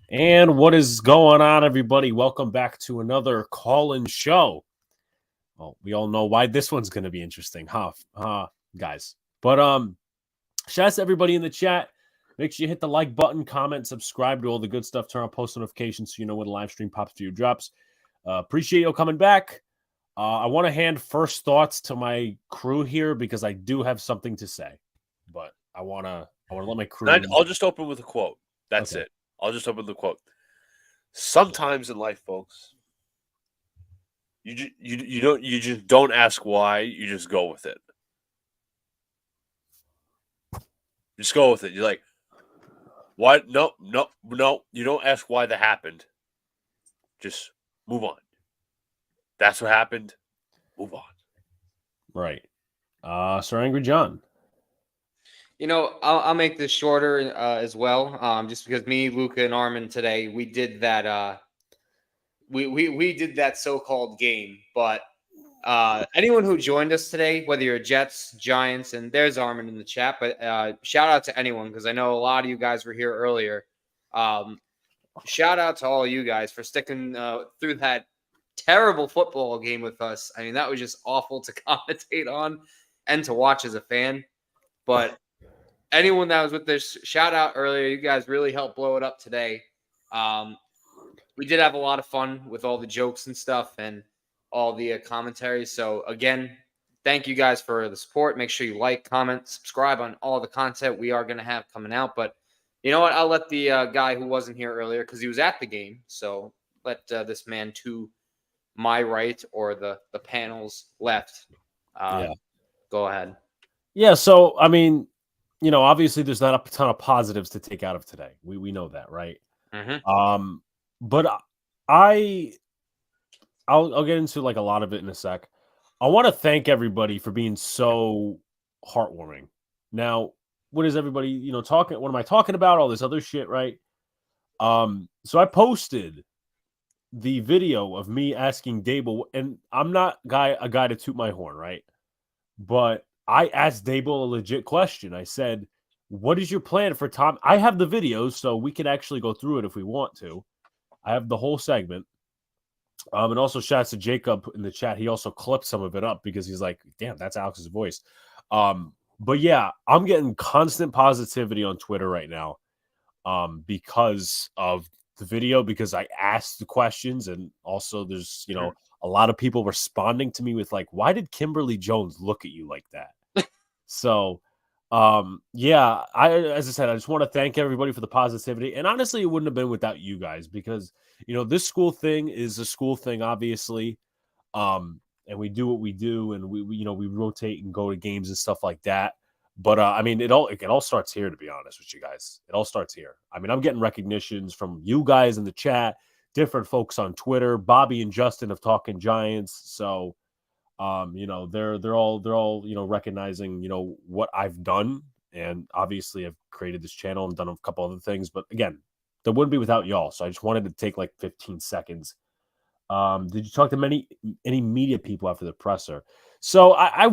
And what is going on, everybody? Welcome back to another call-in show. Well, we all know why this one's going to be interesting, guys? But shout out to everybody in the chat. Make sure you hit the like button, comment, subscribe to all the good stuff. Turn on post notifications so you know when the live stream pops for you drops. Appreciate you coming back. I want to hand first thoughts to my crew here because I do have something to say, but I want to let my crew. I'll just open with a quote. That's Okay. it. I'll just open with a quote. Sometimes in life, folks, you just don't ask why. You just go with it. Just go with it. You're like, why? No. You don't ask why that happened. Just move on. That's what happened. Move on. Right. Sir Angry John. You know, I'll make this shorter as well, just because me, Luca, and Armin today we did that. We did that so-called game, but anyone who joined us today, whether you're Jets, Giants, and there's Armin in the chat, but shout out to anyone because I know a lot of you guys were here earlier. Shout out to all you guys for sticking through that terrible football game with us. I mean, that was just awful to commentate on and to watch as a fan, but. Anyone that was with this, shout out earlier. You guys really helped blow it up today. We did have a lot of fun with all the jokes and stuff and all the commentary. So, again, thank you guys for the support. Make sure you like, comment, subscribe on all the content we are going to have coming out. But you know what? I'll let the guy who wasn't here earlier because he was at the game. So, let this man to my right or the panel's left go ahead. Yeah, so, I mean, you know, obviously there's not a ton of positives to take out of today. We know that, right? Mm-hmm. But I'll get into like a lot of it in a sec. I want to thank everybody for being so heartwarming. Now, what is everybody, you know, talking? What am I talking about? All this other shit, right? So I posted the video of me asking Dable, and I'm not a guy to toot my horn, right? But I asked Dable a legit question. I said, what is your plan for Tom? I have the videos, so we can actually go through it if we want to. I have the whole segment. And also shouts to Jacob in the chat. He also clipped some of it up because he's like, damn, that's Alex's voice. But yeah, I'm getting constant positivity on Twitter right now because of the video, because I asked the questions, and also there's, you know, a lot of people responding to me with like, why did Kimberly Jones look at you like that? So, yeah, as I said, I just want to thank everybody for the positivity. And honestly, it wouldn't have been without you guys because, you know, this school thing is a school thing, obviously. And we do what we do, and we you know, we rotate and go to games and stuff like that. But I mean, it all starts here, to be honest with you guys. It all starts here. I mean, I'm getting recognitions from you guys in the chat, different folks on Twitter, Bobby and Justin of Talking Giants. So, you know, they're all, you know, recognizing, you know, what I've done. And obviously I've created this channel and done a couple other things, but again, that wouldn't be without y'all. So I just wanted to take like 15 seconds. Did you talk to any media people after the presser? So I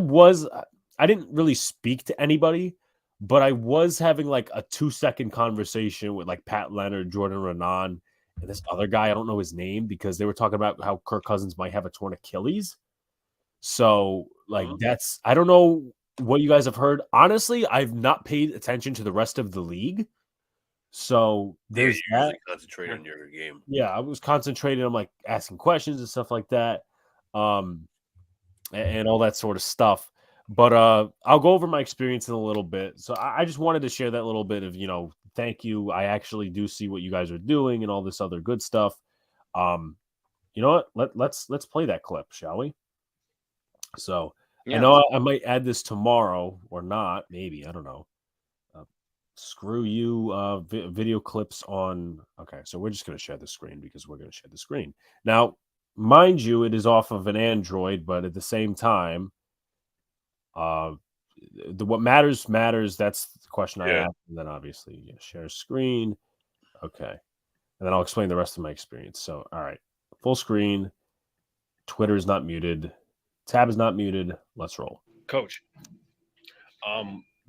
didn't really speak to anybody, but I was having like a 2-second conversation with like Pat Leonard, Jordan Renan, and this other guy. I don't know his name because they were talking about how Kirk Cousins might have a torn Achilles. So, like, that's, I don't know what you guys have heard. Honestly, I've not paid attention to the rest of the league. So there's you usually concentrate on your game. Yeah, I was concentrating on like asking questions and stuff like that. And all that sort of stuff. But I'll go over my experience in a little bit. So I just wanted to share that little bit of, you know, thank you. I actually do see what you guys are doing and all this other good stuff. You know what? Let's play that clip, shall we? So I know I might add this tomorrow or not. Maybe, I don't know. Screw you. Video clips on. Okay, so we're just going to share the screen because we're going to share the screen. Now, mind you, it is off of an Android, but at the same time, what matters. That's the question I asked. And then obviously, share screen. Okay. And then I'll explain the rest of my experience. So, all right. Full screen. Twitter is not muted. Tab is not muted. Let's roll. Coach,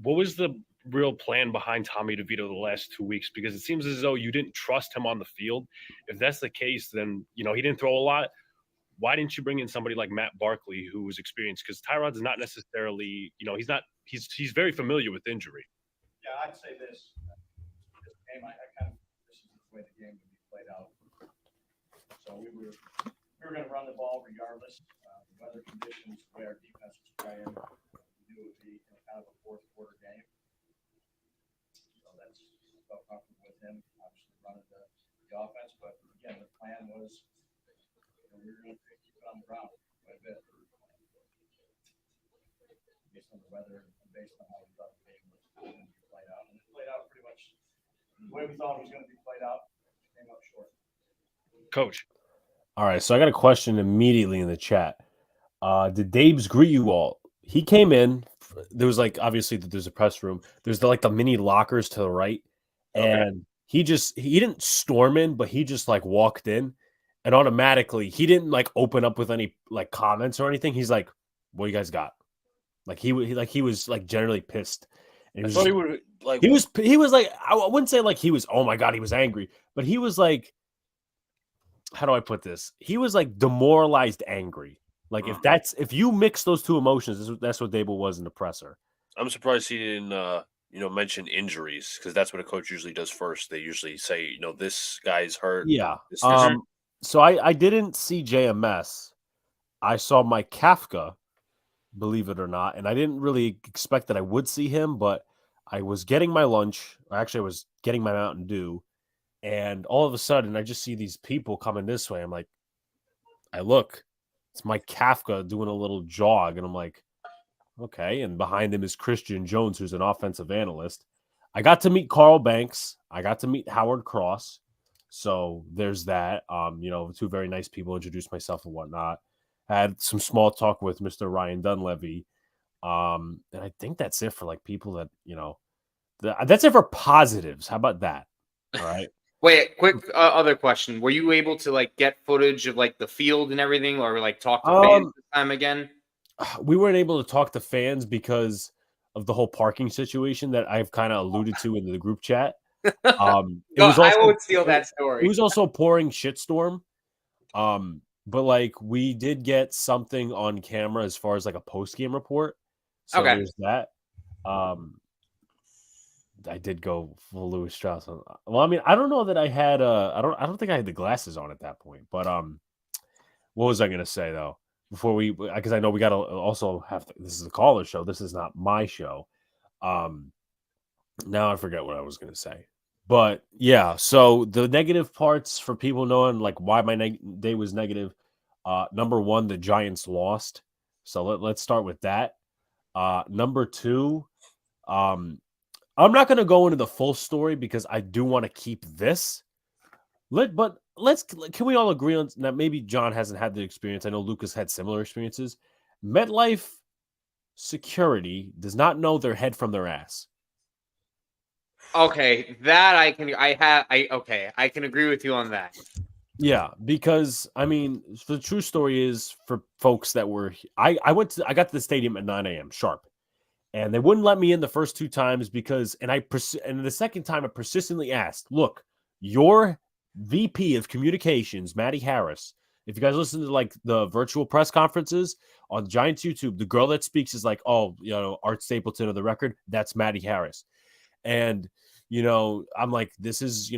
what was the real plan behind Tommy DeVito the last 2 weeks? Because it seems as though you didn't trust him on the field. If that's the case, then he didn't throw a lot. Why didn't you bring in somebody like Matt Barkley, who was experienced? Because Tyrod's not necessarily, he's very familiar with injury. Yeah, I'd say this game, this is the way the game would be played out. So we were going to run the ball regardless. The weather conditions, the way our defense was playing, we knew it would be kind of a fourth quarter game. So that's felt comfortable with him, obviously running the offense. But again, the plan was we were going to keep it on the ground quite a bit based on the weather and based on how we thought the game was going to be played out. And it played out pretty much the way we thought it was going to be played out. Came up short. Coach. All right, so I got a question immediately in the chat. Did Dabes greet you all? He came in. There was obviously there's a press room. There's the mini lockers to the right, and he didn't storm in, but he just walked in, and automatically he didn't open up with any comments or anything. He's like, "What you guys got?" He was generally pissed. And I thought he would he was I wouldn't say he was, oh my God, he was angry, but he was how do I put this? He was demoralized angry. If you mix those two emotions, that's what Dable was in the presser. I'm surprised he didn't mention injuries, because that's what a coach usually does first. They usually say, this guy's hurt. Yeah. This So I didn't see JMS. I saw Mike Kafka, believe it or not, and I didn't really expect that I would see him, but I was getting my lunch. Actually, I was getting my Mountain Dew, and all of a sudden, I just see these people coming this way. I'm like, I look, it's Mike Kafka doing a little jog, and I'm like, okay. And behind him is Christian Jones, who's an offensive analyst. I got to meet Carl Banks. I got to meet Howard Cross. So there's that. Two very nice people, introduced myself and whatnot. Had some small talk with Mr. Ryan Dunleavy. And I think that's it for people that, that's it for positives. How about that? All right. Wait, quick other question. Were you able to get footage of the field and everything, or talk to fans this time again? We weren't able to talk to fans because of the whole parking situation that I've kind of alluded to in the group chat. I won't steal that story. It was also a pouring shitstorm. But we did get something on camera as far as a post-game report. So there's that. I did go full Louis Strauss. Well, I mean, I don't know that I had I don't think I had the glasses on at that point. But what was I gonna say though? Before because I know we gotta also have this is a caller show. This is not my show. Now I forget what I was gonna say. But yeah, so the negative parts for people knowing why my day was negative. Number one, the Giants lost. So let's start with that. Number two, I'm not going to go into the full story because I do want to keep this. Can we all agree on that? Maybe John hasn't had the experience. I know Lucas had similar experiences. MetLife security does not know their head from their ass. Okay, that I can agree with you on that. Yeah, because I mean, the true story is for folks that were I got to the stadium at 9 a.m. sharp. And they wouldn't let me in the first two times because, and the second time I persistently asked, look, your VP of communications, Maddie Harris, if you guys listen to the virtual press conferences on Giants YouTube, the girl that speaks is Art Stapleton of the Record. That's Maddie Harris. And, I'm like, this is,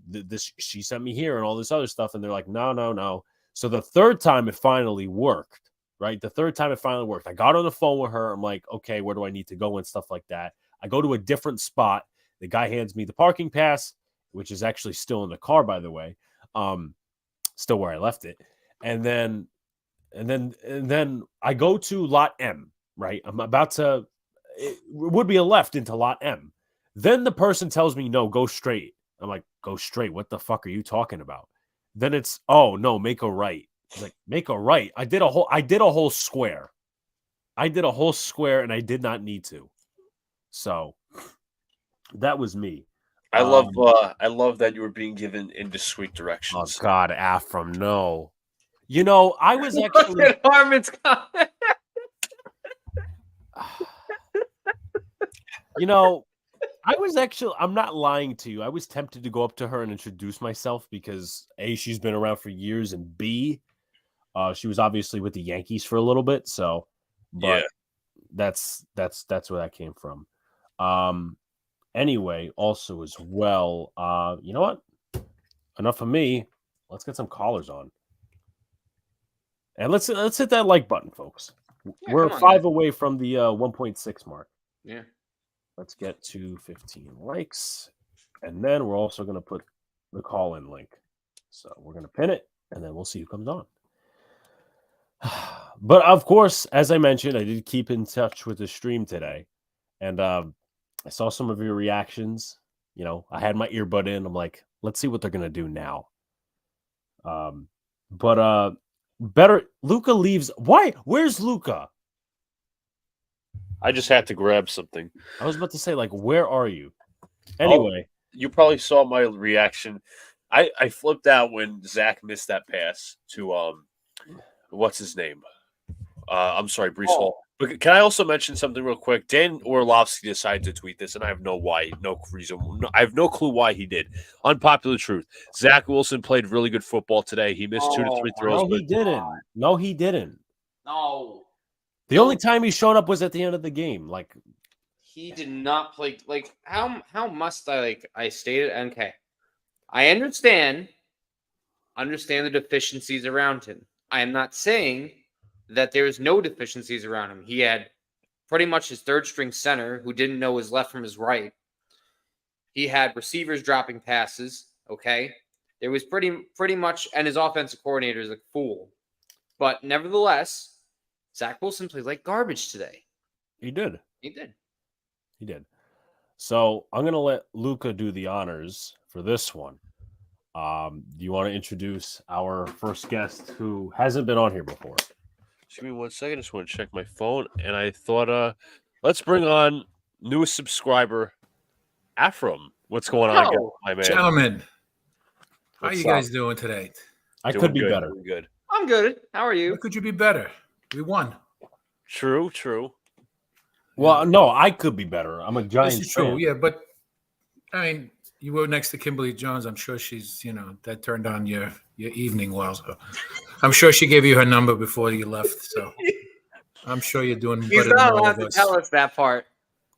this, she sent me here and all this other stuff. And they're like, no. So the third time it finally worked. Right. The third time it finally worked. I got on the phone with her. I'm like, okay, where do I need to go and stuff like that? I go to a different spot. The guy hands me the parking pass, which is actually still in the car, by the way. Still where I left it. And then I go to lot M, right? I'm about to, it would be a left into lot M. Then the person tells me, no, go straight. I'm like, go straight. What the fuck are you talking about? Then it's, oh no, make a right. Make a right. I did a whole square. And I did not need to. So that was me. I love that you were being given indiscreet directions. Oh God, Afram, no. I was actually Look at Harmon's comment. I'm not lying to you. I was tempted to go up to her and introduce myself because A, she's been around for years, and B, she was obviously with the Yankees for a little bit. So, but that's where that came from. Anyway, also as well, you know what? Enough of me. Let's get some callers on. And let's hit that like button, folks. Yeah, We're come on, 5 man. away from the 1.6 mark. Yeah. Let's get to 15 likes. And then we're also going to put the call-in link. So we're going to pin it, and then we'll see who comes on. But, of course, as I mentioned, I did keep in touch with the stream today. And I saw some of your reactions. You know, I had my earbud in. I'm like, let's see what they're going to do now. But better Luca leaves. Why? Where's Luca? I just had to grab something. I was about to say, like, where are you? Anyway, You probably saw my reaction. I flipped out when Zach missed that pass to what's his name? I'm sorry, Brees Hall. But can I also mention something real quick? Dan Orlovsky decided to tweet this, and I have no reason. I have no clue why he did. Unpopular truth: Zach Wilson played really good football today. He missed 2 to 3 throws. no, he didn't. No, he didn't. No. The only time he showed up was at the end of the game. Like, He did not play. Like, how must I, like, I stated, okay. I understand the deficiencies around him. I am not saying that there's no deficiencies around him. He had pretty much his third string center who didn't know his left from his right. He had receivers dropping passes. Okay. There was pretty much, and his offensive coordinator is a fool. But nevertheless, Zach Wilson played like garbage today. he did. He did. He did. So I'm gonna let Luca do the honors for this one. Do you want to introduce our first guest who hasn't been on here before? Just give me 1 second. I just want to check my phone. And I thought, let's bring on newest subscriber, Afram. What's going on, Yo, my man? Gentlemen, how What's you up? guys doing today? I Doing could be good, better. doing good. I'm good. How are you? How could you be better? We won. True. Well, no, I could be better. I'm a This Giants is true. fan. Yeah, but I mean, you were next to Kimberly Jones. I'm sure she's, that turned on your evening well. So I'm sure she gave you her number before you left. So I'm sure you're doing He's better than not all allowed of to us. tell us that part.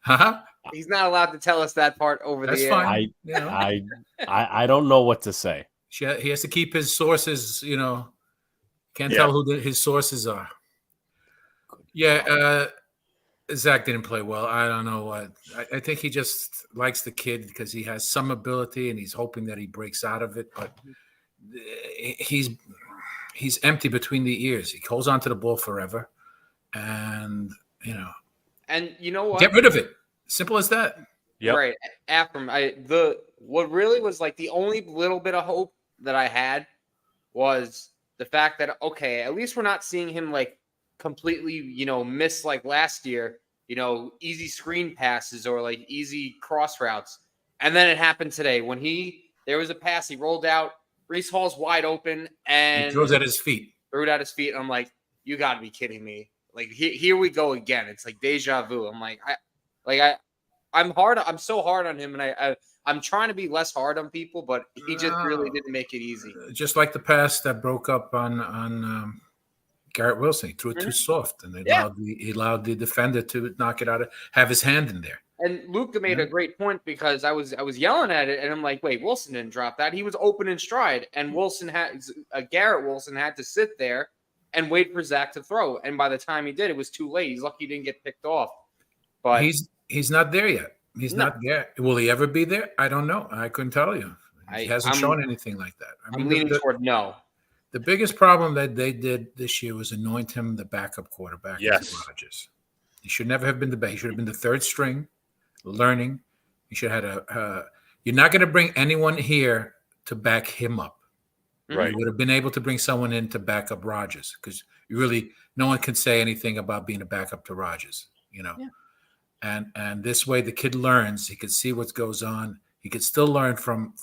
Huh? He's not allowed to tell us that part over That's the air. fine. I don't know what to say. He has to keep his sources, can't Yeah. tell who his sources are. Yeah, Zach didn't play well. I don't know what. I think he just likes the kid because he has some ability and he's hoping that he breaks out of it. But he's empty between the ears. He holds onto the ball forever, and And you know what? get rid of it. Simple as that. Yep. Right. After what really was like the only little bit of hope that I had was the fact that, okay, at least we're not seeing him like completely, miss like last year, easy screen passes or like easy cross routes. And then it happened today when there was a pass, he rolled out, Brees Hall's wide open and He throws at his feet. threw it at his feet. I'm like, you got to be kidding me. Like, here we go again. It's like deja vu. I'm like, I'm so hard on him, and I'm trying to be less hard on people, but he just really didn't make it easy. Just like the pass that broke up on Garrett Wilson. He threw it too soft, and he allowed the defender to knock it out, have his hand in there. And Luca made a great point because I was yelling at it, and I'm like, wait, Wilson didn't drop that. He was open in stride, and Garrett Wilson had to sit there and wait for Zach to throw. And by the time he did, it was too late. He's lucky he didn't get picked off. But he's not there yet. He's not there. Will he ever be there? I don't know. I couldn't tell you. He hasn't shown anything like that. I'm leaning toward no. The biggest problem that they did this year was anoint him the backup quarterback. Yes. Rodgers. He should never have been he should have been the third string, learning. He should have had you're not going to bring anyone here to back him up. Right. You would have been able to bring someone in to back up Rodgers because no one can say anything about being a backup to Rodgers, Yeah. And this way the kid learns. He could see what goes on. He could still learn from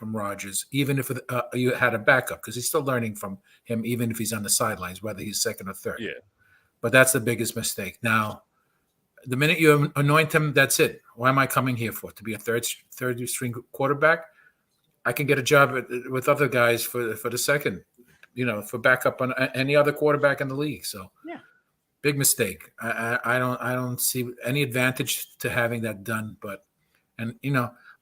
Rodgers, even if you had a backup, because he's still learning from him, even if he's on the sidelines, whether he's second or third. Yeah. But that's the biggest mistake. Now, The minute you anoint him, that's it. Why am I coming here for? To be a third string quarterback? I can get a job with other guys for the second, for backup on any other quarterback in the league. So Yeah. Big mistake. I don't see any advantage to having that done. But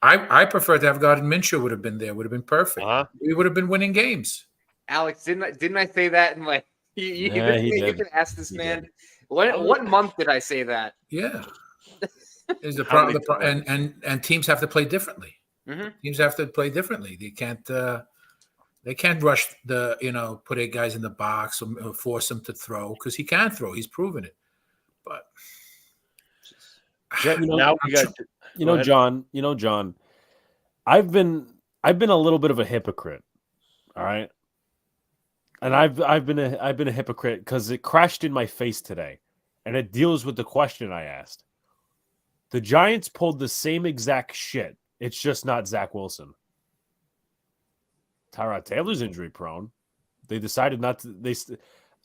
I prefer to have Gardner Minshew would have been there. Would have been perfect. We would have been winning games. Alex, didn't I say that in like you did. can ask this He man. did. What month did I say that? Yeah. Is the How many problem? And teams have to play differently. Mm-hmm. Teams have to play differently. They can't rush put 8 guys in the box or force him to throw because he can throw. He's proven it. But now we got John, I've been a little bit of a hypocrite. All right. And I've been a hypocrite because it crashed in my face today. And it deals with the question I asked. The Giants pulled the same exact shit. It's just not Zach Wilson. Tyrod Taylor's injury prone. They decided not to.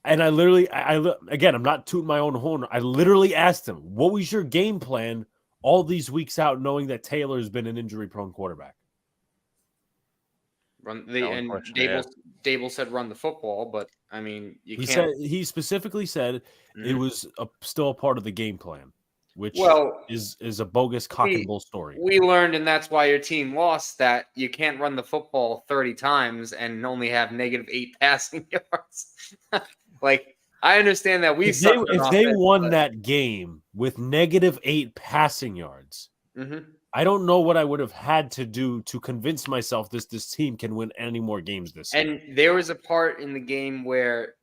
And I literally, again, I'm not tooting my own horn. I literally asked him, "What was your game plan all these weeks out, knowing that Taylor's been an injury prone quarterback?" Dable said run the football, but I mean, He specifically said it was still a part of the game plan, which is a bogus cock and bull story. We learned, and that's why your team lost, that you can't run the football 30 times and only have -8 passing yards. Like, I understand that if they won that game with -8 passing yards, I don't know what I would have had to do to convince myself this team can win any more games this year. And there was a part in the game where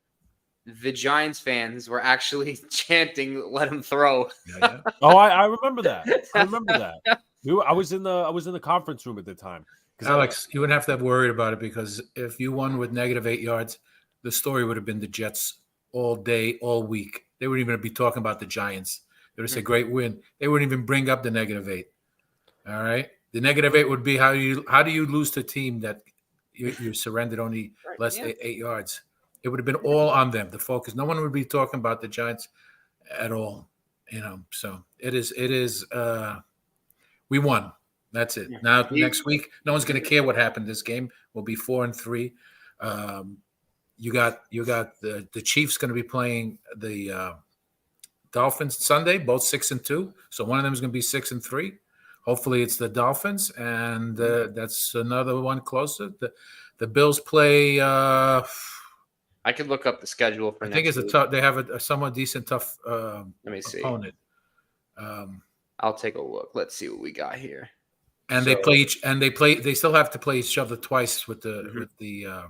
the Giants fans were actually chanting, "Let him throw." Yeah. Oh, I remember that. I remember that. I was in the conference room at the time. Alex, you wouldn't have to have worried about it because if you won with -8 yards, the story would have been the Jets all day, all week. They wouldn't even be talking about the Giants. They would have said, "Great win." They wouldn't even bring up the -8. All right, the -8 would be how do you lose to a team that you surrendered only less than 8 yards? It would have been all on them. The focus. No one would be talking about the Giants at all. So it is. We won. That's it. Now next week, no one's going to care what happened. This game will be 4-3. You got the Chiefs going to be playing the Dolphins Sunday, both 6-2. So one of them is going to be 6-3. Hopefully it's the Dolphins, and that's another one closer. The Bills play. I could look up the schedule for. I think it's a tough. They have a somewhat decent tough. Let me see. Opponent. I'll take a look. Let's see what we got here. And they play. They still have to play each other twice with the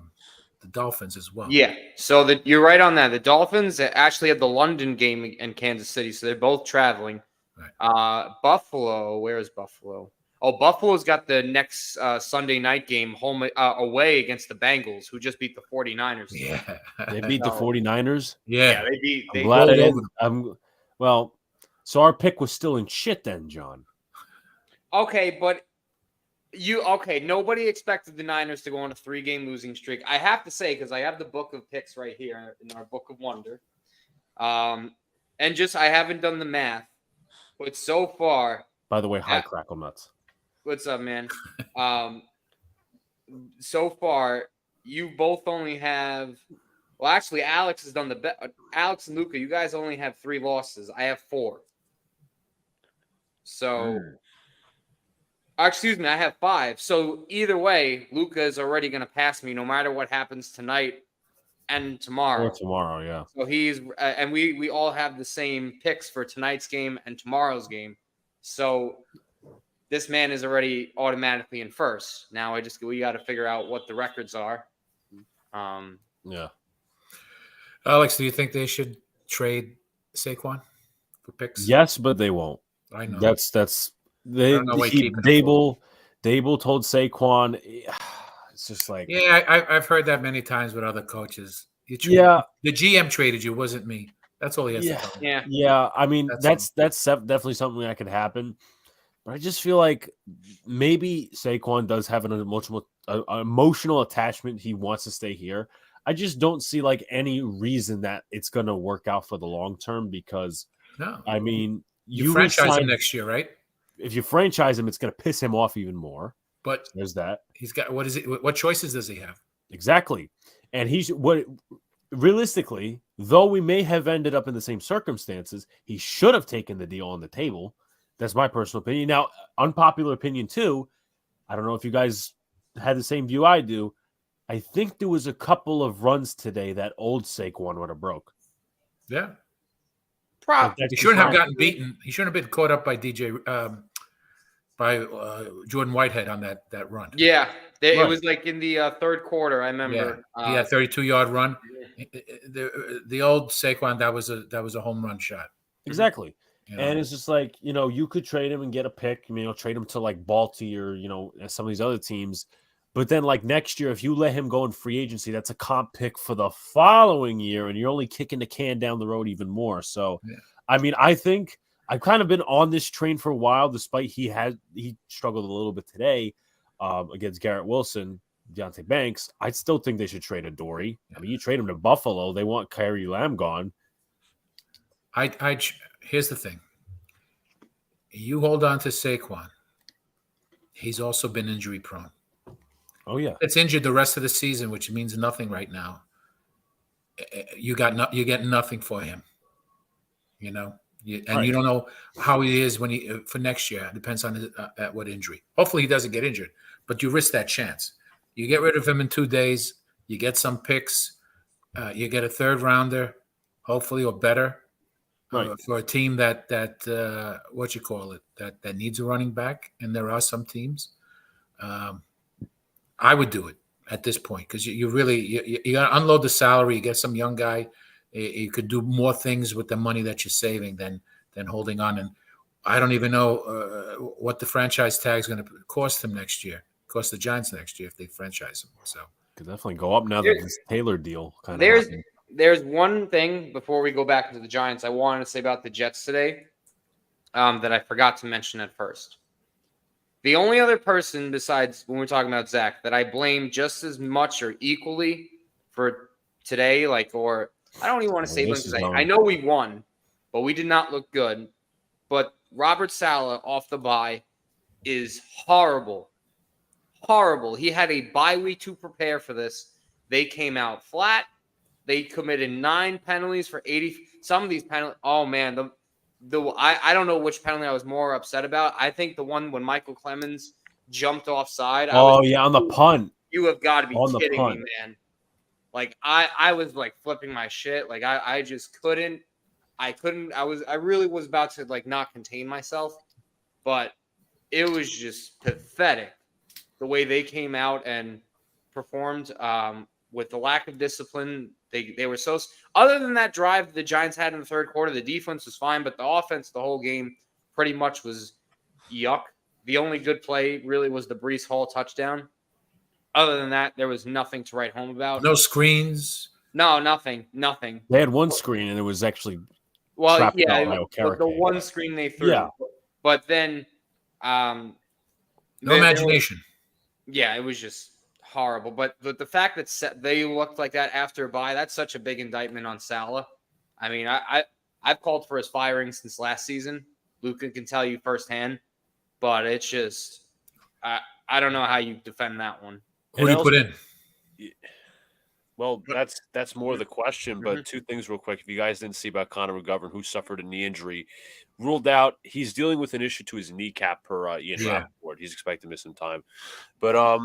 Dolphins as well. Yeah. So you're right on that. The Dolphins actually have the London game in Kansas City, so they're both traveling. Right. Buffalo. Where is Buffalo? Oh, Buffalo's got the next Sunday night game home away against the Bengals, who just beat the 49ers. Yeah. They beat the 49ers? Yeah. They beat. I'm glad I didn't. Well, so our pick was still in shit then, John. Okay, but nobody expected the Niners to go on a 3-game losing streak. I have to say, because I have the book of picks right here in our book of wonder. And I haven't done the math, but so far. By the way, hi, Crackle Nuts. What's up, man? So far, you both only have. Well, actually, Alex has done the best. Alex and Luca, you guys only have 3 losses. I have 4. So, excuse me, I have 5. So either way, Luca is already going to pass me, no matter what happens tonight and tomorrow. Or tomorrow, yeah. So he's and we all have the same picks for tonight's game and tomorrow's game. So this man is already automatically in first. Now we got to figure out what the records are. Yeah. Alex, do you think they should trade Saquon for picks? Yes, but they won't. I know. That's Dable told Saquon. It's just like, yeah, I've heard that many times with other coaches. The GM traded you, wasn't me. That's all he has to tell me. Yeah. I mean, that's definitely something that could happen. But I just feel like maybe Saquon does have an emotional attachment. He wants to stay here. I just don't see like any reason that it's going to work out for the long term because, I mean, You franchise him resign- next year, right? If you franchise him, it's going to piss him off even more. But There's that. he's got what choices does he have? Exactly. And realistically, though we may have ended up in the same circumstances, he should have taken the deal on the table. That's my personal opinion. Now, unpopular opinion too. I don't know if you guys had the same view I do. I think there was a couple of runs today that old Saquon would have broke. Yeah. Prop. He shouldn't have gotten beaten. He shouldn't have been caught up by Jordan Whitehead on that run. Yeah, it Right. was like in the third quarter. I remember. He had 32-yard run. The old Saquon, that was a home run shot. Exactly. You know? And it's just like, you could trade him and get a pick, trade him to like Balti or, some of these other teams. But then like next year, if you let him go in free agency, that's a comp pick for the following year. And you're only kicking the can down the road even more. So, Yeah. I mean, I think I've kind of been on this train for a while, despite he struggled a little bit today against Garrett Wilson, Deontay Banks. I still think they should trade Adoree'. I mean, you trade him to Buffalo. They want Kyrie Lamb gone. Here's the thing. You hold on to Saquon. He's also been injury prone. Oh, yeah. It's injured the rest of the season, which means nothing right now. You get nothing for him. You don't know how he is for next year. It depends on at what injury. Hopefully he doesn't get injured, but you risk that chance. You get rid of him in 2 days. You get some picks. You get a third rounder, hopefully, or better. Right. For a team that needs a running back, and there are some teams. I would do it at this point because you got to unload the salary. You get some young guy. You could do more things with the money that you're saving than holding on. And I don't even know what the franchise tag is going to cost him next year. Cost the Giants next year if they franchise him. So Could definitely go up now that this Taylor deal kind of There's one thing before we go back into the Giants I wanted to say about the Jets today that I forgot to mention at first. The only other person besides when we're talking about Zach that I blame just as much or equally for today, or I don't even want to say because I know we won, but we did not look good. But Robert Saleh off the bye is horrible. Horrible. He had a bye week to prepare for this. They came out flat. They committed 9 penalties for 80. Some of these penalties. Oh man, I don't know which penalty I was more upset about. I think the one when Michael Clemens jumped offside. on the punt. You have got to be kidding me, man. I was flipping my shit. I just couldn't. I really was about to not contain myself, but it was just pathetic the way they came out and performed. With the lack of discipline, they were so. Other than that drive the Giants had in the third quarter, the defense was fine, but the offense, the whole game, pretty much was yuck. The only good play really was the Breece Hall touchdown. Other than that, there was nothing to write home about. No screens. No, nothing. They had one screen, and it was actually but the one screen they threw. Yeah. But then, no imagination. It was just horrible. But the fact that they looked like that after a bye, that's such a big indictment on Saleh. I mean, I've called for his firing since last season. Luka can tell you firsthand. But it's just, I don't know how you defend that one. Who do you put in? Well, that's more the question. But 2 things real quick. If you guys didn't see about Connor McGovern, who suffered a knee injury, ruled out. He's dealing with an issue to his kneecap per Ian Rappaport. He's expected to miss some time. But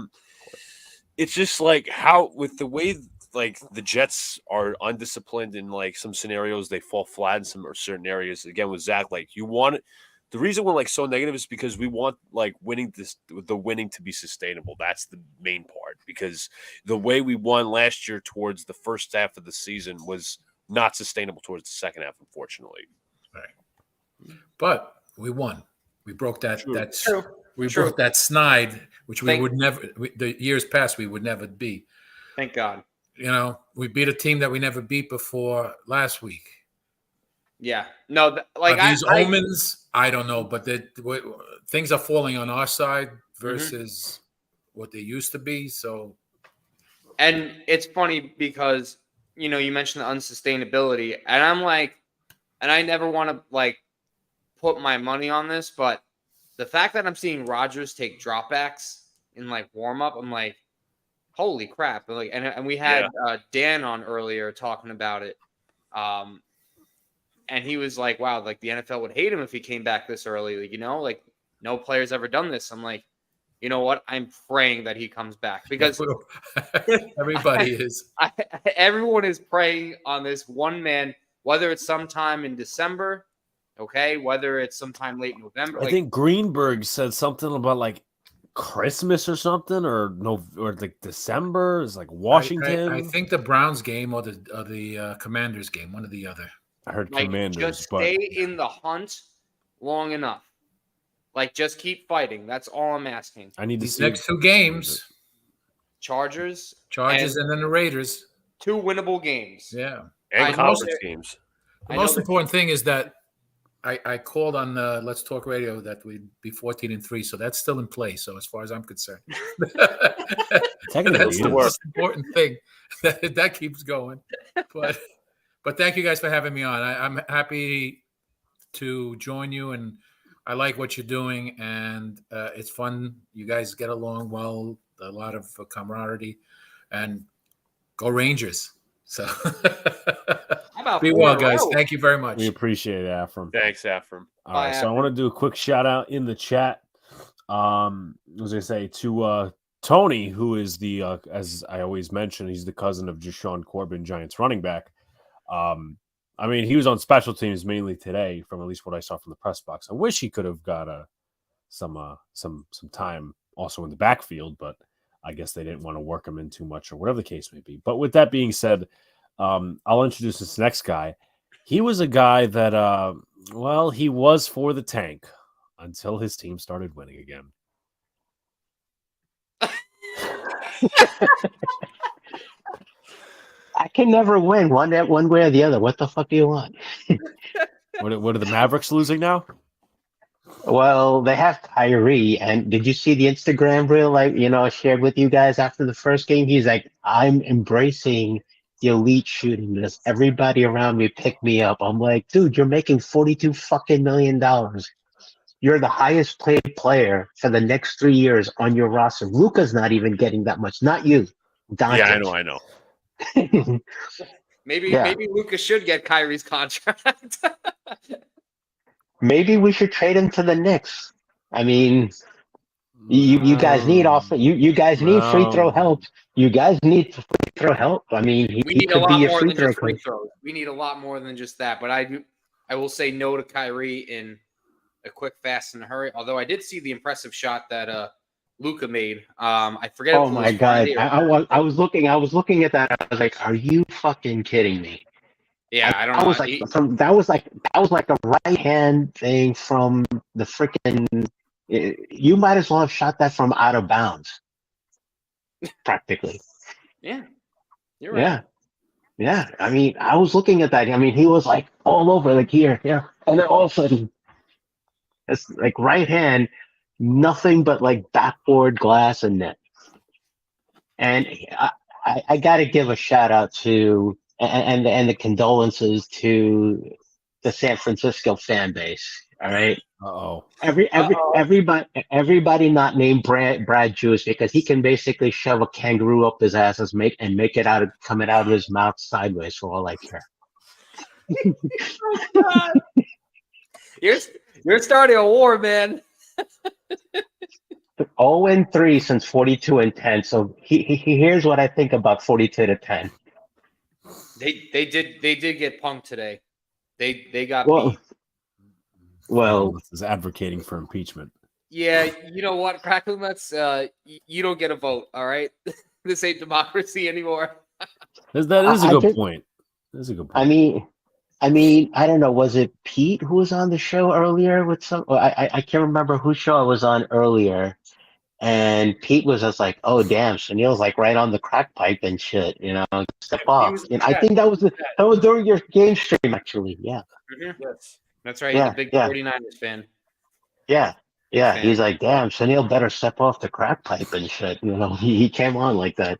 it's just how with the way the Jets are undisciplined in some scenarios, they fall flat in some or certain areas. Again, with Zach, you want it. The reason we're so negative is because we want winning to be sustainable. That's the main part, because the way we won last year towards the first half of the season was not sustainable towards the second half, unfortunately. Right. But we won. We broke that. True. Broke that snide, which we would never. The years past, we would never beat. Thank God. We beat a team that we never beat before last week. Yeah. No, these omens, I don't know, but things are falling on our side versus what they used to be. So, and it's funny because you mentioned the unsustainability, and I'm and I never want to put my money on this, but the fact that I'm seeing Rodgers take dropbacks in like warm up, I'm like, holy crap! Like, and we had Dan on earlier talking about it, and he was like, wow, like the NFL would hate him if he came back this early. Like, like no player's ever done this. I'm like, you know what? I'm praying that he comes back because everybody is. Everyone is praying on this one man, whether it's sometime in December, okay, whether it's sometime late November. I think Greenberg said something about like Christmas or something, or like December is like Washington. I think the Browns game or the Commanders game, one or the other. I heard like, Commanders, just stay in the hunt long enough. Like, just keep fighting. That's all I'm asking. I need to These see next two games. Chargers, and then the Raiders. 2 winnable games. Yeah. And conference games. The most important thing is that I called on Let's Talk Radio that we'd be 14-3, so that's still in place. So as far as I'm concerned, that's the most important thing that keeps going. But thank you guys for having me on. I'm happy to join you, and I like what you're doing, and it's fun. You guys get along well, a lot of camaraderie, and go Rangers. So be well, guys. Thank you very much. We appreciate it, Afram. Thanks, Afram. All right, so I want to do a quick shout out in the chat. I was going to say to Tony, who is the, as I always mention, he's the cousin of Jashawn Corbin, Giants running back. I mean, he was on special teams mainly today, from at least what I saw from the press box. I wish he could have got some time also in the backfield, but I guess they didn't want to work him in too much or whatever the case may be. But with that being said, I'll introduce this next guy. He was a guy that, he was for the tank until his team started winning again. I can never win one way or the other. What the fuck do you want? What are the Mavericks losing now? Well, they have Kyrie, and did you see the Instagram reel I shared with you guys after the first game? He's like, I'm embracing the elite shooting because everybody around me picked me up. I'm like, dude, you're making $42 fucking million. You're the highest paid player for the next 3 years on your roster. Luka's not even getting that much. Not you. Doncic. Yeah, I know. Maybe Luka should get Kyrie's contract. Maybe we should trade him to the Knicks. I mean, you guys need you guys need free throw help. You guys need free throw help. I mean, we need a lot more than just free throws. We need a lot more than just that. But I will say no to Kyrie in a quick, fast, and a hurry. Although I did see the impressive shot that Luka made. I forget. Oh my god! I was looking at that. I was like, "Are you fucking kidding me?" Yeah, I don't know. That was like a right hand thing from the freaking. You might as well have shot that from out of bounds, practically. Yeah, you're right. Yeah. I mean, I was looking at that. I mean, he was like all over, like here, and then all of a sudden, it's like right hand. Nothing but like backboard glass and net. And I got to give a shout out to and the condolences to the San Francisco fan base. All right. Everybody not named Brad Juice, because he can basically shove a kangaroo up his ass and make it coming out of his mouth sideways for all I care. Oh, you're starting a war, man. 0-3 since 42-10. So here's what I think about 42-10. They did get punked today. They got beat. Well, this is advocating for impeachment. Yeah, you know what, Crackling Nuts, you don't get a vote. All right, this ain't democracy anymore. That is a good point. That's a good point. I mean, I don't know. Was it Pete who was on the show earlier with some? I can't remember whose show I was on earlier, and Pete was just like, "Oh damn, Sunil's like right on the crack pipe and shit, step off." And I think that was during your game stream, actually. Yeah. Mm-hmm. Yes, that's right. He's a big 49ers fan. Yeah. He's like, "Damn, Sunil better step off the crack pipe and shit." He came on like that.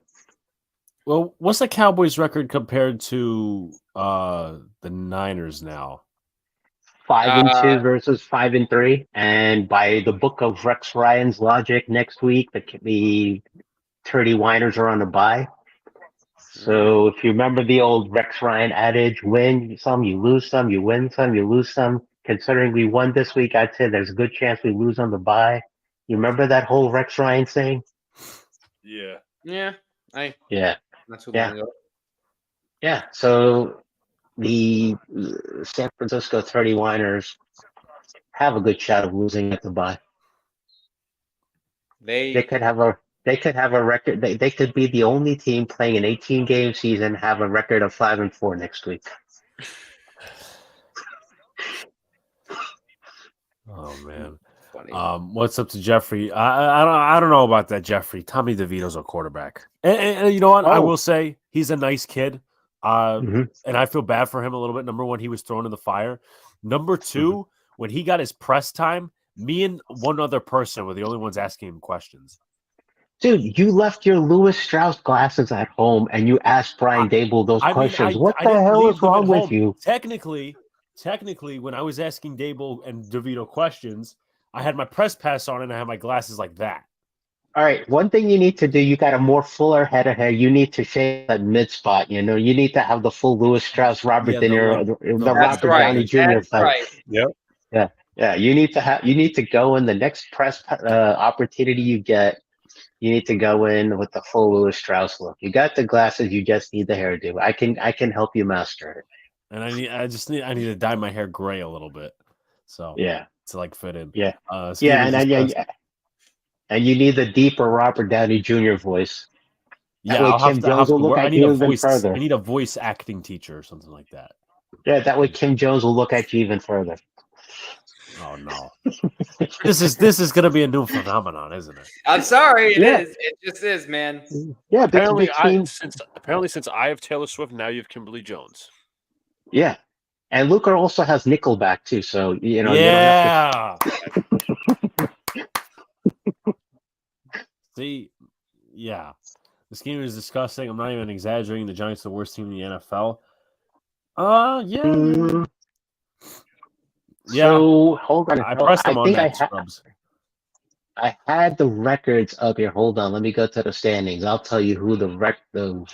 Well, what's the Cowboys record compared to the Niners now? 5-2 versus 5-3, and by the book of Rex Ryan's logic, next week the 30 whiners are on a bye. So if you remember the old Rex Ryan adage, win some, you lose some, you win some, you lose some. Considering we won this week, I'd say there's a good chance we lose on the bye. You remember that whole Rex Ryan saying? Yeah. Yeah, Yeah. not too Yeah. long ago. Yeah. So the San Francisco 30 whiners have a good shot of losing at the bye. They could have a record. They could be the only team playing an 18-game season, have a record of 5-4 next week. Oh man. Funny. What's up to Jeffrey? I don't know about that, Jeffrey. Tommy DeVito's our quarterback, and you know what? I will say he's a nice kid. And I feel bad for him a little bit. Number one, he was thrown in the fire. Number two, when he got his press time, me and one other person were the only ones asking him questions. Dude, you left your Louis Strauss glasses at home and you asked Brian Dable those questions. What the hell is wrong with you? Technically, when I was asking Dable and DeVito questions, I had my press pass on and I had my glasses like that. All right, one thing you need to do, you got a more fuller head of hair. You need to shave that mid spot. You know, you need to have the full Louis Strauss, Robert De Niro, the Robert Downey Jr. type. Yep. Yeah. You need to go in the next press opportunity you get. You need to go in with the full Louis Strauss look. You got the glasses. You just need the hairdo. I can help you master it. And I need to dye my hair gray a little bit. So yeah, to like fit in. Yeah. And you need the deeper Robert Downey Jr. voice. That way Kim Jones will look at you even further. I need a voice acting teacher or something like that. Yeah, that way Kim Jones will look at you even further. Oh no. This is gonna be a new phenomenon, isn't it? I'm sorry, it is. It just is, man. Yeah, apparently since I have Taylor Swift, now you have Kimberly Jones. Yeah. And Luca also has Nickelback too, so you know. Yeah. See, yeah. This game is disgusting. I'm not even exaggerating. The Giants are the worst team in the NFL. Yeah. So hold on. I pressed them on that, Scrubs. I had the records up here. Hold on. Let me go to the standings. I'll tell you who the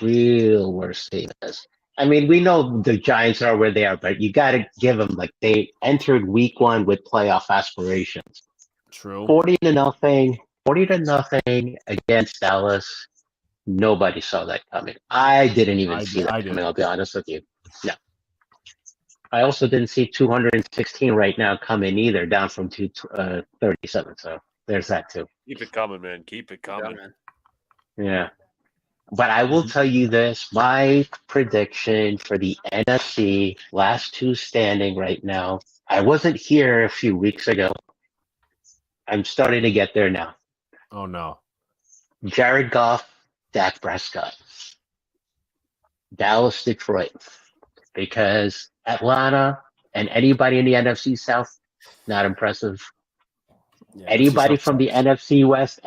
real worst team is. I mean, we know the Giants are where they are, but you got to give them, like, they entered week 1 with playoff aspirations. True. 40-0 against Dallas. Nobody saw that coming. I didn't even see that coming. I'll be honest with you. No. I also didn't see 216 right now coming either, down from 237. So there's that too. Keep it coming, man. Keep it coming. Yeah. But I will tell you this, my prediction for the NFC last two standing right now, I wasn't here a few weeks ago. I'm starting to get there now. Oh, no. Jared Goff, Dak Prescott. Dallas, Detroit. Because Atlanta and anybody in the NFC South, not impressive. Yeah, anybody from the NFC West,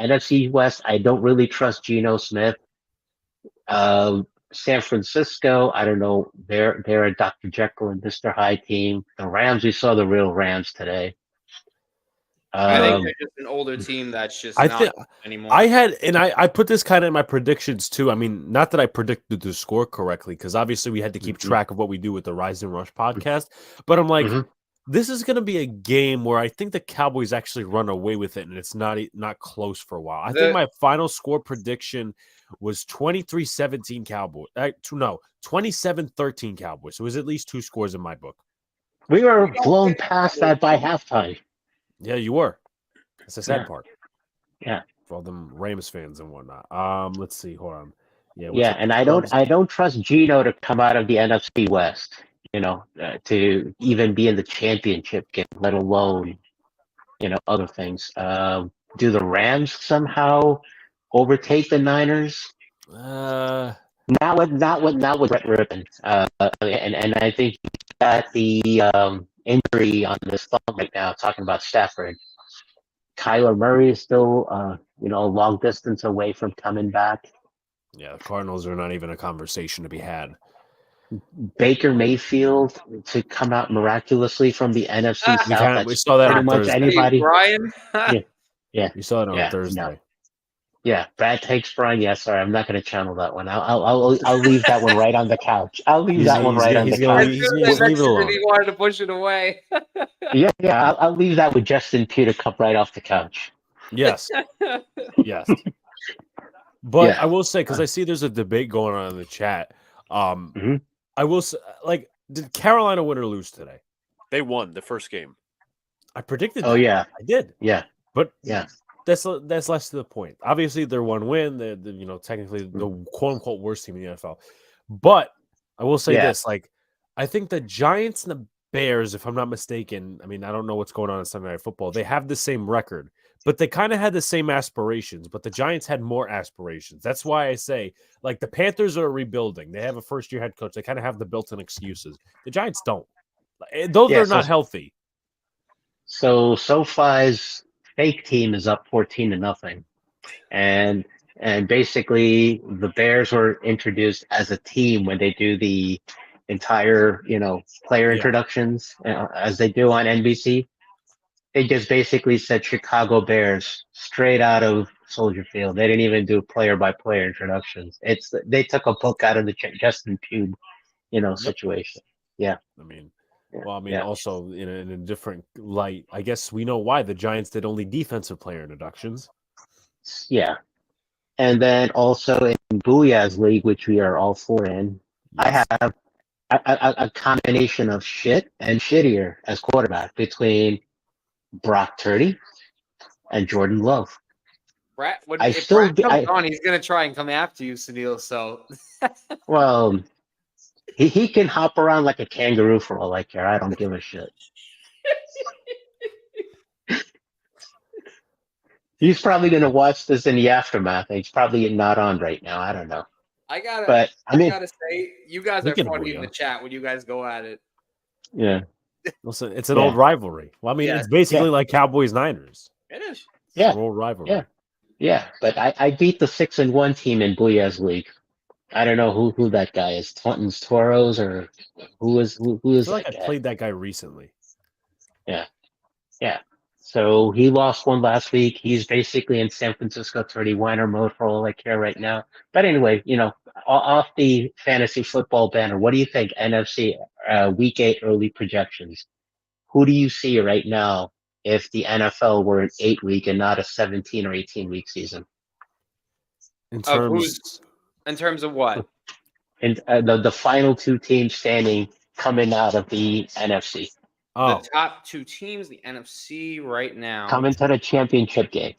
I don't really trust Geno Smith. San Francisco, I don't know. They're a Dr. Jekyll and Mr. Hyde team. The Rams, we saw the real Rams today. I think they're just an older team that's just not anymore. I put this kind of in my predictions too. I mean, not that I predicted the score correctly, because obviously we had to keep track of what we do with the Rise and Rush podcast. But I'm like, this is going to be a game where I think the Cowboys actually run away with it, and it's not close for a while. I think my final score prediction was 23-17 Cowboys. 27-13 Cowboys. So it was at least 2 scores in my book. We were blown past that by halftime. Yeah, you were. That's the sad part. Yeah. For all them Rams fans and whatnot. Let's see. Hold on. Yeah, and I don't trust Geno to come out of the NFC West, to even be in the championship game, let alone, other things. Do the Rams somehow overtake the Niners? Not with Brett Rippon. And I think he's got the injury on this phone right now, talking about Stafford. Kyler Murray is still, a long distance away from coming back. Yeah, the Cardinals are not even a conversation to be had. Baker Mayfield to come out miraculously from the NFC Ah, South. We That's saw that pretty on much Thursday. hey, anybody. Brian. Yeah, yeah, We saw it on yeah. Thursday. No. Yeah, Brad takes Brian. Yeah, sorry, I'm not going to channel that one. I'll leave that one right on the couch. I'll leave He's that one right on the gonna As couch. he's soon gonna as just I leave it mentioned it, alone. he wanted to push it away. Yeah, I'll leave that with Justin Pugh to come right off the couch. Yes, yes. But Yeah. I will say, because I see there's a debate going on in the chat. Mhm. I will say, like, did Carolina win or lose today? They won the first game. I predicted Oh that. yeah, I did. yeah, But yeah. that's less to the point. Obviously, they're one win. They're technically the quote unquote worst team in the NFL. But I will say Yeah. this: like, I think the Giants and the Bears, if I'm not mistaken, I mean, I don't know what's going on in Sunday Night Football. They have the same record, but they kind of had the same aspirations. But the Giants had more aspirations. That's why I say, like, the Panthers are rebuilding. They have a first-year head coach. They kind of have the built-in excuses. The Giants don't, though Yeah, they're not healthy. So SoFi's fake team is up 14-0, and basically the Bears were introduced as a team when they do the entire player Yeah. introductions as they do on NBC. They just basically said Chicago Bears straight out of Soldier Field. They didn't even do player by player introductions. They took a book out of the Justin Pugh situation. Yeah. I mean, Yeah. well, I mean, Yeah. also in a different light, I guess we know why the Giants did only defensive player introductions. Yeah. And then also in Booyah's league, which we are all four in, Yes. I have a combination of shit and shittier as quarterback between Brock Purdy and Jordan Love. Brad, I if still- Brad comes I- on, he's gonna try and come after you, Sunil. So Well, he can hop around like a kangaroo for all I care. I don't give a shit. He's probably going to watch this in the aftermath. He's probably not on right now. I don't know. I gotta, But I mean, gotta say, you guys We are can funny avoid in the you. chat when you guys go at it. yeah, Listen, it's an Yeah. old rivalry. Well, I mean, Yeah. it's basically Yeah. like Cowboys Niners. It is. It's Yeah. an old rivalry. Yeah. Yeah. But I beat the 6-1 team in Booyah's league. I don't know who that guy is. Taunton's Toros or who is I that feel like I guy? played that guy recently. Yeah. So he lost one last week. He's basically in San Francisco 30-winner mode for all I care right now. But anyway, off the fantasy football banner, what do you think? NFC Week 8 early projections. Who do you see right now if the NFL were an 8-week and not a 17 or 18-week season? In Of terms, In terms of what? And the final two teams standing coming out of the NFC, oh, The top two teams, the NFC right now. coming to the championship game.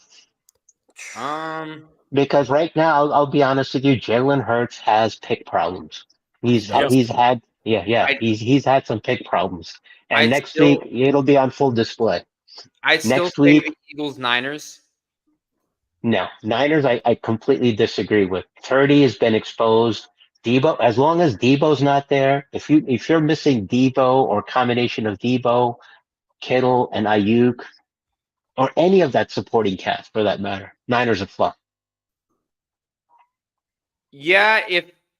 Um, Because right now, I'll be honest with you, Jalen Hurts has pick problems. He's does. had I- he's had some pick problems. And I next still- week it'll be on full display. I still Next say week- the Eagles Niners. No, Niners I completely disagree with. 30 has been exposed. Debo, as long as Debo's not there, if you're missing Debo or combination of Debo, Kittle, and Ayuk, or any of that supporting cast for that matter, Niners are flop. Yeah,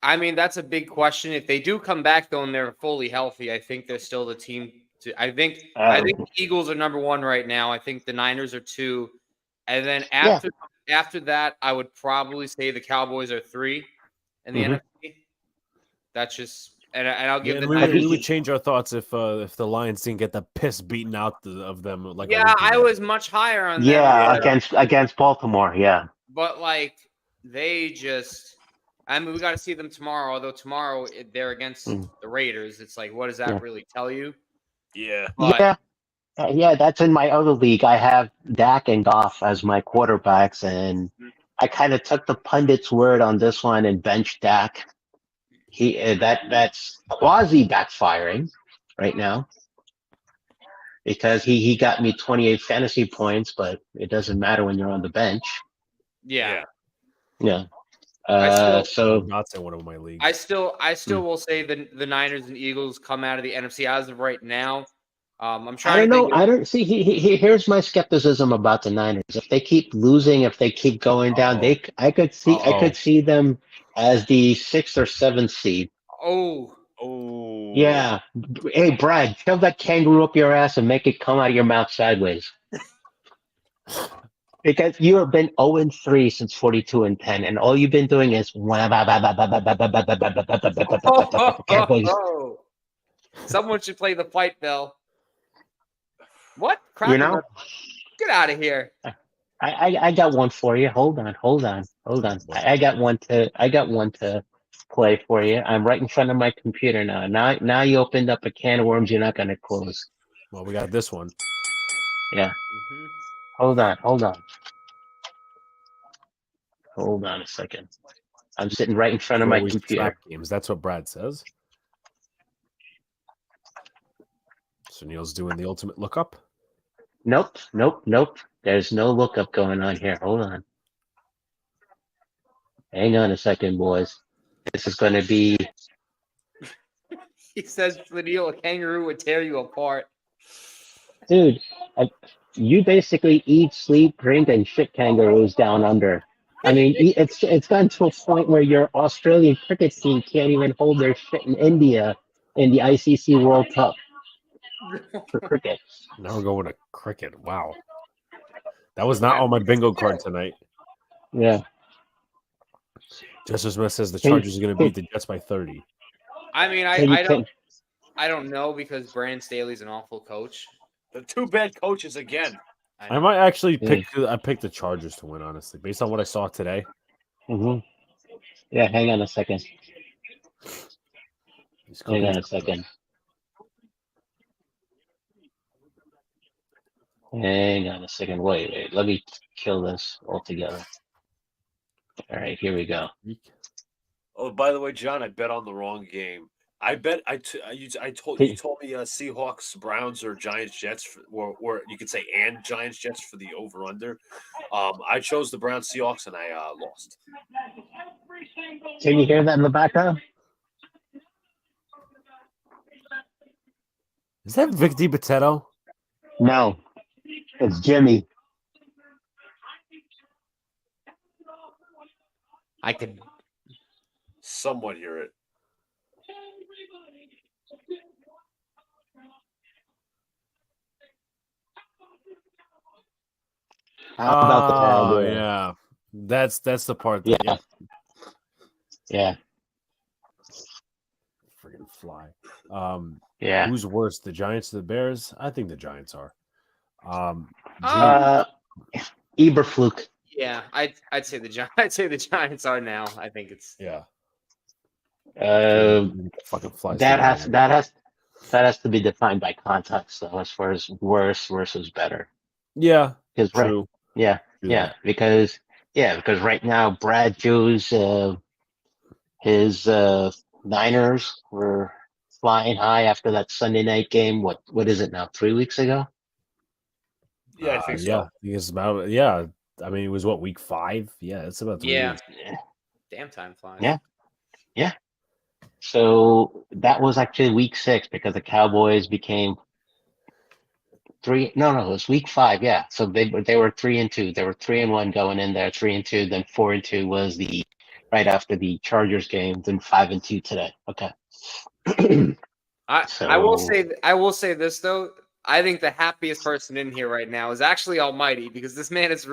that's a big question. If they do come back though and they're fully healthy, I think they're still the team to I think the Eagles are number 1 right now. I think the Niners are 2. And then after that, I would probably say the Cowboys are 3 in the Mhm. NFC. That's just and I'll give and the we Niners. would change our thoughts if the Lions didn't get the piss beaten out of them. Like a Yeah, week I ago. was much higher on them. Yeah, but- against Baltimore, yeah. But like they just, I mean, we got to see them tomorrow. Although tomorrow they're against the Raiders, it's like, what does that Yeah. really tell you? Yeah. But, Yeah, that's in my other league. I have Dak and Goff as my quarterbacks, and I kind of took the pundit's word on this one and benched Dak. That's quasi backfiring right now because he got me 28 fantasy points, but it doesn't matter when you're on the bench. yeah. Yeah. still- I'm not saying one of my leagues. I still will say the Niners and Eagles come out of the NFC as of right now. I'm trying I don't to know. think. I don't see. Here's my skepticism about the Niners. If they keep losing, if they keep going down, I could see them as the 6th or 7th seed. Oh, Oh. Yeah. Hey, Brad, shove that kangaroo up your ass and make it come out of your mouth sideways. Because you have been 0-3 since 42-10, and all you've been doing is Cowboys. Someone should play the fight bell. What? You Cracker know, Barrel. Get out of here. I got one for you. Hold on. I got one to play for you. I'm right in front of my computer now. Now you opened up a can of worms you're not gonna close. Well, we got this one. Yeah. Mhm. Hold on a second. I'm sitting right in front of You my always computer. track games. That's what Brad says. So Neil's doing the ultimate lookup. Nope. There's no lookup going on here. Hold on. Hang on a second, boys. This is going to be. He says, Flanil, a kangaroo would tear you apart. Dude, you basically eat, sleep, drink, and shit kangaroos down under. I mean, it's gotten to a point where your Australian cricket team can't even hold their shit in India in the ICC World Cup for cricket. Now we're going to cricket. Wow. That was not on my bingo card tonight. Yeah. Jester Smith says the Chargers are going to beat the Jets by 30. I mean, Can you- I don't know because Brandon Staley's an awful coach. The two bad coaches again. I might actually pick the Chargers to win, honestly, based on what I saw today. Mm-hmm. Yeah, hang on a second. Hang on a second. Wait. Let me kill this altogether. All right, here we go. Oh, by the way, John, I bet on the wrong game. I bet you told me Seahawks, Browns, or Giants, Jets, or you could say and Giants, Jets for the over under. I chose the Browns, Seahawks, and I lost. Can you hear that in the background? Is that Vic DiBitetto? No, it's Jimmy. I could. Somewhat hear it. How about the Cowboys? Yeah, that's the part. That, Yeah. Friggin' fly. Yeah. Who's worse, the Giants or the Bears? I think the Giants are. Eberfluk. Yeah, I'd say the Giants are now. I think it's fucking flies. That has to be defined by context. So as far as worse versus better. Yeah. Because True. Because right now Brad Joe's his Niners were flying high after that Sunday night game. What is it now? 3 weeks ago? Yeah, I think so. Yeah, I think it's about. Yeah, I mean, it was what, week 5? Yeah, it's about 3 weeks. Damn, time flies. Yeah. So that was actually week 6 because the Cowboys became 3. No, it was week 5. Yeah, so they were 3-2. They were 3-1 going in there, 3-2. Then 4-2 was the right after the Chargers game. Then 5-2 today. Okay. I will say this though. I think the happiest person in here right now is actually Almighty because this man is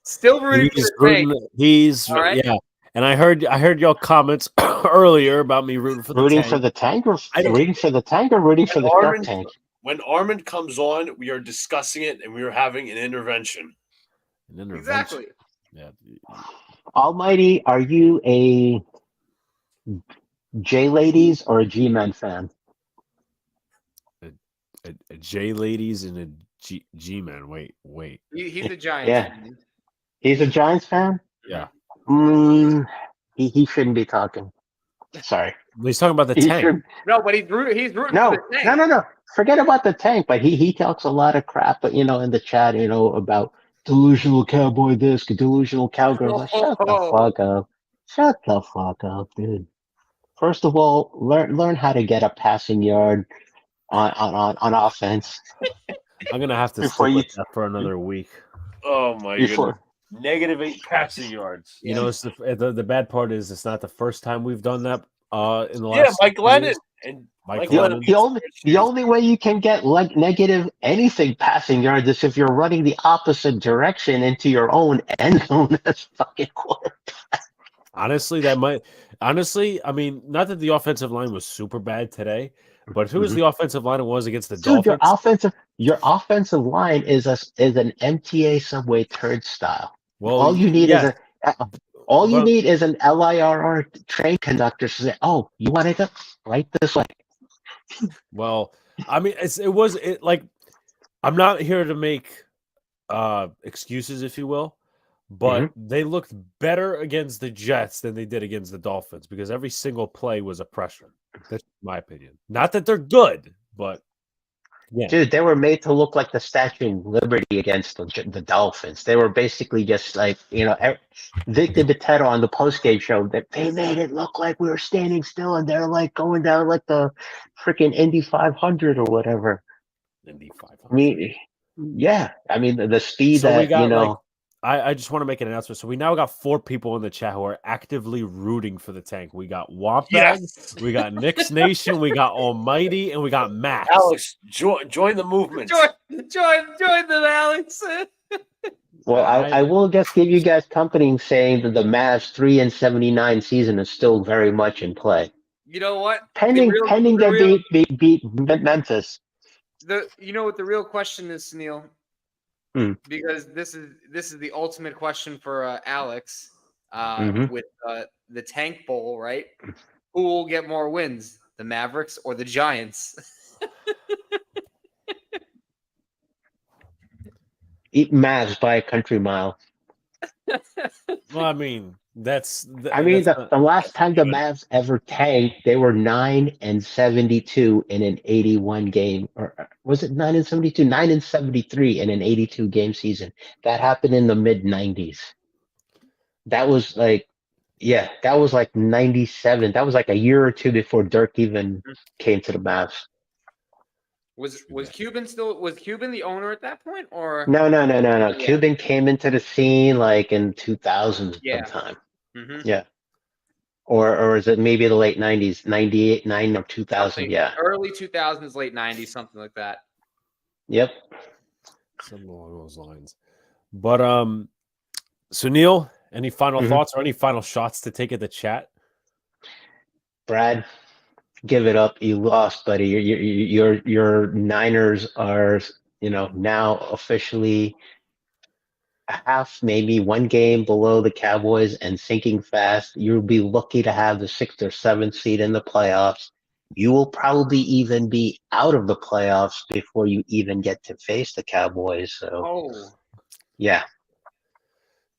still rooting for the Tank. He's All right? Yeah. And I heard y'all comments earlier about me rooting for the rooting Tank. for the Tank or rooting for the Tank or rooting for the Shark Tank? When Armin comes on, we are discussing it and we are having an intervention. Exactly. Yeah. Almighty, are you a J Ladies or a G Men fan? A J Ladies and a G Man. Wait. He's a Giants fan. He's a Giants fan? Yeah. He shouldn't be talking. Sorry. He's talking about the Tank. No, but he's rooting for the Tank. No. Forget about the Tank, but he talks a lot of crap, but in the chat, about delusional cowboy this, delusional cowgirl. Like, shut the fuck up. Shut the fuck up, dude. First of all, learn how to get a passing yard on offense. I'm gonna have to stick with that for another week. Oh my goodness. -8 passing yards. You know, it's the bad part is it's not the first time we've done that in the last. Yeah, Mike Lennon. And Mike Glenn, Clemens. The only way you can get like negative anything passing yards is if you're running the opposite direction into your own end zone as fucking quarterback. Honestly, I mean, not that the offensive line was super bad today, but who was Mhm. the offensive line it was against the Dude, Dolphins? your offensive line is an MTA subway turnstile. Well, All you need yes, all you but need is an LIRR train conductor to say, "Oh, you want to go right this way." well, I mean, it like I'm not here to make excuses, if you will, but they looked better against the Jets than they did against the Dolphins because every single play was a pressure. That's my opinion. Not that they're good, but yeah. Dude, they were made to look like the Statue of Liberty against the Dolphins. They were basically just like, Vic DeVito on the postgame show, that they made it look like we were standing still and they're like going down like the freaking Indy 500 or whatever. Indy 500. I mean, yeah. I mean, the speed So we that, got I just want to make an announcement. So we now got 4 people in the chat who are actively rooting for the tank. We got Wampag, Yes. we got Knicks Nation, we got Almighty, and we got Max. Alex, join the movement. Join them, Alex. well, I will just give you guys company in saying that the Mavs 3-79 season is still very much in play. You know what? Pending they beat Memphis. You know what the real question is, Sunil? Because this is the ultimate question for Alex with the Tank Bowl, right? Who will get more wins, the Mavericks or the Giants? Eat Mavs by a country mile. Well, I mean, the last time the Mavs ever tanked, they were 9-72 in an 81 game, or was it 9-72? 9-73 in an 82 game season. That happened in the mid 90s. That was like 97. That was like a year or two before Dirk even came to the Mavs. Was Cuban the owner at that point, or No. Yeah. Cuban came into the scene like in 2000 Yeah. sometime. Mhm. Yeah. Or is it maybe the late 90s, 98, 9 or 2000? Something, Yeah. early 2000s, late 90s, something like that. Yep. something along those lines. But Sunil, any final thoughts or any final shots to take at the chat? Brad, give it up. You lost, buddy. Your Niners are, now officially a half, maybe one game below the Cowboys and sinking fast. You'll be lucky to have the 6th or 7th seed in the playoffs. You will probably even be out of the playoffs before you even get to face the Cowboys. So, yeah.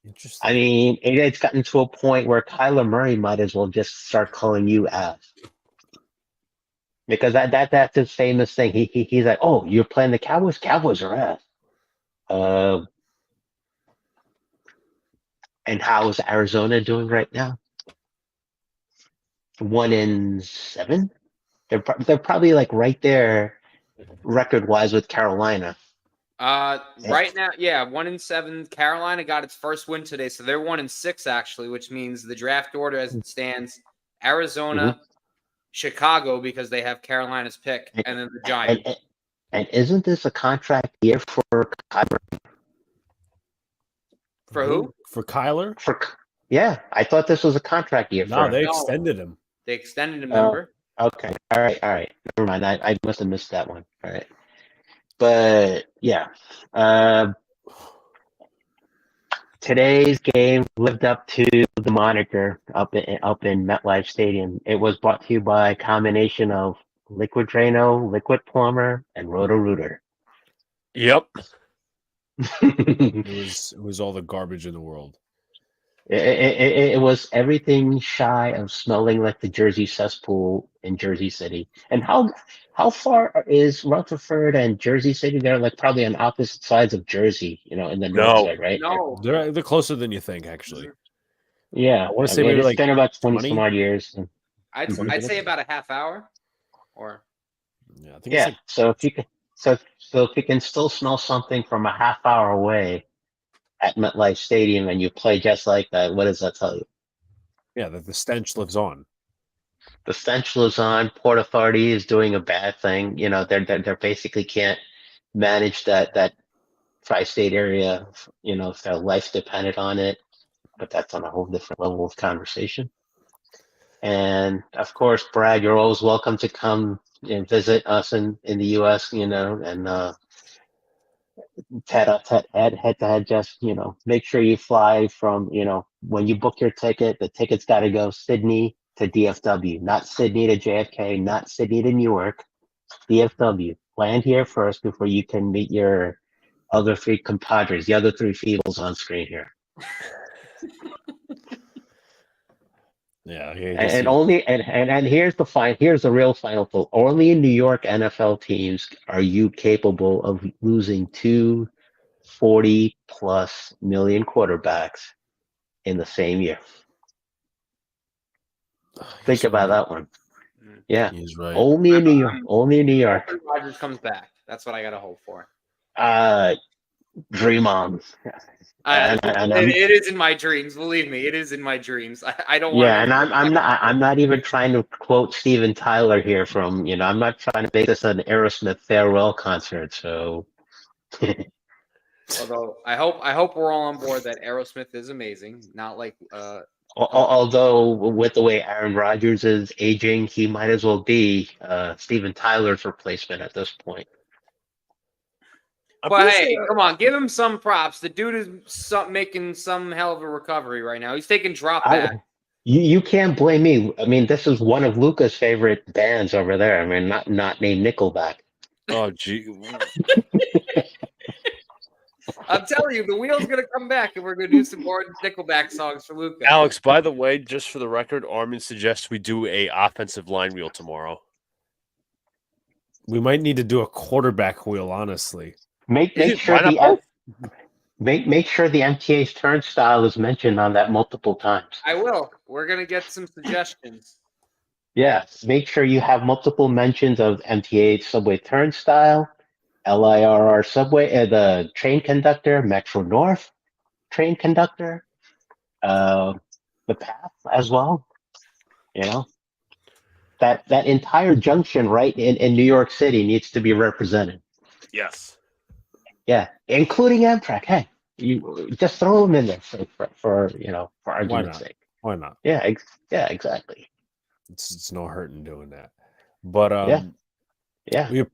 Interesting. I mean, it's gotten to a point where Kyler Murray might as well just start calling you ass. Because that's his famous thing. He's like, "Oh, you're playing the Cowboys? Cowboys are ass." And how is Arizona doing right now? 1-7. They're probably like right there, record wise, with Carolina. Right now, 1-7. Carolina got its first win today, so they're 1-6 actually, which means the draft order as it stands: Arizona, Chicago, because they have Carolina's pick, and then the Giants. And isn't this a contract year for Kyler? For who? For Kyler? Yeah, I thought this was a contract year. No, they extended him. They extended him, remember? Okay. All right. Never mind. I must have missed that one. All right. But yeah. Today's game lived up to the moniker up in MetLife Stadium. It was brought to you by a combination of Liquid Drano, Liquid Plumber, and Roto-Rooter. Yep. It was all the garbage in the world. It was everything shy of smelling like the Jersey cesspool in Jersey City. And how far is Rutherford and Jersey City? They're like probably on opposite sides of Jersey, in the north side, right? No, they're closer than you think, actually. Yeah, I want to say maybe it's like been about 20 20? some odd years. I'd say about a half hour, or yeah, I think it's like, so if you can still smell something from a half hour away at MetLife Stadium and you play just like that, what does that tell you? yeah, that the stench lives on. the Central is on. Port Authority is doing a bad thing. You know, they're basically can't manage that tri-state area. You know, if their life's dependent on it. But that's on a whole different level of conversation. And of course, Brad, you're always welcome to come and visit us in the U.S. You know, and head to head. Just make sure you fly from. When you book your ticket, the ticket's got to go Sydney to DFW, not Sydney to JFK, not Sydney to Newark. DFW. Land here first before you can meet your other three compadres, the other three feebles on screen here. Yeah, and here's the real final thought. Only in New York NFL teams are you capable of losing two 40+ million quarterbacks in the same year. Think about that one. Yeah, he's right. Only in New York. Only in New York. Rodgers comes back. That's what I got to hope for. Dream on. It is in my dreams. Believe me, it is in my dreams. I don't want. Yeah, and I'm not even trying to quote Steven Tyler here from. I'm not trying to make this an Aerosmith farewell concert. So. Although I hope we're all on board that Aerosmith is amazing. Not like. Although with the way Aaron Rodgers is aging, he might as well be Steven Tyler's replacement at this point. But hey, come on, give him some props. The dude is making some hell of a recovery right now. He's taking drop back. You can't blame me. I mean, this is one of Luca's favorite bands over there. I mean, not named Nickelback. Oh, gee. I'm telling you, the wheel's going to come back, and we're going to do some more Nickelback songs for Luca. Alex, by the way, just for the record, Armin suggests we do a offensive line wheel tomorrow. We might need to do a quarterback wheel, honestly. Make sure the MTA's turnstile is mentioned on that multiple times. I will. We're going to get some suggestions. Yeah, make sure you have multiple mentions of MTA subway turnstile, LIRR subway, the train conductor, Metro North train conductor, the path as well. That entire junction right in New York City needs to be represented. Yes. Yeah, including Amtrak. Hey, you just throw them in there for argument's sake. Why not? Yeah, exactly. It's no hurt in doing that. But yeah. We,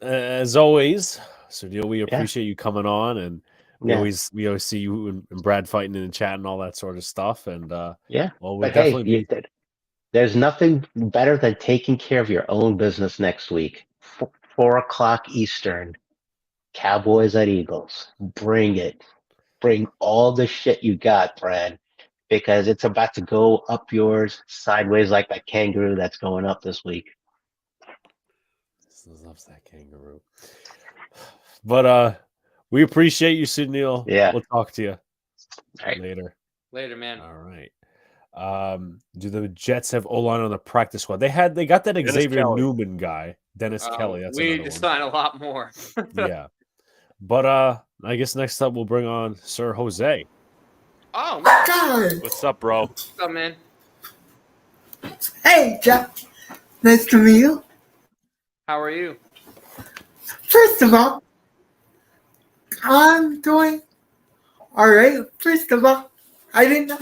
as always, Sunil, we appreciate you coming on, and we always see you and Brad fighting in the chat and all that sort of stuff. And well, we definitely. There's nothing better than taking care of your own business next week. 4:00 Eastern. Cowboys at Eagles. Bring it. Bring all the shit you got, Brad, because it's about to go up yours sideways like that kangaroo that's going up this week. Loves that kangaroo. But we appreciate you, Sunil. Yeah. We'll talk to you right. later. Later, man. All right. Do the Jets have O-line on the practice squad? They got that Xavier Newman guy, Dennis Kelly. That's we need to sign a lot more. Yeah. But I guess next up we'll bring on Sir Jose. Oh, God. What's up, bro? What's up, man? Hey, Jeff. Nice to meet you. How are you? First of all, I'm doing all right. First of all, I didn't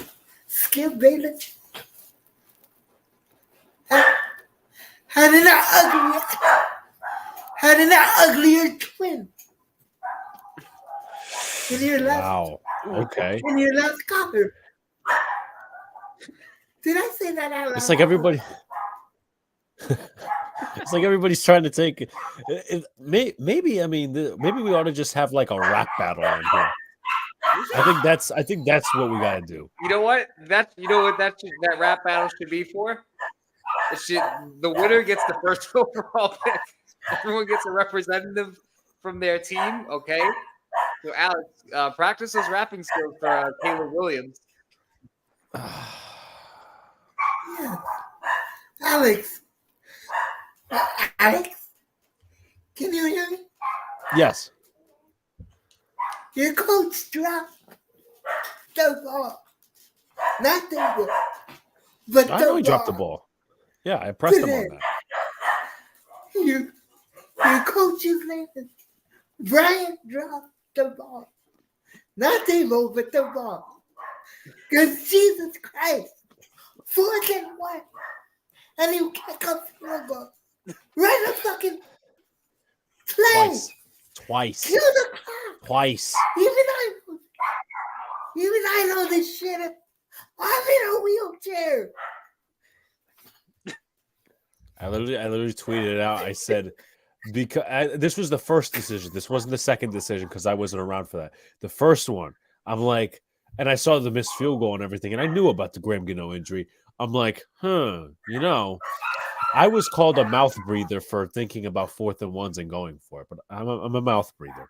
skip Bayless. Had an uglier twin. In your last, wow. Okay. In your last copper. Did I say that out loud? It's like everybody. It's like everybody's trying to take. Maybe we ought to just have like a rap battle on here. I think that's what we gotta do. You know what? That rap battle should be for. The winner gets the first overall pick. Everyone gets a representative from their team. Okay. So Alex, practice those rapping skills for Caleb Williams. Yeah. Alex, can you hear me? Yes. Your coach dropped the ball. Not the ball, but I know he dropped the ball. Yeah, I pressed him on Today. that. Your coach's name is Brian dropped the ball. Not Davo, but the ball. Because Jesus Christ, 4th and 1. And you kick up field goal. Right a fucking play. Twice. Kill the clock. Twice. Even I know this shit. I'm in a wheelchair. I literally tweeted it out. I said, because this was the first decision. This wasn't the second decision because I wasn't around for that. The first one, I'm like, and I saw the missed field goal and everything, and I knew about the Graham Gano injury. I'm like, I was called a mouth breather for thinking about 4th and 1s and going for it, but I'm a mouth breather.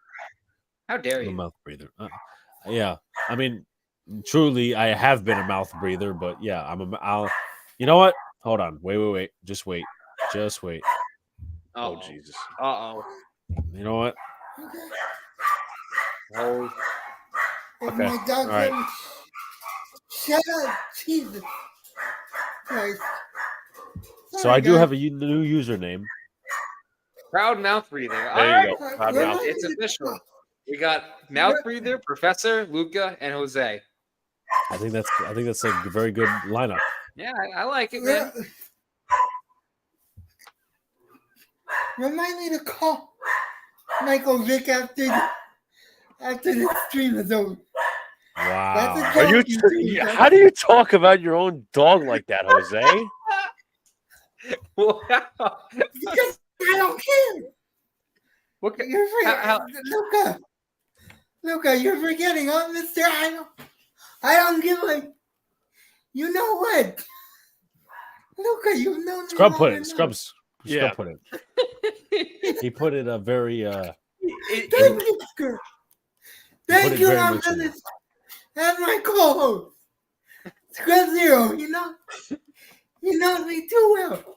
How dare I'm a you? mouth breather. Yeah, I mean, truly, I have been a mouth breather, but yeah, I'll. You know what? Hold on. Wait. Just wait. Oh, Jesus. Uh-oh. You know what? Oh. If Okay, my dog all right. let me shut up, Jesus Christ. So I do have a new username. Proud mouth breather. All There right. you go. Proud mouth. It's official. We got mouth breather, Professor, Luca, and Jose. I think that's a very good lineup. Yeah, I like it, man. Remind me to call Michael Vick after the stream is over. That's a Wow. joke. Are you? How do you talk about your own dog like that, Jose? Wow. Because I don't care. What, You're how- forgetting, Luca, you're forgetting, Mister. I don't give a. You know what, Luca? You know. Scrub put it. Scrub Yeah. put it. He put it a very Thank you, Scrub. Thank you, very I'm much in and my co-host, Scrub Zero. You know me too well,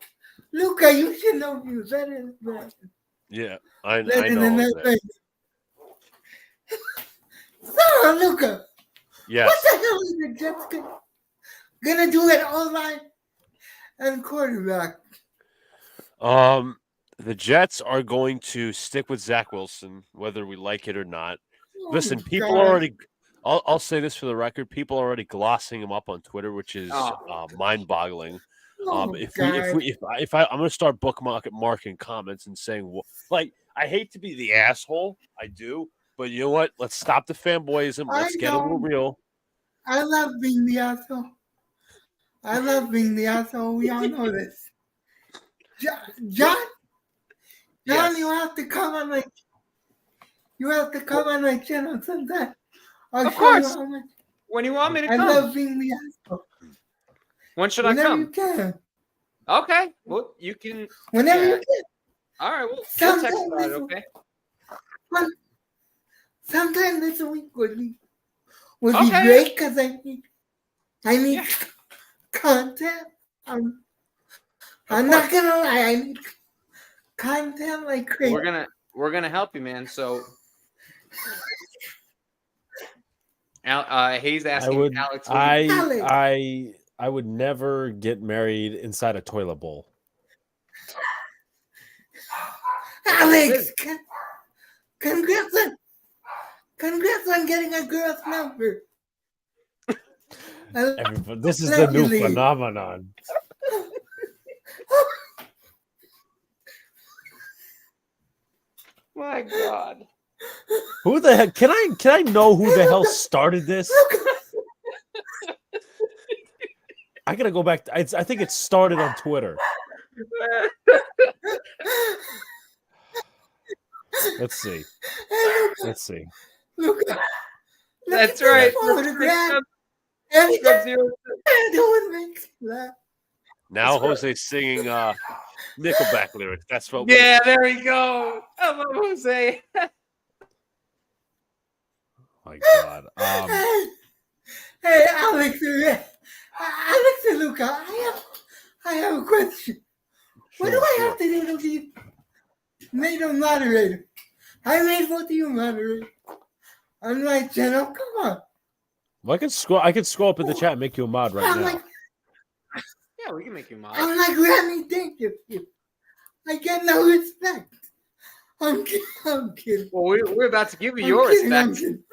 Luca. You should know me better than that. Yeah, I Better know. than Jose. that. So, Luca. Yes. What the hell is the Jets gonna do at O-line and quarterback? The Jets are going to stick with Zach Wilson, whether we like it or not. Listen, people God. already. I'll say this for the record: people are already glossing him up on Twitter, which is mind-boggling. Oh, I'm God. going to start marking comments and saying, like, I hate to be the asshole, I do, but you know what? Let's stop the fanboyism. Let's get a little real. I love being the asshole. We all know this. John, Yes. you have to come on my channel sometime. I'll Of show course. you how much When you want me to I come? love being the asshole. When should I Whenever come? you can. Okay. Well, you can. Whenever Yeah. you can. All right. Well, we'll Sometime text about it, this okay? Sometime this week would be Okay. great because I need Yeah. content. I'm not gonna lie, I need content like crazy. We're gonna help you, man. So, Hayes asking Alex. I would never get married inside a toilet bowl. Alex, congrats on getting a girl's number. Everybody, this is the new Allegedly. phenomenon. My God. Who the heck? Can I know who the hell started this? I gotta go back. I think it started on Twitter. Let's see. Look, That's at this right. photograph. Scrub Zero. Doing makes me laugh. Now Jose's singing Nickelback lyrics. That's what. Yeah, there we go. I love Jose. My God. Hey, Alex and Luca, I have a question. What do I have to do to be made a moderator? I made both of you moderators on my channel. Come on. Well, I could scroll up in the chat and make you a mod right I'm now. like, Yeah, we can make you mad. I'm like Rodney Dangerfield. I get no respect. I'm kidding. Well, we're about to give you I'm your kidding. I'm respect. kidding.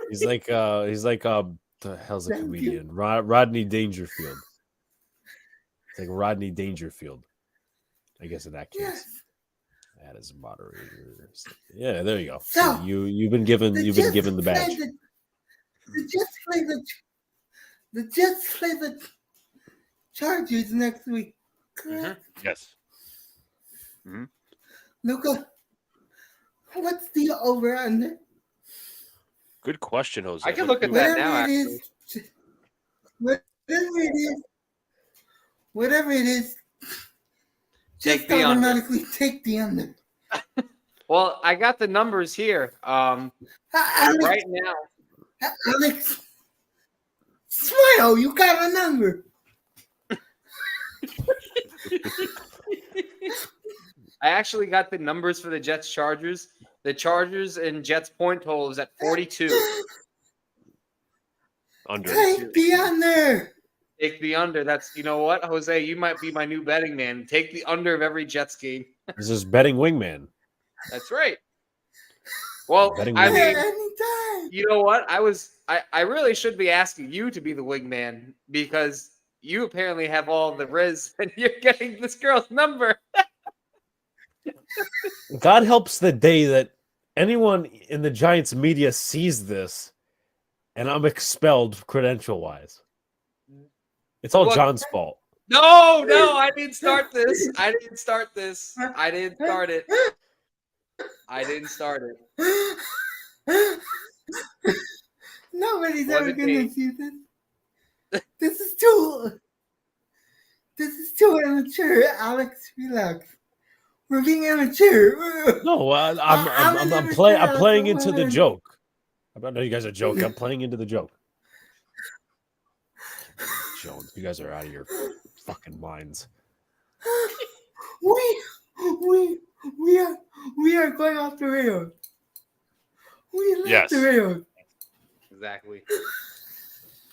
He's like the hell's a Thank you. comedian? Rodney Dangerfield. It's like Rodney Dangerfield. I guess in that case. Yes. That is moderator. Yeah, there you go. So, you've been given the badge. The Jets play the Chargers next week. Correct. Yes. Luca, what's the over under? Good question, Jose. I can look at that now. Whatever it is, Take just the under. automatically take the under. Well, I got the numbers here. Alex, Right now, Alex, smile. You got a number. I actually got the numbers for the Jets Chargers. The Chargers and Jets point total is at 42. Under. Take the under. Take the under. That's, you know what, Jose, you might be my new betting man. Take the under of every Jets game. This is betting wingman. That's right. Well, Betting I wingman. mean, Anytime. you know what? I really should be asking you to be the wingman because you apparently have all the riz and you're getting this girl's number. God helps the day that anyone in the Giants media sees this and I'm expelled credential wise. It's all What? John's fault. No, I didn't start this. I didn't start it. Nobody's Was ever it gonna me? see this. This is too immature, Alex. Relax. We're being immature. No, I'm playing into the joke. I know you guys are joking. I'm playing into the joke. Jones, you guys are out of your fucking minds. We are going off the rails. We left Yes. the rails. Exactly.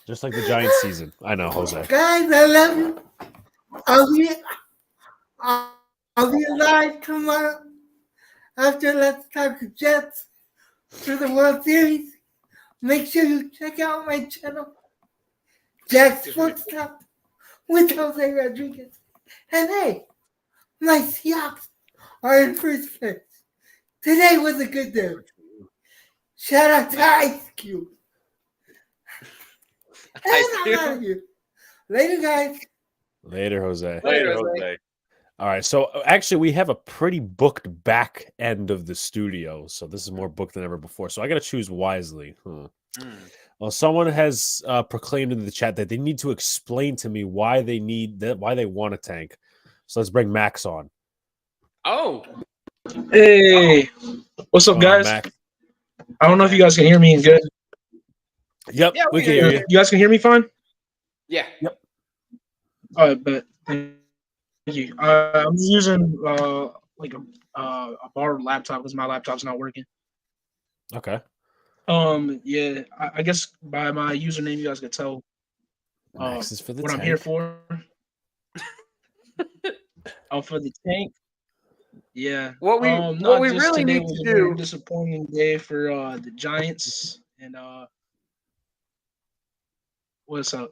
Just like the Giants season. I know, Jose. Guys, I love you. I'll be live tomorrow after Let's Talk Jets for the World Series. Make sure you check out my channel, Jack Sports Talk with Jose Rodriguez. And hey, my Seahawks are in first place. Today was a good day. Shout out to Ice Cube. And I'm out of here. Later, guys. Later, Jose. Later, Jose. Jose. All right. So actually, we have a pretty booked back end of the studio. So this is more booked than ever before. So I got to choose wisely. Well, someone has proclaimed in the chat that they need to explain to me why they want a tank. So let's bring Max on. Oh, Hey, what's up, guys? Max. I don't know if you guys can hear me good. Yep, Yeah, we we can can hear hear you. You guys can hear me fine? yeah. All right, but thank you. I'm using like a borrowed laptop because my laptop's not working. Okay. Yeah, I guess by my username you guys could tell Max is for the what tank. I'm here for. For the tank. Yeah. What we just really today need was to a very do. disappointing day for the Giants and what's up?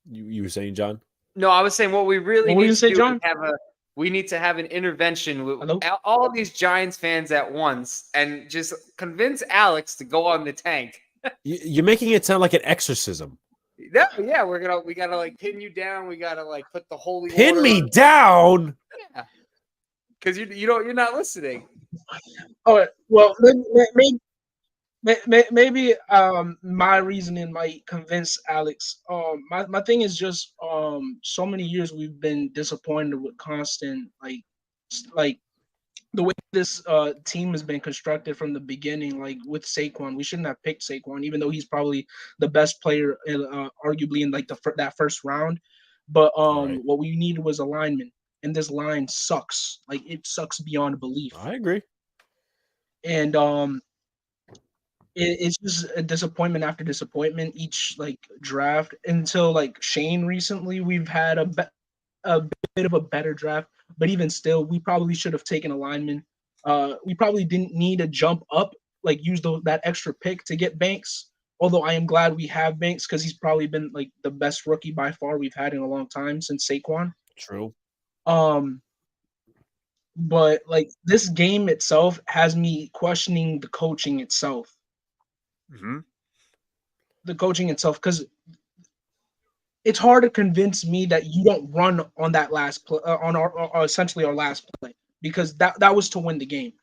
You were saying, John? No, I was saying what we really What were need you to say, do John? is we need to have an intervention with Hello? all these Giants fans at once and just convince Alex to go on the tank. You're making it sound like an exorcism. Yeah, we gotta like pin you down. We gotta like put the holy Pin water me on- down. because you're not listening. All right. Well, maybe my reasoning might convince Alex. My thing is just so many years we've been disappointed with constant like the way this team has been constructed from the beginning. Like with Saquon, we shouldn't have picked Saquon, even though he's probably the best player, arguably in like that first round. But Right. what we needed was alignment, and this line sucks. Like it sucks beyond belief. I agree. And it's just a disappointment after disappointment each like draft until like Shane recently. We've had a bit of a better draft, but even still, we probably should have taken a lineman. We probably didn't need to jump up, like use that extra pick to get Banks. Although I am glad we have Banks because he's probably been like the best rookie by far we've had in a long time since Saquon. True. But like this game itself has me questioning the coaching itself. Mm-hmm. The coaching itself, because it's hard to convince me that you don't run on that last play, on our essentially our last play, because that was to win the game.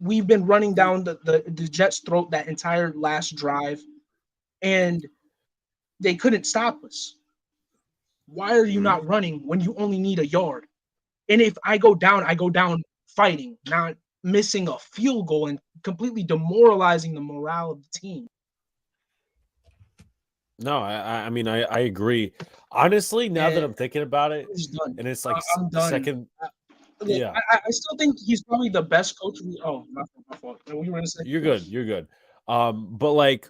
We've been running down the Jets' throat that entire last drive, and they couldn't stop us. Why are you not running when you only need a yard? And if I go down fighting, not missing a field goal and completely demoralizing the morale of the team. No, I mean I agree. Honestly, now that I'm thinking about it, He's done. and it's like I'm done. second. Yeah. I still think he's probably the best coach. My fault. What you were gonna say? You're good. You're good. But like,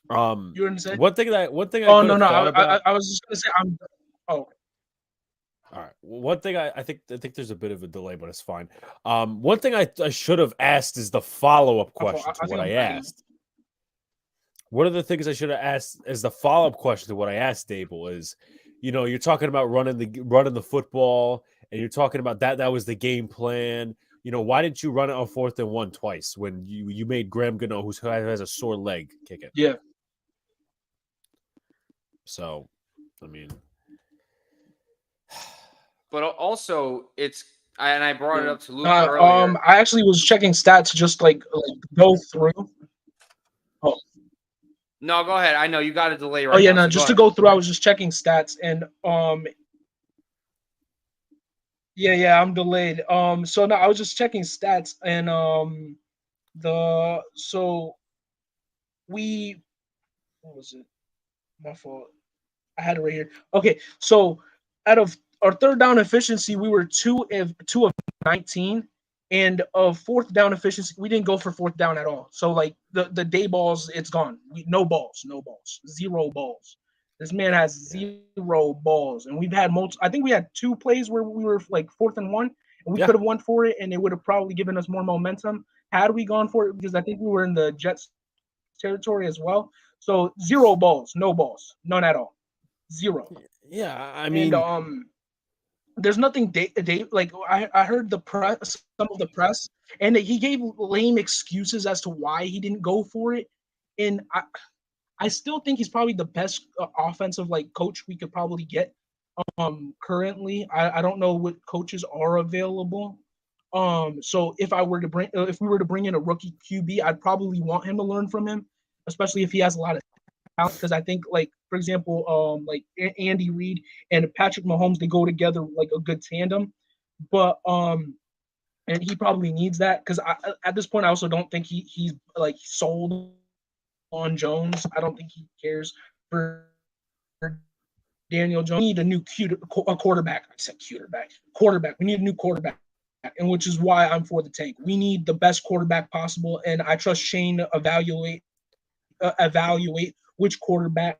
You were gonna say? one thing I Oh could no, have thought about. I was just gonna say I'm. Oh, All right. One thing I think there's a bit of a delay, but it's fine. One thing I should have asked is the follow-up question to what I asked. One of the things I should have asked as the follow-up question to what I asked Dable is, you're talking about running the football, and you're talking about that was the game plan. Why didn't you run it on 4th and 1 twice when you made Graham Gano, who has a sore leg, kick it? Yeah. So, I mean. But also, and I brought it up to Luke earlier. I actually was checking stats just like go through. Oh. No, go ahead. I know you got a delay right now. Oh yeah, no, so just to go through, I was just checking stats and yeah, I'm delayed. So no, I was just checking stats and what was it? My fault. I had it right here. Okay, so out of our third down efficiency, we were 2 of 19, and of fourth down efficiency, we didn't go for fourth down at all. So like the day balls, it's gone. No balls, 0 balls. This man has 0 balls, and we've had I think we had 2 plays where we were like 4th and 1, and we could have won for it, and it would have probably given us more momentum had we gone for it, because I think we were in the Jets territory as well. So 0 balls, no balls, none at all. 0. Yeah, I mean, and there's nothing like I heard some of the press, and he gave lame excuses as to why he didn't go for it, and I still think he's probably the best offensive like coach we could probably get currently. I don't know what coaches are available. So if we were to bring in a rookie QB, I'd probably want him to learn from him, especially if he has a lot of talent, because I think, like, for example, like Andy Reid and Patrick Mahomes, they go together like a good tandem. But and he probably needs that, because at this point I also don't think he's like sold on Jones. I don't think he cares for Daniel Jones. We need a new quarterback. I said quarterback. We need a new quarterback, and which is why I'm for the tank. We need the best quarterback possible, and I trust Shane to evaluate which quarterback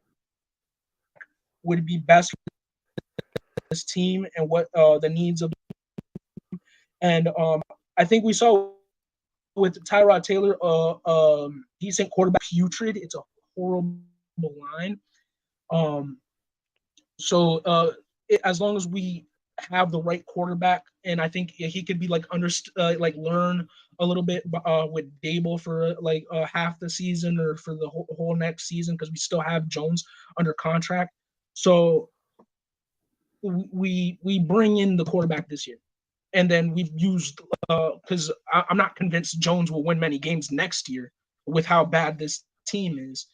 would be best for this team and what the needs of. And I think we saw with Tyrod Taylor, decent quarterback, putrid. It's a horrible line. So as long as we have the right quarterback, and I think he could be like learn a little bit with Dable for like half the season or for the whole next season, because we still have Jones under contract. So we bring in the quarterback this year, and then we've used because I'm not convinced Jones will win many games next year with how bad this team is.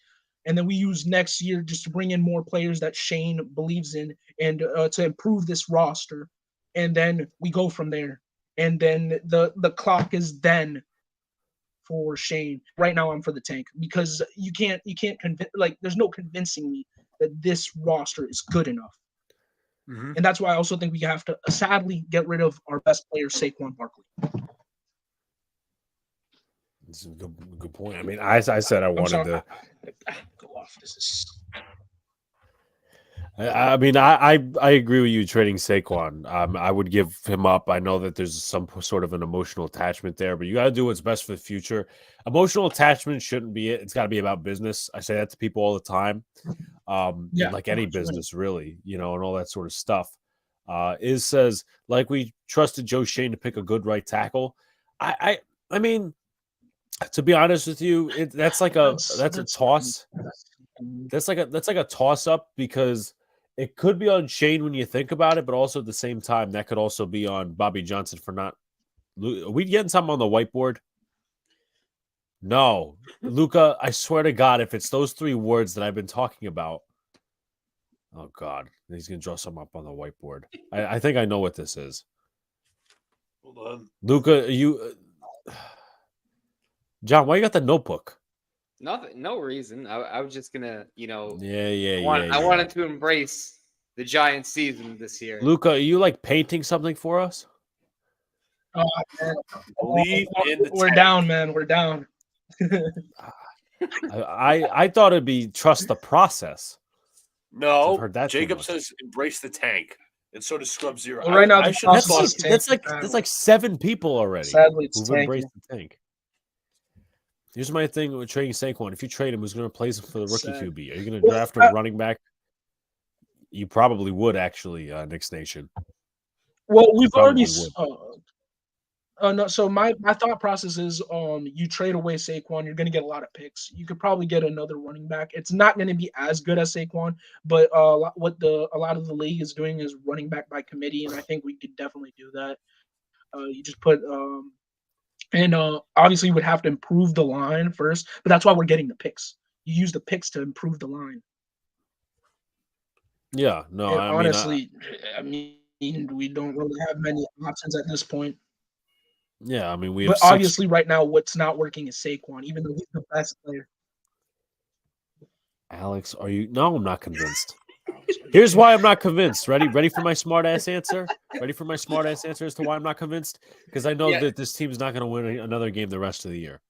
And then we use next year just to bring in more players that Shane believes in, and to improve this roster. And then we go from there. And then the clock is then for Shane. Right now I'm for the tank, because you can't convince, like, there's no convincing me that this roster is good enough. Mm-hmm. And that's why I also think we have to sadly get rid of our best player, Saquon Barkley. It's a good point. I mean, I said I I'm wanted sorry. to. Go off. This is I mean, I agree with you trading Saquon. I would give him up. I know that there's some sort of an emotional attachment there, but you got to do what's best for the future. Emotional attachment shouldn't be it. It's got to be about business. I say that to people all the time. Yeah, In like any 100%. business, really, and all that sort of stuff. Is says like we trusted Joe Shane to pick a good right tackle. I mean, to be honest with you, that's a toss. That's like a toss up because it could be on Shane when you think about it, but also at the same time that could also be on Bobby Johnson for not. Are we getting something on the whiteboard? No, Luca. I swear to God, if it's those 3 words that I've been talking about, oh God, he's gonna draw something up on the whiteboard. I think I know what this is. Hold on. Luca, you, John, why you got the notebook? Nothing, no reason. I was just gonna, Yeah. I wanted to embrace the Giants season this year. Luca, are you like painting something for us? Oh, man. Believe in the We're tank. down, man. We're down. I thought it'd be trust the process. I've No, heard that too Jacob much. says embrace the tank, and so does Scrub Zero. Well, right now I the should have process thought. is That's like 7 people already Sadly, it's who've tanking. embraced the tank. Here's my thing with trading Saquon. If you trade him, who's going to replace him for the rookie Sad. QB? Are you going to draft a running back? You probably would, actually, Knicks Nation. Well, we've Probably already. No, so my thought process is, you trade away Saquon, you're going to get a lot of picks. You could probably get another running back. It's not going to be as good as Saquon, but what a lot of the league is doing is running back by committee, and I think we could definitely do that. You just put and obviously you would have to improve the line first, but that's why we're getting the picks. You use the picks to improve the line. Yeah, no, And I honestly, we don't really have many options at this point. we have But 6. obviously, right now, what's not working is Saquon, even though he's the best player. Alex, are you? No, I'm not convinced. Here's why I'm not convinced. Ready for my smart ass answer? Ready for my smart ass answer as to why I'm not convinced? Because I know that this team's not going to win another game the rest of the year.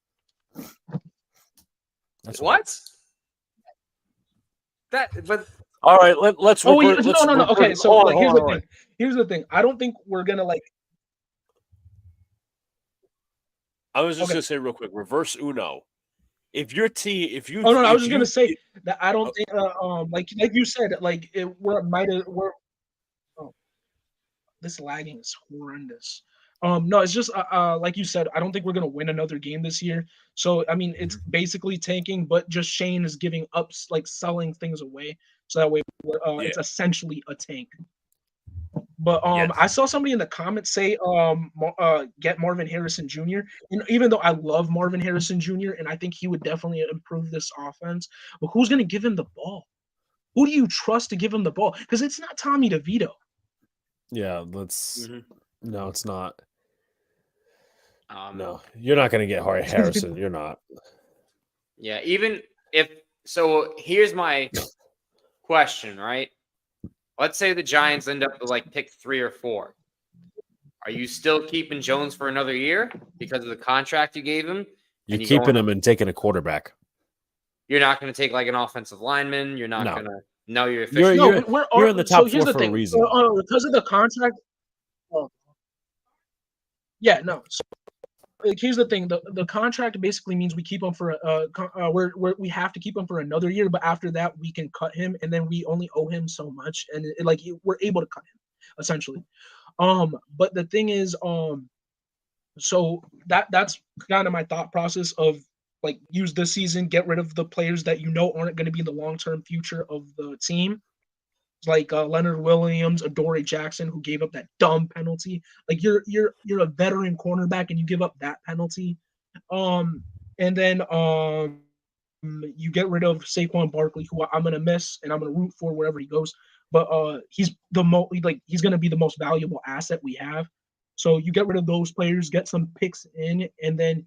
That's What? But All right, let's. Oh, revert- let's no. revert- Okay, so hold on, here's hold the on. thing. Here's the thing. I don't think we're gonna I was just Okay. gonna say real quick, reverse Uno. If your team, if you, Oh no, I if was just you- gonna say that I don't think like you said, like we're this lagging is horrendous. No, it's just like you said, I don't think we're gonna win another game this year. So I mean, it's basically tanking, but just Shane is giving up, like selling things away, so that way it's essentially a tank. But Yes. I saw somebody in the comments say get Marvin Harrison Jr. And even though I love Marvin Harrison Jr. and I think he would definitely improve this offense, but who's gonna give him the ball? Who do you trust to give him the ball? Because it's not Tommy DeVito. Yeah, let's. No, it's not. um, No, you're not going to get Harry Harrison. You're not. yeah, even if so, here's my question, right? Let's say the Giants end up with like pick 3 or 4. Are you still keeping Jones for another year because of the contract you gave him? You're you keeping going- him and taking a quarterback. You're not going to take like an offensive lineman. You're not No. going to. No, you're You're- officially. you're in the top here's 4 the for a thing. reason. Because of the contract. Yeah, no. So, like, here's the thing: the contract basically means we keep him for we have to keep him for another year, but after that we can cut him, and then we only owe him so much, and we're able to cut him essentially. But the thing is, so that's kind of my thought process of like use this season, get rid of the players that aren't going to be in the long-term future of the team. Like Leonard Williams, Adoree Jackson, who gave up that dumb penalty. Like you're a veteran cornerback and you give up that penalty. And then you get rid of Saquon Barkley, who I'm gonna miss and I'm gonna root for wherever he goes. But he's he's gonna be the most valuable asset we have. So you get rid of those players, get some picks in, and then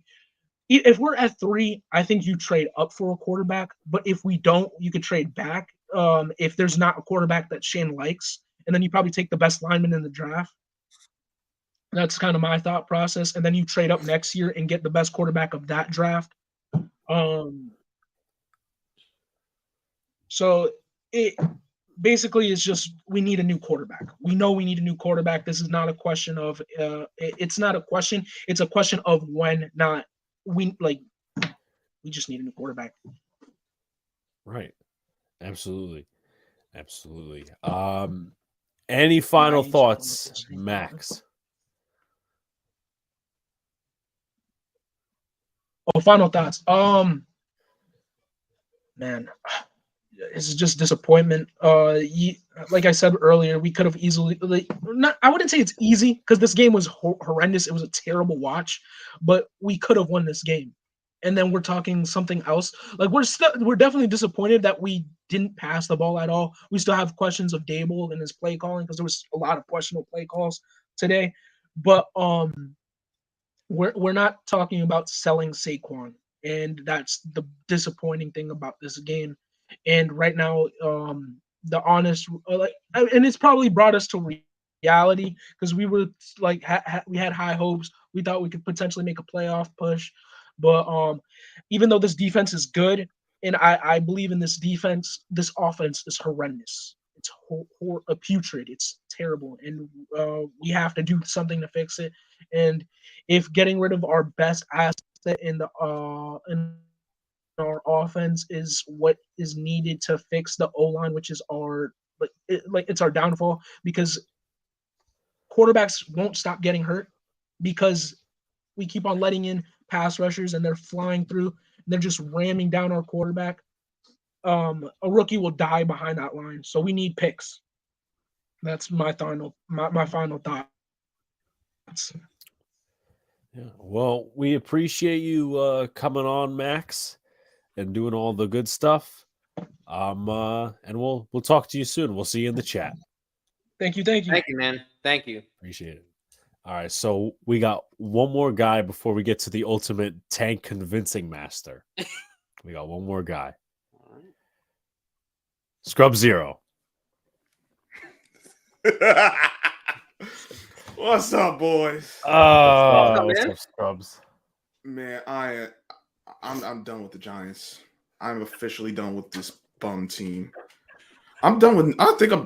if we're at 3, I think you trade up for a quarterback. But if we don't, you could trade back. If there's not a quarterback that Shane likes, and then you probably take the best lineman in the draft. That's kind of my thought process. And then you trade up next year and get the best quarterback of that draft. So it basically is just we need a new quarterback. We know we need a new quarterback. This is not a question of it's not a question. It's a question of when, not we like. We just need a new quarterback. Right. Absolutely. Any final Nice. thoughts, Max? Oh, final thoughts. Man, it's just disappointment. Like I said earlier, we could have easily not. I wouldn't say it's easy because this game was horrendous. It was a terrible watch, but we could have won this game. And then we're talking something else. Like we're definitely disappointed that we didn't pass the ball at all. We still have questions of Dable and his play calling because there was a lot of questionable play calls today. But we're not talking about selling Saquon, and that's the disappointing thing about this game. And right now, the honest and it's probably brought us to reality because we were like we had high hopes. We thought we could potentially make a playoff push, but even though this defense is good, and I believe in this defense, this offense is horrendous. It's putrid. It's terrible, and we have to do something to fix it. And if getting rid of our best asset in our offense is what is needed to fix the O-line, which is it's our downfall, because quarterbacks won't stop getting hurt because we keep on letting in pass rushers and they're flying through and they're just ramming down our quarterback. A rookie will die behind that line. So we need picks. That's my final thought. Yeah. Well, we appreciate you coming on, Max, and doing all the good stuff. And we'll talk to you soon. We'll see you in the chat. Thank you. Thank you, man. Thank you. Appreciate it. All right, so we got one more guy before we get to the ultimate tank convincing master. We got one more guy. Scrub Zero. What's up, boys? What's up, Scrubs? Man, I'm done with the Giants. I'm officially done with this bum team. I'm done with.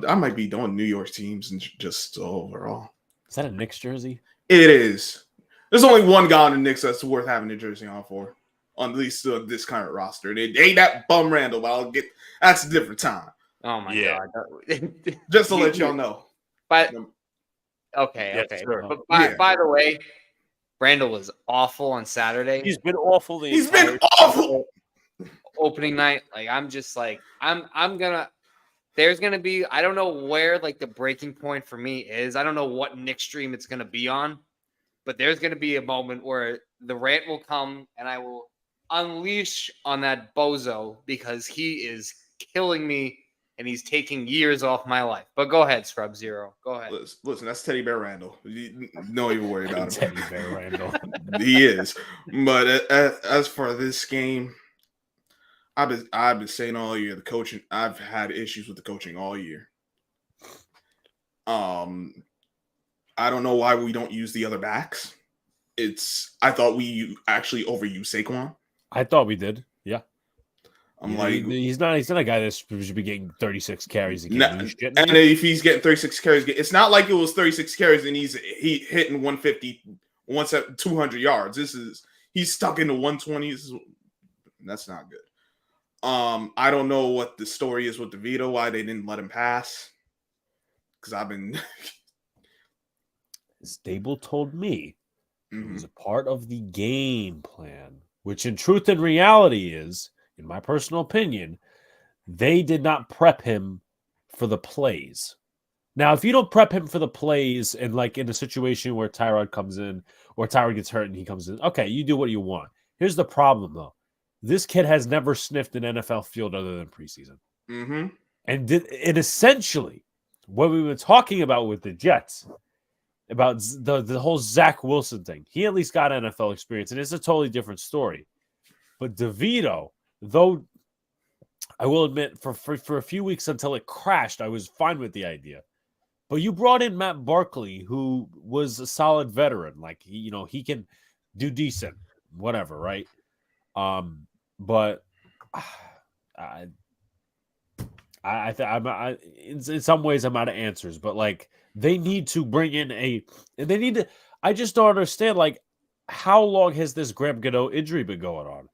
I might be done with New York teams and just overall. Is that a Knicks jersey? It is. There's only one guy on the Knicks that's worth having a jersey on for, on at least this current roster. It ain't that bum Randall, but that's a different time. Oh my god! Just to let y'all know. But okay. Sure. But by the way, Randall was awful on Saturday. He's been awful. He's been awful. Opening night, like I'm just like I'm gonna. There's gonna be, I don't know where like the breaking point for me is. I don't know what Knicks stream it's gonna be on, but there's gonna be a moment where the rant will come and I will unleash on that bozo because he is killing me and he's taking years off my life. But go ahead, Scrub Zero. Go ahead. Listen, that's Teddy Bear Randall. Don't even worry about him. Teddy Bear Randall. He is. But as for this game, I've been saying all year the coaching. I've had issues with the coaching all year. I don't know why we don't use the other backs. I thought we actually overused Saquon. I thought we did. Yeah. He's not a guy that should be getting 36 carries a game. And if he's getting 36 carries, it's not like it was 36 carries and he's hitting 150, 200 yards. He's stuck in the 120s. That's not good. I don't know what the story is with DeVito, why they didn't let him pass. Because I've been Stable told me it was a part of the game plan, which in truth and reality is, in my personal opinion, they did not prep him for the plays. Now, if you don't prep him for the plays and like in a situation where Tyrod comes in or Tyrod gets hurt and he comes in, okay, you do what you want. Here's the problem, though. This kid has never sniffed an NFL field other than preseason. Mm-hmm. And it essentially, what we've been talking about with the Jets, about the whole Zach Wilson thing, he at least got NFL experience, and it's a totally different story. But DeVito, though I will admit, for a few weeks until it crashed, I was fine with the idea. But you brought in Matt Barkley, who was a solid veteran. Like he can do decent, whatever, right? But in some ways I'm out of answers. But like they need to bring in and they need to. I just don't understand. Like, how long has this Graham Gano injury been going on?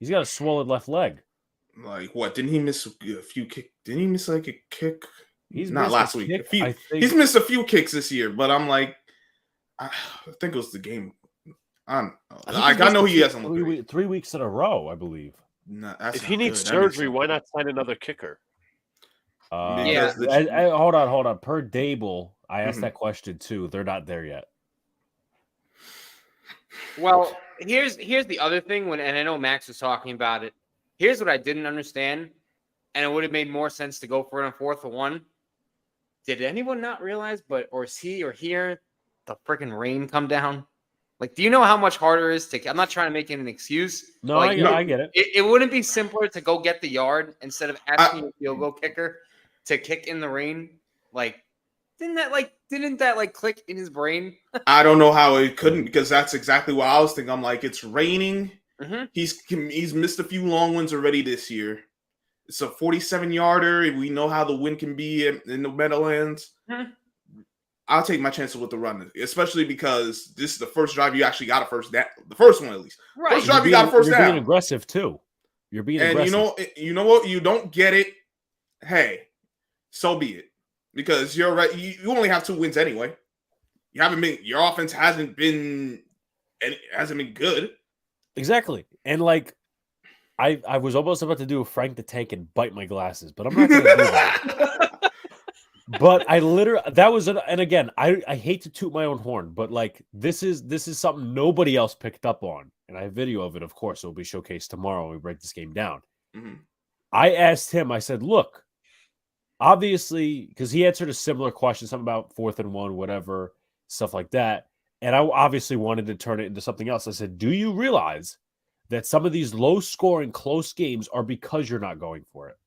He's got a swollen left leg. Like what? Didn't he miss a few kick? Didn't he miss like a kick? He's not missed last a week. kick, He's missed a few kicks this year, but I'm like, I think it was the game. I know he hasn't looked 3 weeks in a row, I believe. No, that's If not he needs good. That means surgery, why not sign another kicker? Yeah. Hold on. Per Dable, I asked Mhm. that question too. They're not there yet. Well, here's the other thing. And I know Max was talking about it. Here's what I didn't understand, and it would have made more sense to go for it on 4th and 1. Did anyone not realize, or see or hear the freaking rain come down? Like, do you know how much harder it is to? I'm not trying to make it an excuse. No, like, I get it. It wouldn't be simpler to go get the yard instead of asking your field goal kicker to kick in the rain. Like, didn't that click in his brain? I don't know how it couldn't, because that's exactly what I was thinking. I'm like, it's raining. Mhm. He's missed a few long ones already this year. It's a 47-yarder. We know how the wind can be in the Meadowlands. Mhm. I'll take my chances with the run, especially because this is the first drive you actually got a first down. The first one, at least. Right. First drive you got a first You're down. being aggressive too. You're being aggressive. And you know what? You don't get it. Hey, so be it. Because you're right. You only have 2 wins anyway. Your offense hasn't been good. Exactly. And like, I was almost about to do a Frank the Tank and bite my glasses, but I'm not going to do that. But I literally, and again, I hate to toot my own horn, but like, this is something nobody else picked up on. And I have video of it, of course. It will be showcased tomorrow when we break this game down. Mm-hmm. I asked him, I said, look, obviously, because he answered a similar question, something about 4th and 1, whatever, stuff like that. And I obviously wanted to turn it into something else. I said, do you realize that some of these low-scoring, close games are because you're not going for it?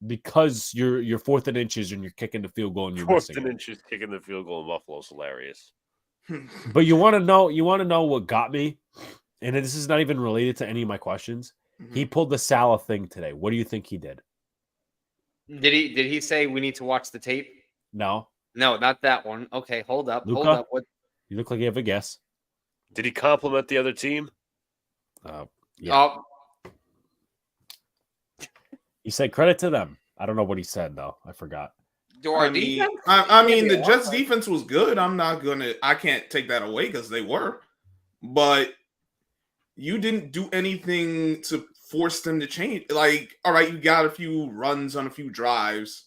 Because you're 4th and inches and you're kicking the field goal and you're 4th missing and it. inches kicking the field goal in Buffalo's hilarious. But you want to know what got me? And this is not even related to any of my questions. Mm-hmm. He pulled the Salah thing today. What do you think he did? Did he say we need to watch the tape? No, not that one. Okay, hold up. Luka? What? You look like you have a guess. Did he compliment the other team? Yeah. Oh, He said credit to them. I don't know what he said though. I forgot. I mean, the Jets defense was good. I can't take that away because they were, but you didn't do anything to force them to change. Like, all right, you got a few runs on a few drives,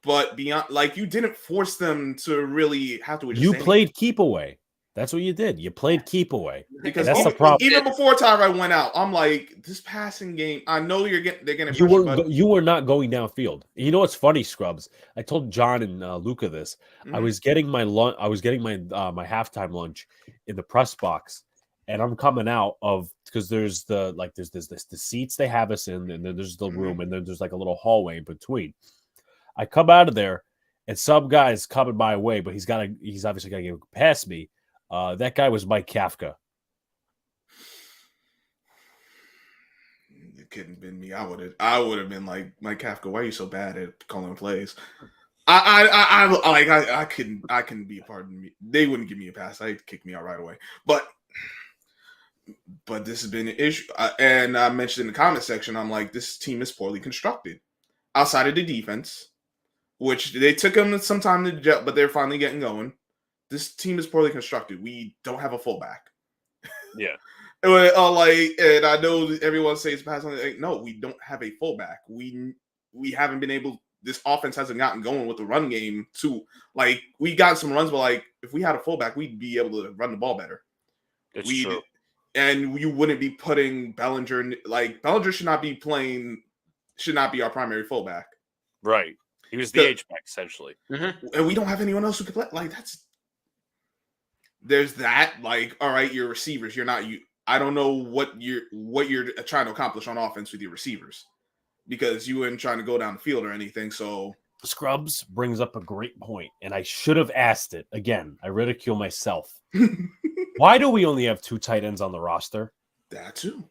but beyond, like, you didn't force them to really have to adjust. You played keep away. That's what you did. You played keep away. Because that's the problem. Even before Tyrod went out, I'm like, this passing game. I know they're getting. You were not going downfield. You know what's funny, Scrubs? I told John and Luca this. Mm-hmm. I was getting my lunch. I was getting my my halftime lunch in the press box, and I'm coming out of because there's the seats they have us in, and then there's the room, and then there's like a little hallway in between. I come out of there, and some guy's coming my way, but he's obviously got to get past me. That guy was Mike Kafka. It couldn't have been me. I would have been like, Mike Kafka, why are you so bad at calling plays? I couldn't be a part of me. They wouldn't give me a pass. They'd kick me out right away. But this has been an issue. And I mentioned in the comment section, I'm like, this team is poorly constructed. Outside of the defense, which they took them some time to gel, but they're finally getting going. This team is poorly constructed. We don't have a fullback. Yeah. And I know everyone says passing. Like, no, we don't have a fullback. We haven't been able. This offense hasn't gotten going with the run game. We got some runs, but like if we had a fullback, we'd be able to run the ball better. It's true. And you wouldn't be putting Bellinger. Like Bellinger should not be our primary fullback. Right. He was the H-back essentially. Mm-hmm. And we don't have anyone else who can play. Like there's that. Like, all right, your receivers. You're not you. I don't know what you're trying to accomplish on offense with your receivers, because you weren't trying to go down the field or anything. So Scrubs brings up a great point, and I should have asked it. Again, I ridicule myself. Why do we only have 2 tight ends on the roster? That too.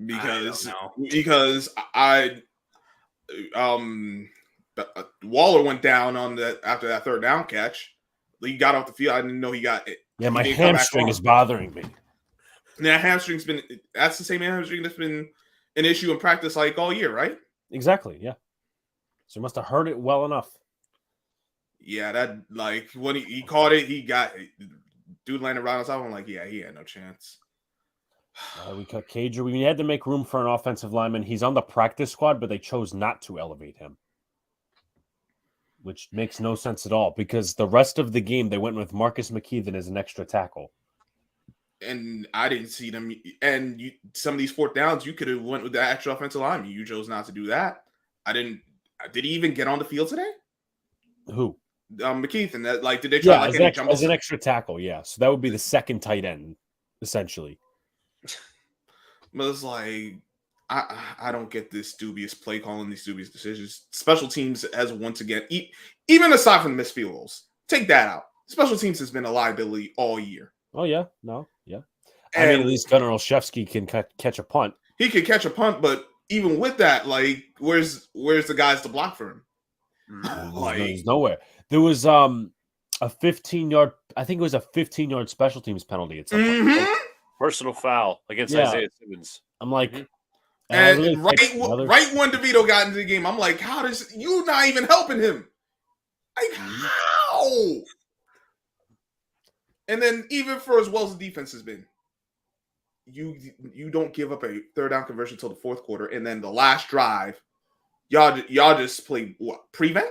don't know. Because Waller went down on that after that third down catch. He got off the field. I didn't know he got it. Yeah, my hamstring is bothering me. Now that's the same hamstring that's been an issue in practice like all year, right? Exactly, yeah. So he must have heard it well enough. Yeah, that like when he caught it, he got dude landed right on top. I'm like, yeah, he had no chance. We cut Cager. We had to make room for an offensive lineman. He's on the practice squad, but they chose not to elevate him, which makes no sense at all because the rest of the game they went with Marcus McKeithen as an extra tackle. And I didn't see them. And some of these fourth downs, you could have went with the extra offensive lineman. You chose not to do that. I didn't. Did he even get on the field today? Who? McKeithen. That like did they try as an extra tackle? Yeah. So that would be the second tight end, essentially. But it's like I don't get this dubious play calling, these dubious decisions. Special teams has once again, even aside from the missed field goals, take that out. Special teams has been a liability all year. Oh yeah, yeah. I mean, at least Gunnar Olszewski can catch a punt. He could catch a punt, but even with that, like, where's the guys to block for him? There's nowhere. There was a 15-yard. I think it was a 15-yard special teams penalty at some point. Personal foul against Isaiah Simmons. I'm like, and really right when DeVito got into the game, I'm like, how does you not even helping him? Like how? And then even for as well as the defense has been, you don't give up a third down conversion until the fourth quarter, and then the last drive, y'all just play what prevent?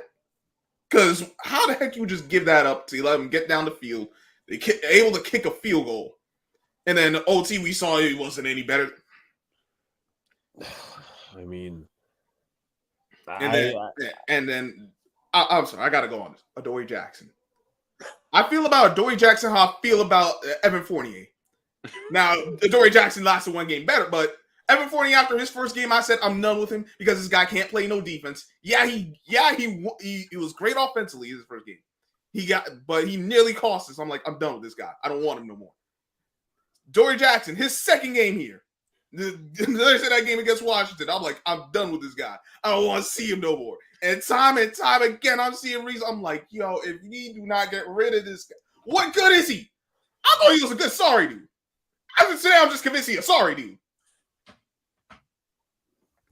Because how the heck you just give that up to let them get down the field? They able to kick a field goal, and then the OT we saw it wasn't any better. I mean, and then I'm sorry, I gotta go on this. Adoree Jackson. I feel about Adoree Jackson how I feel about Evan Fournier. Now, Adoree Jackson lasted one game better, but Evan Fournier after his first game, I said I'm done with him because this guy can't play no defense. He was great offensively in his first game. But he nearly cost us. I'm like, I'm done with this guy. I don't want him no more. Adoree Jackson, his second game here. That game against Washington, I'm like, I'm done with this guy. I don't want to see him no more. And time again, I'm seeing reasons. I'm like, yo, if we do not get rid of this guy, what good is he? I thought he was a good sorry dude. As of today, I'm just convinced he's a sorry dude.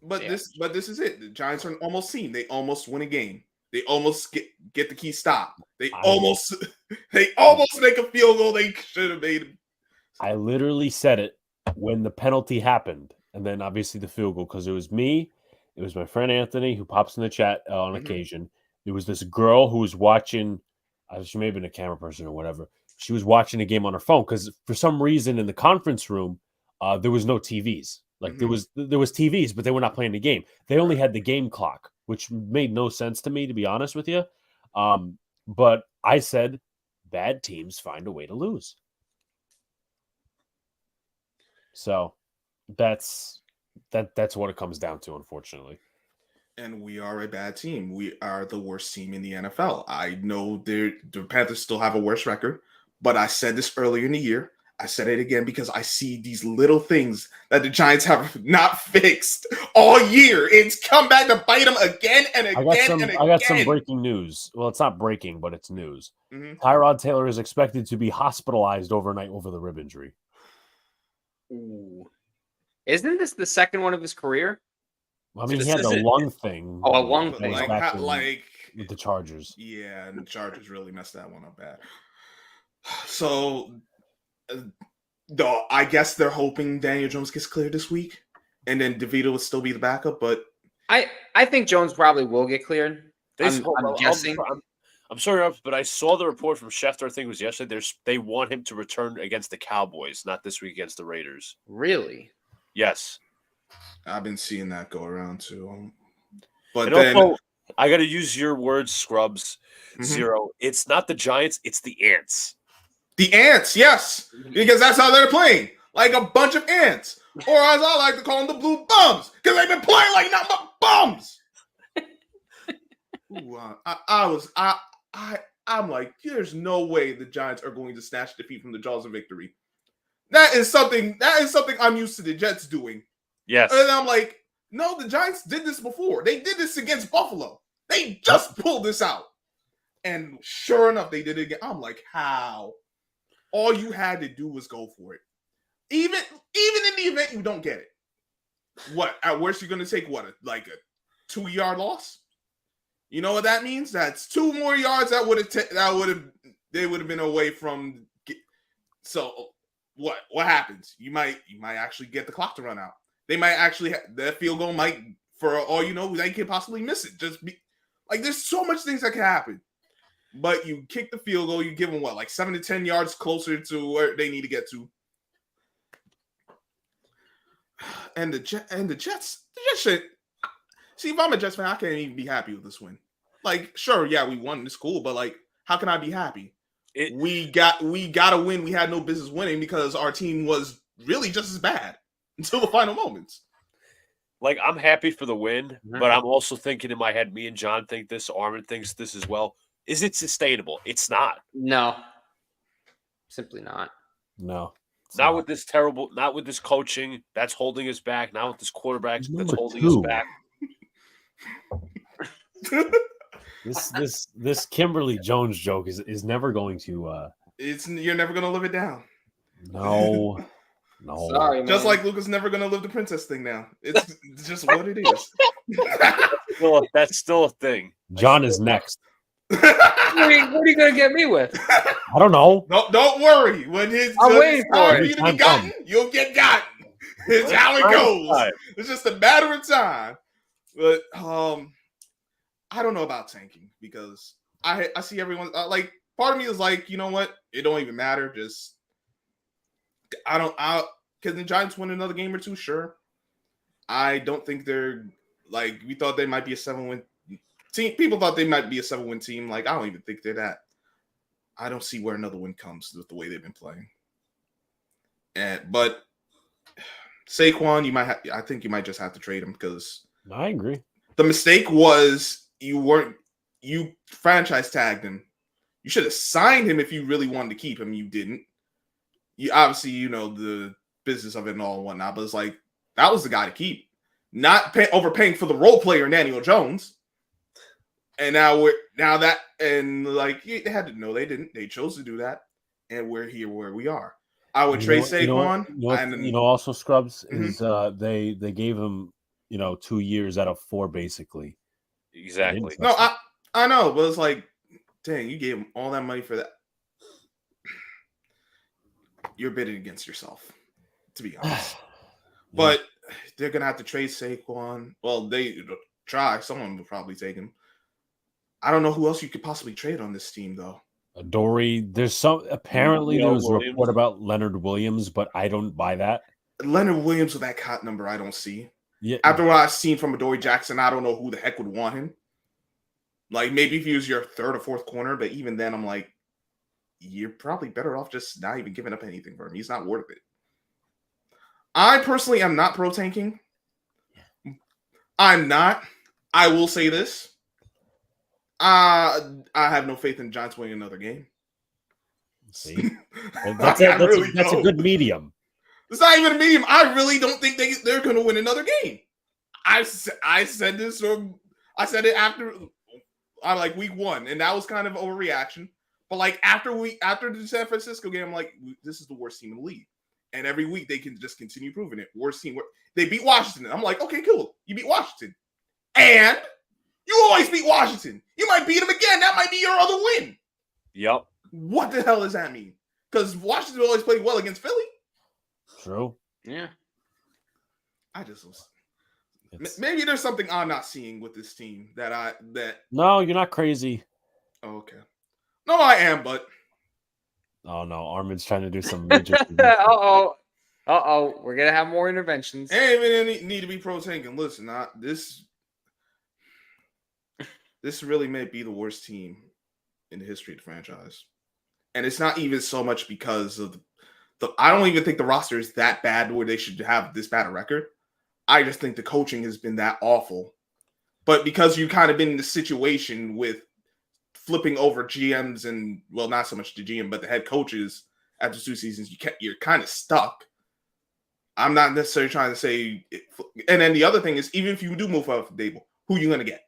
But this is it. The Giants are almost seen. They almost win a game. They almost get the key stop. They almost make a field goal. They should have made. I literally said it when the penalty happened, and then obviously the field goal, because it was me, it was my friend Anthony who pops in the chat on occasion. There was this girl who was watching. She may have been a camera person or whatever. She was watching a game on her phone because for some reason in the conference room there was no TVs. Like there was TVs, but they were not playing the game. They only had the game clock, which made no sense to me, to be honest with you. But I said, bad teams find a way to lose. So that's what it comes down to, unfortunately. And we are a bad team. We are the worst team in the NFL. I know the Panthers still have a worse record, but I said this earlier in the year. I said it again because I see these little things that the Giants have not fixed all year. It's come back to bite them again and again. I got some breaking news. Well, it's not breaking, but it's news. Tyrod Taylor is expected to be hospitalized overnight over the rib injury. Ooh. Isn't this the second one of his career? I mean, he had the lung thing. Oh, a lung thing. Like with the Chargers. Yeah, and the Chargers really messed that one up bad. So, I guess they're hoping Daniel Jones gets cleared this week, and then DeVito will still be the backup. But I think Jones probably will get cleared. I'm guessing. I'm sorry, but I saw the report from Schefter. I think it was yesterday. They want him to return against the Cowboys, not this week against the Raiders. Really? Yes. I've been seeing that go around too. But and then also, I got to use your words, Scrubs. Zero. It's not the Giants. It's the Ants. The Ants, yes, because that's how they're playing, like a bunch of ants, or as I like to call them, the blue bums, because they've been playing like nothing but bums. I'm like, there's no way the Giants are going to snatch defeat from the jaws of victory. That is something I'm used to the Jets doing. Yes. And I'm like, no, the Giants did this before. They did this against Buffalo. They just pulled this out. And sure enough, they did it again. I'm like, how? All you had to do was go for it. Even in the event you don't get it. What? At worst, you're going to take what? Like a 2-yard loss? You know what that means? That's 2 more yards they would have been away from. So what happens? You might actually get the clock to run out. They might actually that field goal might, for all you know, they could possibly miss it. Just be like, there's so much things that can happen. But you kick the field goal, you give them what, like 7 to 10 yards closer to where they need to get to. And the Jets should. See, if I'm a Jets fan, I can't even be happy with this win. Like, sure, yeah, we won. It's cool, but like, how can I be happy? We got a win we had no business winning because our team was really just as bad until the final moments. Like, I'm happy for the win, but I'm also thinking in my head, me and John think this, Armin thinks this as well. Is it sustainable? It's not. No. Simply not. No. Not with this terrible, not with this coaching that's holding us back, not with this quarterback that's holding us back. This Kimberly Jones joke is never going to you're never gonna live it down. No. Sorry, man. Just like Luca's never gonna live the princess thing now. It's just what it is. That's still a thing. John is next. What are you gonna get me with? I don't know. No, don't worry. When I'm waiting for time it. to be gotten, you'll get gotten. It's how it goes. It's just a matter of time. But I don't know about tanking because I see everyone like, part of me is like, you know what? It don't even matter. Just because the Giants win another game or two, sure. I don't think they're like, we thought they might be a 7-win team. People thought they might be a 7-win team. Like, I don't even think they're that. I don't see where another win comes with the way they've been playing. But Saquon, I think you might just have to trade him because I agree. The mistake was you franchise tagged him. You should have signed him if you really wanted to keep him. You didn't. You obviously, you know, the business of it and all and whatnot, but it's like, that was the guy to keep. Not overpaying for the role player Daniel Jones. And they had to know they didn't. They chose to do that, and we're here where we are. I would trade Saquon. Also Scrubs is they gave him 2 years out of 4 basically. Exactly. No, I know, but it's like, dang, you gave him all that money for that. You're bidding against yourself, to be honest. But they're gonna have to trade Saquon. Well, they try. Someone will probably take him. I don't know who else you could possibly trade on this team, though. Dory. There's there was a report about Leonard Williams, but I don't buy that. Leonard Williams with that cut number, I don't see. Yeah. After what I've seen from Adoree Jackson, I don't know who the heck would want him. Like, maybe if he was your 3rd or 4th corner, but even then, I'm like, you're probably better off just not even giving up anything for him. He's not worth it. I personally am not pro tanking. I'm not. I will say this. I have no faith in the Giants winning another game. See, that's a good medium. It's not even a medium. I really don't think they're going to win another game. I said this, or I said it after week 1, and that was kind of overreaction. But like after the San Francisco game, I'm like, this is the worst team in the league. And every week they can just continue proving it. Worst team. They beat Washington. I'm like, okay, cool. You beat Washington. And you always beat Washington. You might beat them again. That might be your other win. Yep. What the hell does that mean? Because Washington always played well against Philly. True. Yeah. Maybe there's something I'm not seeing with this team that. No, you're not crazy. Oh, okay. No, I am, but. Oh no, Armin's trying to do some major. Uh-oh. We're gonna have more interventions. Ain't even need to be pro tanking. Listen, this really may be the worst team in the history of the franchise. And it's not even so much because of I don't even think the roster is that bad where they should have this bad a record. I just think the coaching has been that awful. But because you kind of been in the situation with flipping over GMs and, well, not so much the GM, but the head coaches after 2 seasons, you're kind of stuck. I'm not necessarily trying to say. And then the other thing is, even if you do move off Dable, who are you going to get?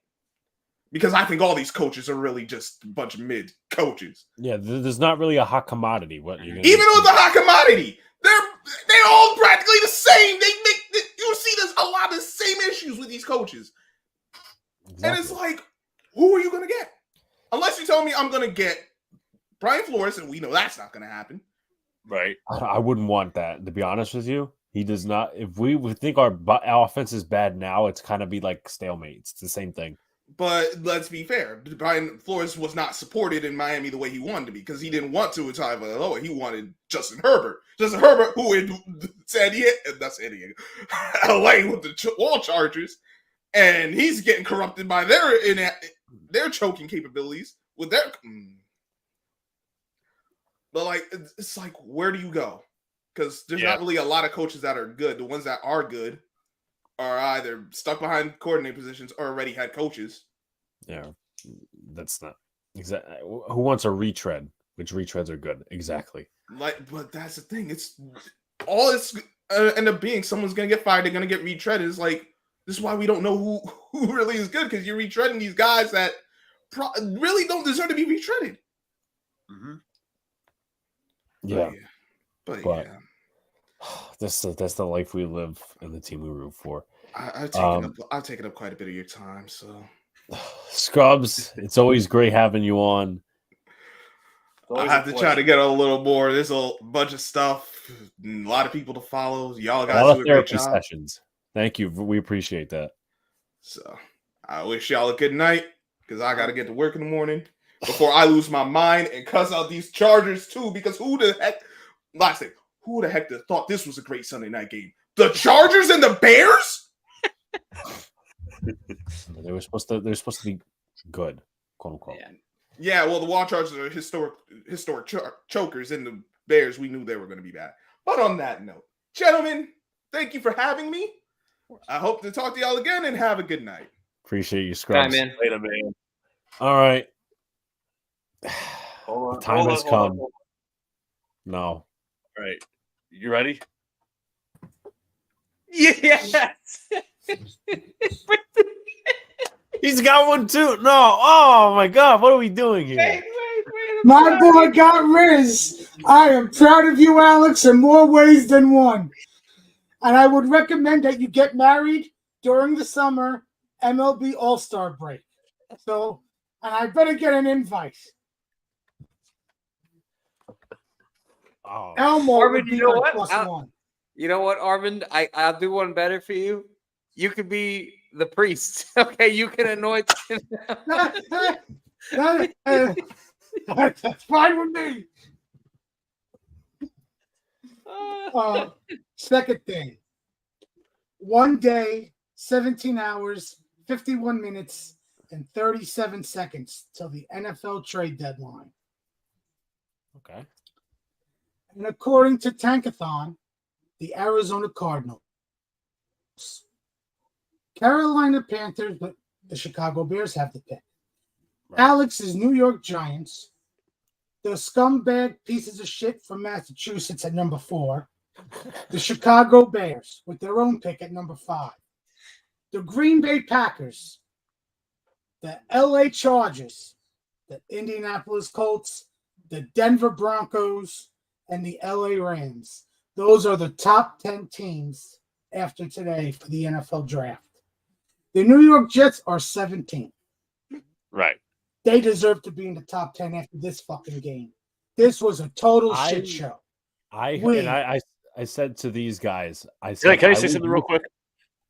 Because I think all these coaches are really just a bunch of mid coaches. Yeah, there's not really a hot commodity. What you're gonna Even with the hot commodity, they're all practically the same. You see there's a lot of the same issues with these coaches. Exactly. And it's like, who are you going to get? Unless you tell me I'm going to get Brian Flores, and we know that's not going to happen. Right. I wouldn't want that, to be honest with you. He does not. If we would think our offense is bad now, it's kind of be like stalemate. It's the same thing. But let's be fair. Brian Flores was not supported in Miami the way he wanted to be because he didn't want to retire Loa. He wanted Justin Herbert. Justin Herbert, who in San Diego, not San Diego, LA with the Wall Chargers, and he's getting corrupted by their choking capabilities with their. But like, it's like, where do you go? Because there's not really a lot of coaches that are good. The ones that are good are either stuck behind coordinator positions or already had coaches. Yeah, that's not exactly. Who wants a retread? Which retreads are good? Exactly. But that's the thing. It's all it's end up being. Someone's gonna get fired. They're gonna get retreaded. It's like, this is why we don't know who really is good, because you're retreading these guys that really don't deserve to be retreaded. Mm-hmm. Yeah, but that's the life we live and the team we root for. I've taken up quite a bit of your time, so Scrubs, it's always great having you on. I have to try to get a little more. There's a bunch of stuff, a lot of people to follow. Y'all guys do a great job. Sessions. Thank you. We appreciate that. So I wish y'all a good night, because I got to get to work in the morning before I lose my mind and cuss out these Chargers too. Because who the heck thought this was a great Sunday night game? The Chargers and the Bears? They're supposed to be good, quote unquote. Yeah, well, the Wall Chargers are historic chokers, and the Bears, we knew they were going to be bad. But on that note, gentlemen, thank you for having me. I hope to talk to y'all again, and have a good night. Appreciate you, Scrubs. Man. Later, man. All right. Hold on, the time has come. No. All right. You ready? Yes. He's got one too. No. Oh my God. What are we doing here? Wait. My boy got Riz. I am proud of you, Alex, in more ways than one. And I would recommend that you get married during the summer MLB All-Star break. So, and I better get an invite. Oh. Elmore would Armin, be you know my what? plus one. You know what, Armin? I'll do one better for you. You could be the priest. Okay, you can anoint him. That's fine with me. Second thing. 1 day, 17 hours, 51 minutes, and 37 seconds till the NFL trade deadline. Okay. And according to Tankathon, the Arizona Cardinals, Carolina Panthers, but the Chicago Bears have the pick. Right. Alex's New York Giants, the scumbag pieces of shit from Massachusetts at number 4, the Chicago Bears with their own pick at number 5, the Green Bay Packers, the LA Chargers, the Indianapolis Colts, the Denver Broncos, and the LA Rams. Those are the top 10 teams after today for the NFL draft. The New York Jets are 17. Right. They deserve to be in the top 10 after this fucking game. This was a total shit show. I said to these guys, I said, Can I say something real quick?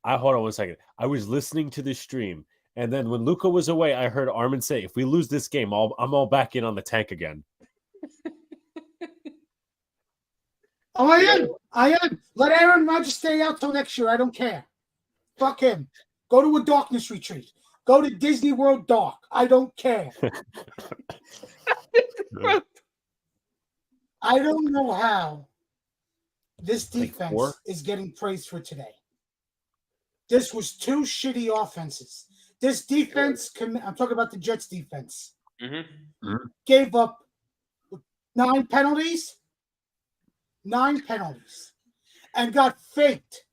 Hold on 1 second. I was listening to the stream, and then when Luca was away, I heard Armin say, "If we lose this game, I'm all back in on the tank again." Oh, I am. Let Aaron Rodgers stay out till next year. I don't care. Fuck him. Go to a darkness retreat. Go to Disney World Dark. I don't care. I don't know how this defense is getting praised for today. This was 2 shitty offenses This defense, I'm talking about the Jets defense, Mm-hmm. gave up 9 penalties, and got faked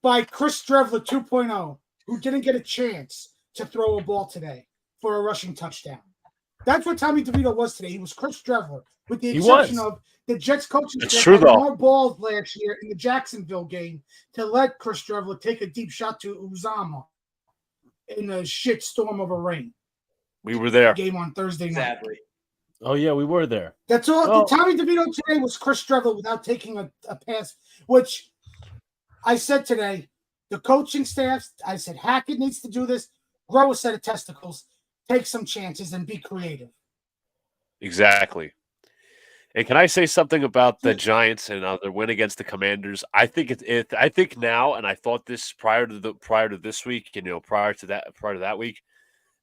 by Chris Drevler 2.0, who didn't get a chance to throw a ball today for a rushing touchdown. That's what Tommy DeVito was today. He was Chris Drevler, with the exception of the Jets coaching staff had more balls last year in the Jacksonville game to let Chris Drevler take a deep shot to Uzama in a shit storm of a rain. We were there. Game on Thursday night. Sadly. Oh yeah, we were there. That's all. Well, Tommy DeVito today was Chris Drevler without taking a pass, which I said today. The coaching staff, I said Hackett needs to do this. Grow a set of testicles, take some chances, and be creative. Exactly. And can I say something about the Giants and their win against the Commanders? I think I think now, and I thought this prior to this week, prior to that week,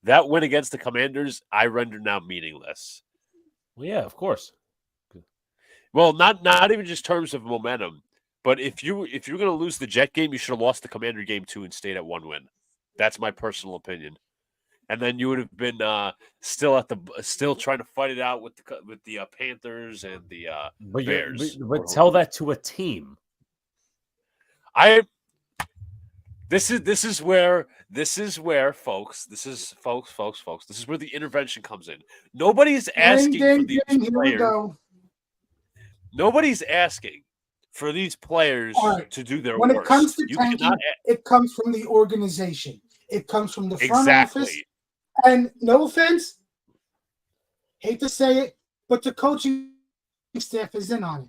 that win against the Commanders, I render now meaningless. Well, yeah, of course. Well, not even just terms of momentum, but if you're going to lose the Jet game, you should have lost the Commander game too and stayed at 1 win. That's my personal opinion. And then you would have been still trying to fight it out with the Panthers and the Bears. But tell that to a team. This is where folks. This is where the intervention comes in. Nobody's asking for these players. Nobody's asking for these players to do their worst. When it comes to tanking, it comes from the organization. It comes from the front office. And no offense, hate to say it, but the coaching staff is in on it.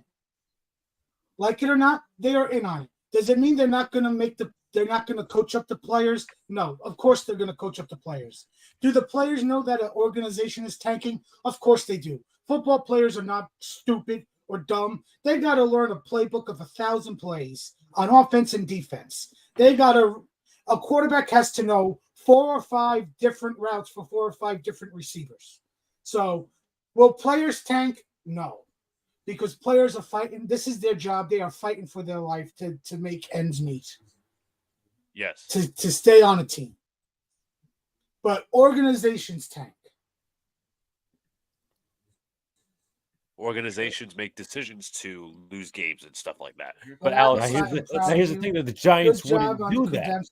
Like it or not, they are in on it. Does it mean they're not going to coach up the players? No, of course they're going to coach up the players. Do the players know that an organization is tanking? Of course they do. Football players are not stupid or dumb. They got to learn a playbook of 1,000 plays on offense and defense. A quarterback has to know 4 or 5 different routes for 4 or 5 different receivers. So will players tank? No, because players are fighting. This is their job. They are fighting for their life to make ends meet. Yes. To stay on a team. But organizations tank. Organizations make decisions to lose games and stuff like that. But Alex, here's the thing that the Giants wouldn't do that.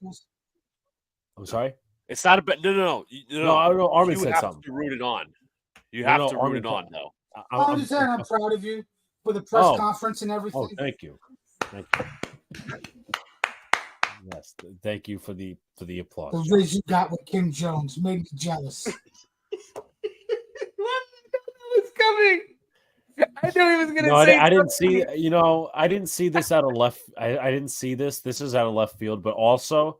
I'm sorry. It's not about no. Armin you said have something. To root it on. You have to root it on, though. I'm proud of you for the press conference and everything. Oh, thank you. Yes, thank you for the applause. The riz you got with Kim Jones made me jealous. What was coming? I knew he was going to say. I didn't see. I didn't see this out of left. I didn't see this. This is out of left field. But also,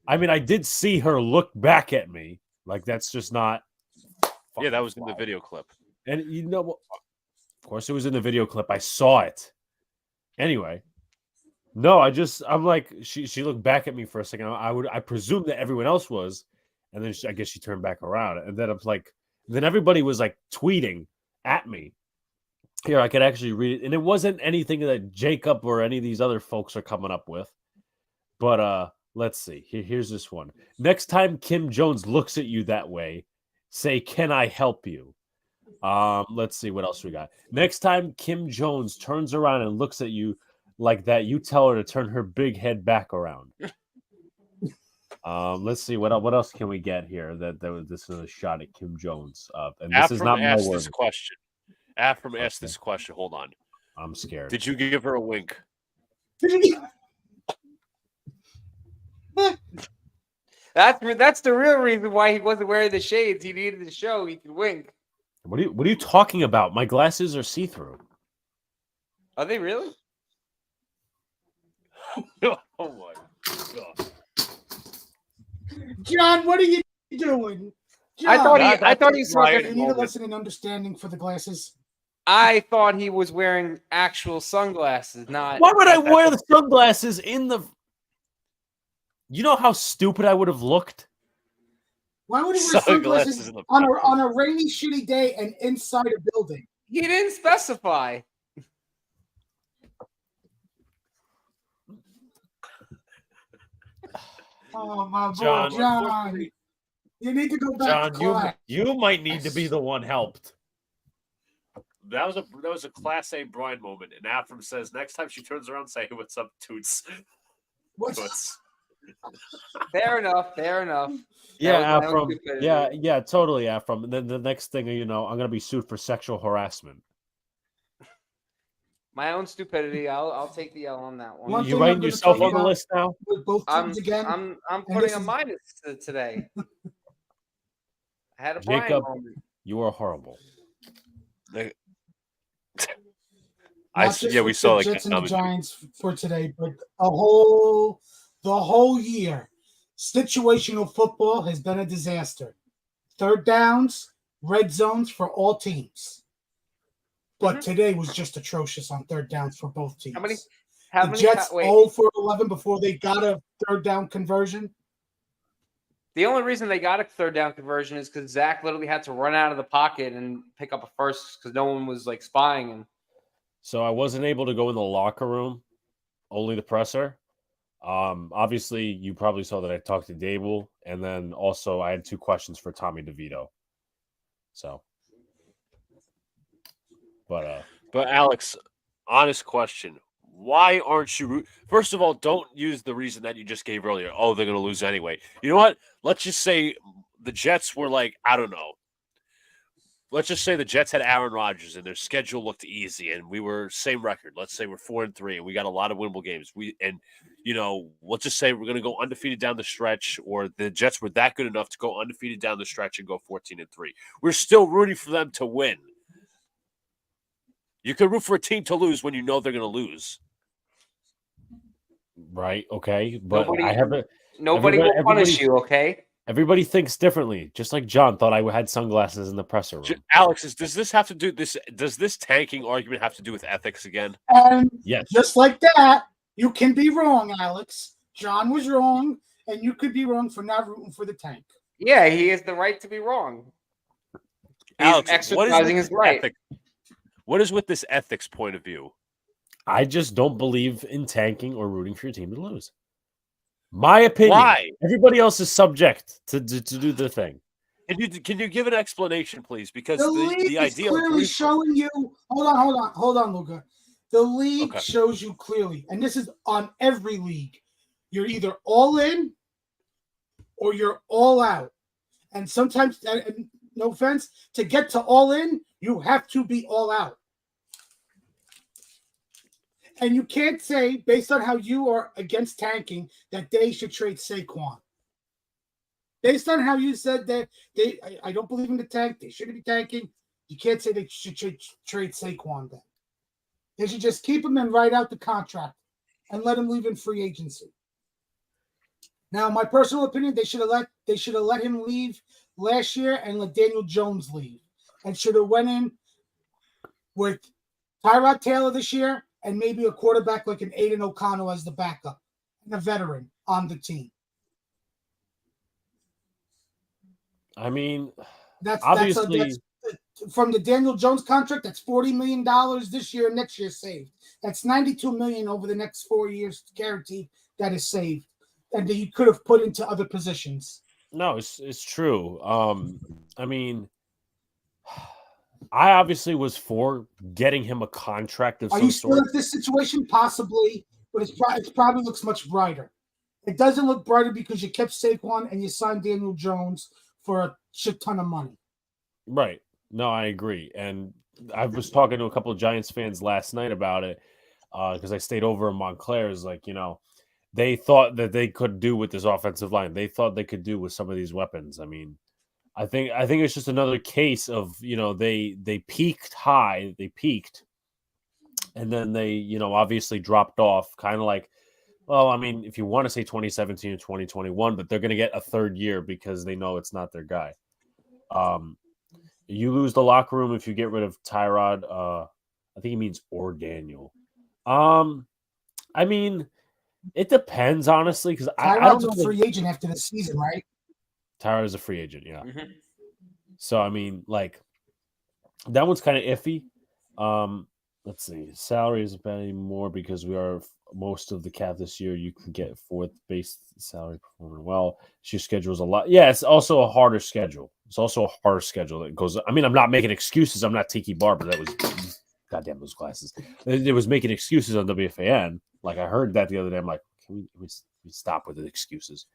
I mean, I did see her look back at me. Like that's just not. Yeah, that was in the video clip. And of course, it was in the video clip. I saw it. Anyway, no, I'm like, she looked back at me for a second. I presume that everyone else was, and then I guess she turned back around, and then I'm like, then everybody was like tweeting at me. Here, I could actually read it, and it wasn't anything that Jacob or any of these other folks are coming up with. But let's see. Here's this one. Next time Kim Jones looks at you that way, say, "Can I help you?" Let's see what else we got. Next time Kim Jones turns around and looks at you like that, you tell her to turn her big head back around. Let's see what else can we get here. This is a shot at Kim Jones. And this is not my word. This question. Afram asked this question. Hold on. I'm scared. Did you give her a wink? That's the real reason why he wasn't wearing the shades. He needed to show he could wink. What are you talking about? My glasses are see-through. Are they really? Oh my God. John, what are you doing? John, I thought he saw. You need a lesson in understanding for the glasses. I thought he was wearing actual sunglasses, not. Why would I wear the sunglasses in the? You know how stupid I would have looked. Why would he wear sunglasses on a rainy, shitty day and inside a building? He didn't specify. Oh my boy, John, John. You need to go back to John, class. you might need to be the one helped. That was a Class A Brian moment. And Afram says next time she turns around, say what's up, Toots. What's Toots. Fair enough. Yeah, was my own Afram. stupidity. Yeah, totally, Afram. And then the next thing you know, I'm gonna be sued for sexual harassment. My own stupidity. I'll take the L on that one. One You thing I'm writing gonna yourself talk on the about list now? with both teams again. I'm and putting this a is- minus today. I had a Brian Jacob, moment. you are horrible. Not just we with saw the like Jets that and the comment. Giants for today, but the whole year. Situational football has been a disaster. Third downs, red zones for all teams. But today was just atrocious on third downs for both teams. How the many Jets wait. 0 for 11 before they got a third down conversion. The only reason they got a third down conversion is because Zach literally had to run out of the pocket and pick up a first because no one was like spying him. So I wasn't able to go in the locker room, only the presser. Obviously, you probably saw that I talked to Dable, and then also I had 2 questions for Tommy DeVito. So, but Alex, honest question: why aren't you? First of all, don't use the reason that you just gave earlier. Oh, they're going to lose anyway. You know what? Let's just say the Jets were like, I don't know. Let's just say the Jets had Aaron Rodgers and their schedule looked easy, and we were same record. Let's say we're 4-3, and we got a lot of winnable games. Let's just say we're going to go undefeated down the stretch, or the Jets were that good enough to go undefeated down the stretch and go 14-3. We're still rooting for them to win. You can root for a team to lose when you know they're going to lose. right, okay, but Nobody, I haven't. nobody will punish you, okay? Everybody thinks differently. Just like John thought I had sunglasses in the presser room. Alex, does this have to do this? Does this tanking argument have to do with ethics again? And Yes. just like that, you can be wrong, Alex. John was wrong, and you could be wrong for not rooting for the tank. Yeah, he has the right to be wrong. He's Alex, exercising his right. What is with this ethics point of view? I just don't believe in tanking or rooting for your team to lose. My opinion. Why? Everybody else is subject to do the thing. Can you give an explanation, please? Because The league the is idea clearly showing you. Hold on, Luca. The league Okay. shows you clearly, and this is on every league. You're either all in or you're all out. And sometimes, and no offense, to get to all in, you have to be all out. And you can't say, based on how you are against tanking, that they should trade Saquon. Based on how you said that I don't believe in the tank, they shouldn't be tanking. You can't say they should trade Saquon then. They should just keep him and write out the contract and let him leave in free agency. Now, my personal opinion, they should have let him leave last year and let Daniel Jones leave, and should have went in with Tyrod Taylor this year and maybe a quarterback like an Aiden O'Connell as the backup and a veteran on the team. I mean, That's obviously from the Daniel Jones contract. That's $40 million this year and next year saved. That's $92 million over the next 4 years guaranteed that is saved, and that you could have put into other positions. no, it's true. I mean, I obviously was for getting him a contract of Are some you still sort. in this situation? Possibly, but it probably looks much brighter. It doesn't look brighter because you kept Saquon and you signed Daniel Jones for a shit ton of money. Right. No, I agree. And I was talking to a couple of Giants fans last night about it because I stayed over in Montclair. Is like, they thought that they could do with this offensive line. They thought they could do with some of these weapons. I mean, I think it's just another case of, they peaked high, and then they, obviously dropped off, kind of like, well, I mean, if you want to say 2017 or 2021, but they're going to get a third year because they know it's not their guy. You lose the locker room if you get rid of Tyrod. I think he means or Daniel. I mean, it depends, honestly, because I don't Tyrod's know. a free agent after the season, right? Tyrod is a free agent, yeah. Mm-hmm. So, I mean, like, that one's kind of iffy. let's see. Salary isn't bad anymore because we are most of the cap this year. You can get fourth base salary performing well. Your schedule's a lot. Yeah, it's also a harder schedule. It's also a harder schedule that goes. I mean, I'm not making excuses. I'm not Tiki Barber. That was goddamn those glasses. It was making excuses on WFAN. Like I heard that the other day. I'm like, can we stop with the excuses?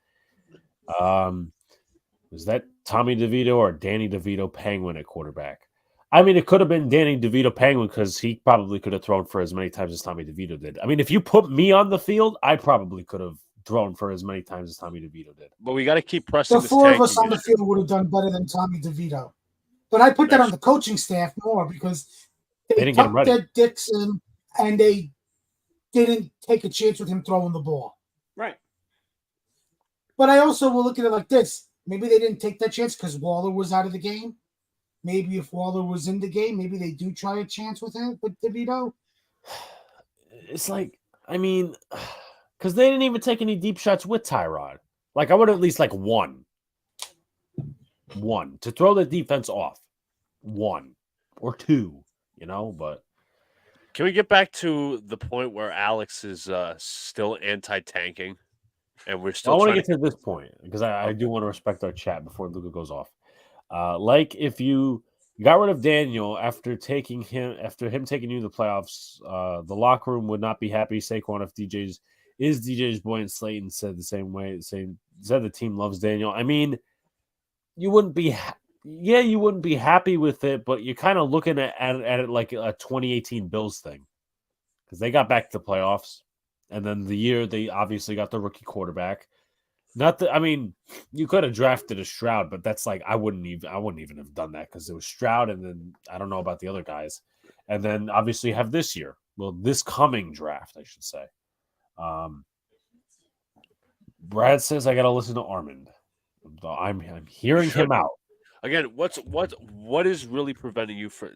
Was that Tommy DeVito or Danny DeVito Penguin at quarterback? I mean, it could have been Danny DeVito Penguin because he probably could have thrown for as many times as Tommy DeVito did. I mean, if you put me on the field, I probably could have thrown for as many times as Tommy DeVito did. But we got to keep pressing. The four of us on the field would have done better than Tommy DeVito. But I put that on the coaching staff more because they didn't get him tucked ready. their dicks in and they didn't take a chance with him throwing the ball. Right. But I also will look at it like this. Maybe they didn't take that chance because Waller was out of the game. Maybe if Waller was in the game, maybe they do try a chance with him, with DeVito. It's like, I mean, because they didn't even take any deep shots with Tyrod. Like, I would have at least like one to throw the defense off. 1 or 2, you know, but. Can we get back to the point where Alex is still anti-tanking? And we're still I want to get to this point because I do want to respect our chat before Luka goes off. Like if you got rid of Daniel after him taking you to the playoffs, the locker room would not be happy. Saquon if DJ's boy, and Slayton said the same way. Said the team loves Daniel. I mean, you wouldn't be happy with it, but you're kind of looking at it like a 2018 Bills thing because they got back to the playoffs. And then the year they obviously got the rookie quarterback. I mean, you could have drafted a Stroud, but that's like I wouldn't even have done that because it was Stroud, and then I don't know about the other guys. And then obviously have this year. Well, this coming draft, I should say. Brad says I gotta listen to Armand. I'm hearing him out. Again, what is really preventing you from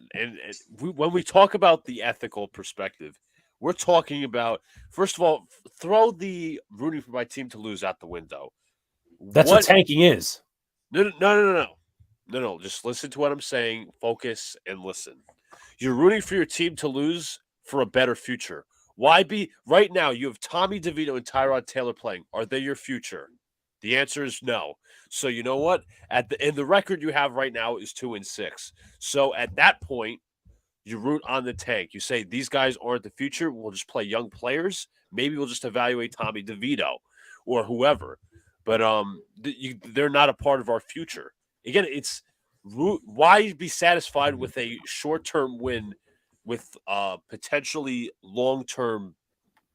when we talk about the ethical perspective? We're talking about, first of all, throw the rooting for my team to lose out the window. That's what tanking is. No. Just listen to what I'm saying. Focus and listen. You're rooting for your team to lose for a better future. Why be right now? You have Tommy DeVito and Tyrod Taylor playing. Are they your future? The answer is no. So you know what? And the record you have right now is 2-6. So at that point, you root on the tank. You say these guys aren't the future. We'll just play young players. Maybe we'll just evaluate Tommy DeVito or whoever. But they're not a part of our future. Again, it's why be satisfied with a short-term win with potentially long-term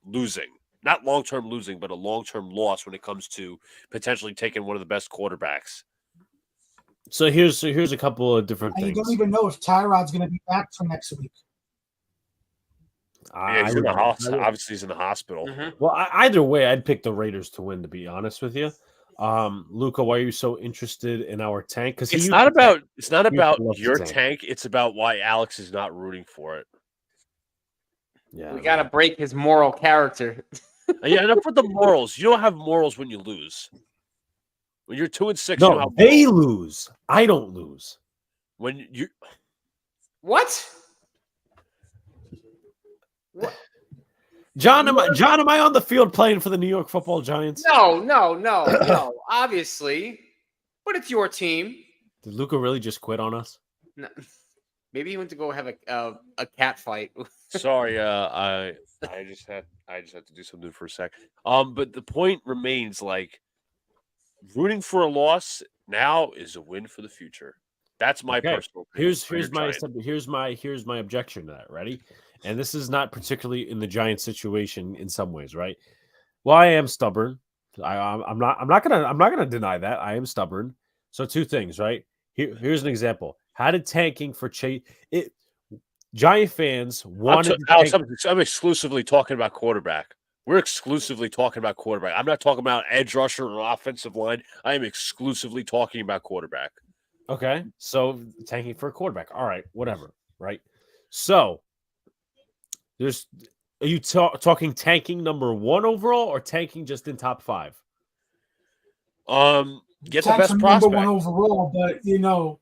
losing? Not long-term losing, but a long-term loss when it comes to potentially taking one of the best quarterbacks. So here's a couple of different and things. You don't even know if Tyrod's going to be back for next week. Yeah, he's in the hospital. Obviously, he's in the hospital. Mm-hmm. Well, either way, I'd pick the Raiders to win. To be honest with you, Luca, why are you so interested in our tank? Because it's not about your tank. It's about why Alex is not rooting for it. Yeah, we got to break his moral character. Yeah, enough with the morals. You don't have morals when you lose. When you're 2-6, no, you know they lose. I don't lose. When you what? John, am I on the field playing for the New York Football Giants? No. Obviously, but it's your team. Did Luca really just quit on us? No. Maybe he went to go have a cat fight. Sorry, I just had to do something for a sec. But the point remains, like, rooting for a loss now is a win for the future. That's my personal opinion. Here's my objection to that. Ready? And this is not particularly in the Giants situation in some ways, right? Well, I am stubborn. I'm not gonna deny that I am stubborn. So 2 things, right? Here's an example. How did tanking for Chase? Giant fans wanted. I'm exclusively talking about quarterback. We're exclusively talking about quarterback. I'm not talking about edge rusher or offensive line. I am exclusively talking about quarterback. Okay, so tanking for a quarterback. All right, whatever. Right. So are you talking tanking number 1 overall or tanking just in top 5? Get the best prospect. Number 1 overall, but you know.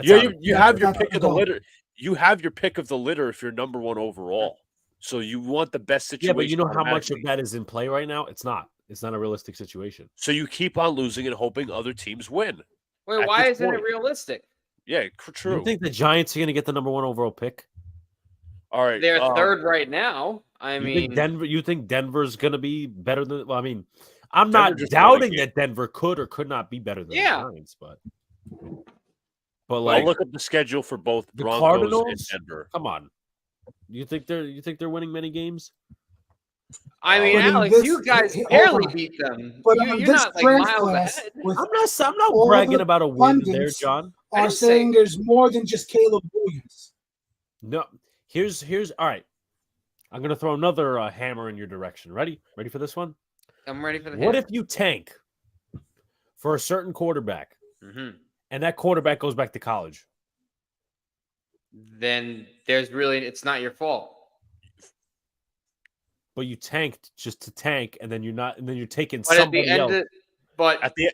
You have your pick of the litter. you have your pick of the litter if you're number 1 overall. So you want the best situation. Yeah, but you know how much of automatically. that is in play right now? It's not. It's not a realistic situation. So you keep on losing and hoping other teams win. Wait, At why this isn't it point. realistic? Yeah, You true. think the Giants are going to get the number 1 overall pick? All right. They're third right now. I mean, You think Denver's going to be better than? Well, I mean, I'm Denver not just won a doubting game. that Denver could or could not be better than the Yeah. Giants, but I'll like look up the schedule for both the Broncos Cardinals. and Denver. Come on, you think they're winning many games? I mean, But in Alex, this- you guys hold barely on. beat them. But You're on this not like strength miles class, ahead. with I'm not all bragging the about a win there, pundits John. I are didn't say- saying there's more than just Caleb Williams. No, here's all right. I'm gonna throw another hammer in your direction. Ready for this one? I'm ready for the What hammer. if you tank for a certain quarterback Mhm. and that quarterback goes back to college? Then it's not your fault. But you tanked just to tank, and then you're taking But at the somebody end else. at the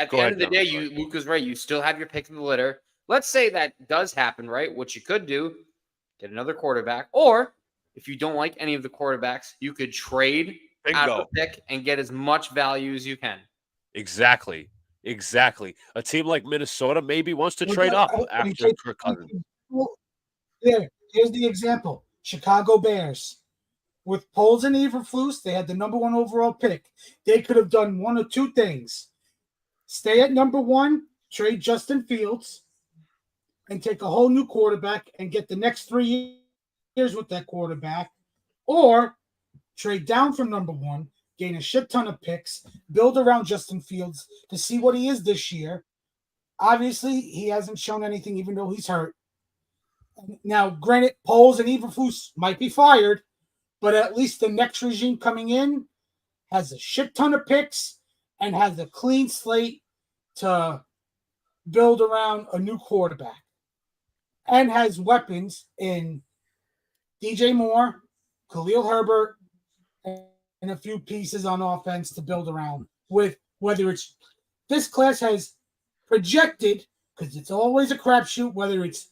Go end ahead, of the John, day, sorry. Luke is right. You still have your pick of the litter. Let's say that does happen, right? What you could do, get another quarterback, or if you don't like any of the quarterbacks, you could trade out of Bingo. the pick and get as much value as you can. Exactly. A team like Minnesota maybe wants to Well, trade up I- after Kirk Cousins. Well, here's the example: Chicago Bears. With Poles and Eberflus, they had the number 1 overall pick. They could have done one or two things: stay at number 1, trade Justin Fields, and take a whole new quarterback and get the next 3 years with that quarterback, or trade down from number 1, gain a shit ton of picks, build around Justin Fields to see what he is this year. Obviously, he hasn't shown anything, even though he's hurt. Now, granted, Poles and Eberflus might be fired, but at least the next regime coming in has a shit ton of picks and has a clean slate to build around a new quarterback, and has weapons in DJ Moore, Khalil Herbert, and a few pieces on offense to build around with. Whether it's this class has projected, because it's always a crapshoot, whether it's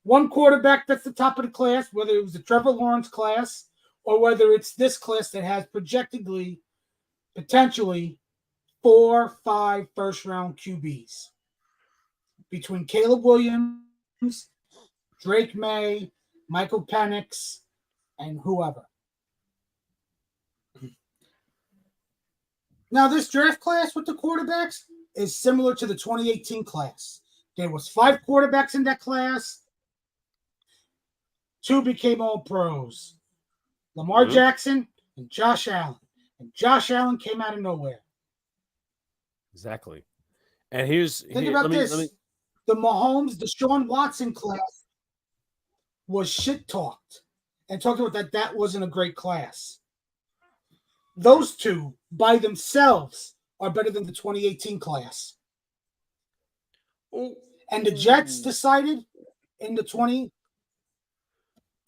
one quarterback that's the top of the class, whether it was the Trevor Lawrence class, or whether it's this class that has projectedly, potentially, 4 or 5 first-round QBs. Between Caleb Williams, Drake May, Michael Penix, and whoever. Now, this draft class with the quarterbacks is similar to the 2018 class. There was 5 quarterbacks in that class. 2 became all pros. Lamar Jackson and Josh Allen. And Josh Allen came out of nowhere. Exactly. And Think about this. The Mahomes, Deshaun Watson class was shit talked and talked about that wasn't a great class. Those 2 by themselves are better than the 2018 class. And the Jets decided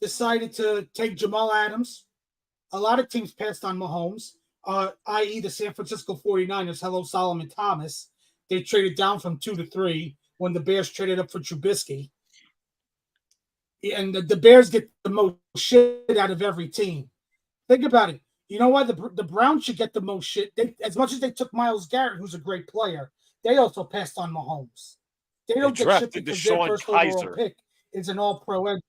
to take Jamal Adams. A lot of teams passed on Mahomes, i.e. the San Francisco 49ers. Hello, Solomon Thomas. They traded down from 2 to 3 when the Bears traded up for Trubisky. And the Bears get the most shit out of every team. Think about it. You know why the Browns should get the most shit? As much as they took Myles Garrett, who's a great player, they also passed on Mahomes. They don't get shit drafted because their Deshaun first overall Kaiser. pick is an all-pro edge.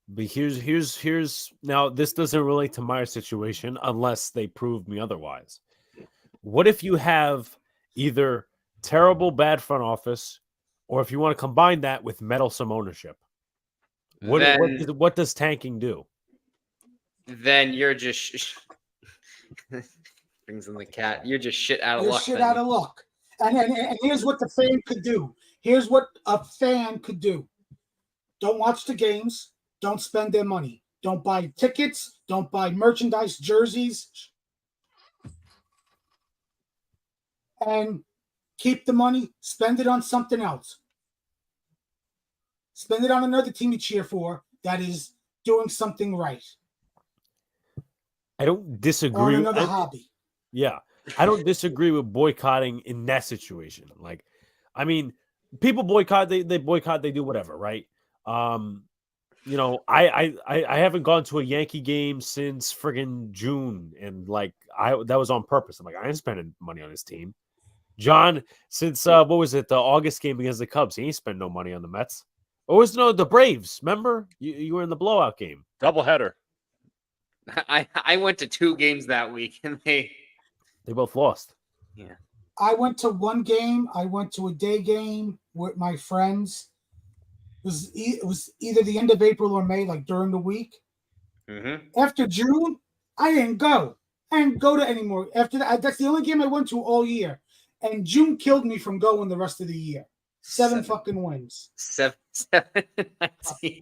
But here's now, this doesn't relate to my situation unless they prove me otherwise. What if you have either terrible bad front office, or if you want to combine that with meddlesome ownership? What does tanking do? Then you're just brings in the cat. You're just shit out of You're luck. shit then. out of luck. And here's what the fan could do. Here's what a fan could do. Don't watch the games. Don't spend their money. Don't buy tickets. Don't buy merchandise, jerseys. And keep the money. Spend it on something else. Spend it on another team you cheer for that is doing something right. I don't disagree. Or another hobby. Yeah. I don't disagree with boycotting in that situation. Like, I mean, people boycott. They boycott. They do whatever, right? You know, I haven't gone to a Yankee game since friggin' June, and like that was on purpose. I'm like, I ain't spending money on this team. John, since what was it, the August game against the Cubs, he ain't spent no money on the Mets. Or was the Braves? Remember, you were in the blowout game, Doubleheader. I went to 2 games that week, and they both lost. Yeah. I went to one game. I went to a day game with my friends. It was either the end of April or May, like during the week. Mm-hmm. After June, I didn't go. I didn't go to anymore. After that, that's the only game I went to all year. And June killed me from going the rest of the year. Seven fucking wins. 7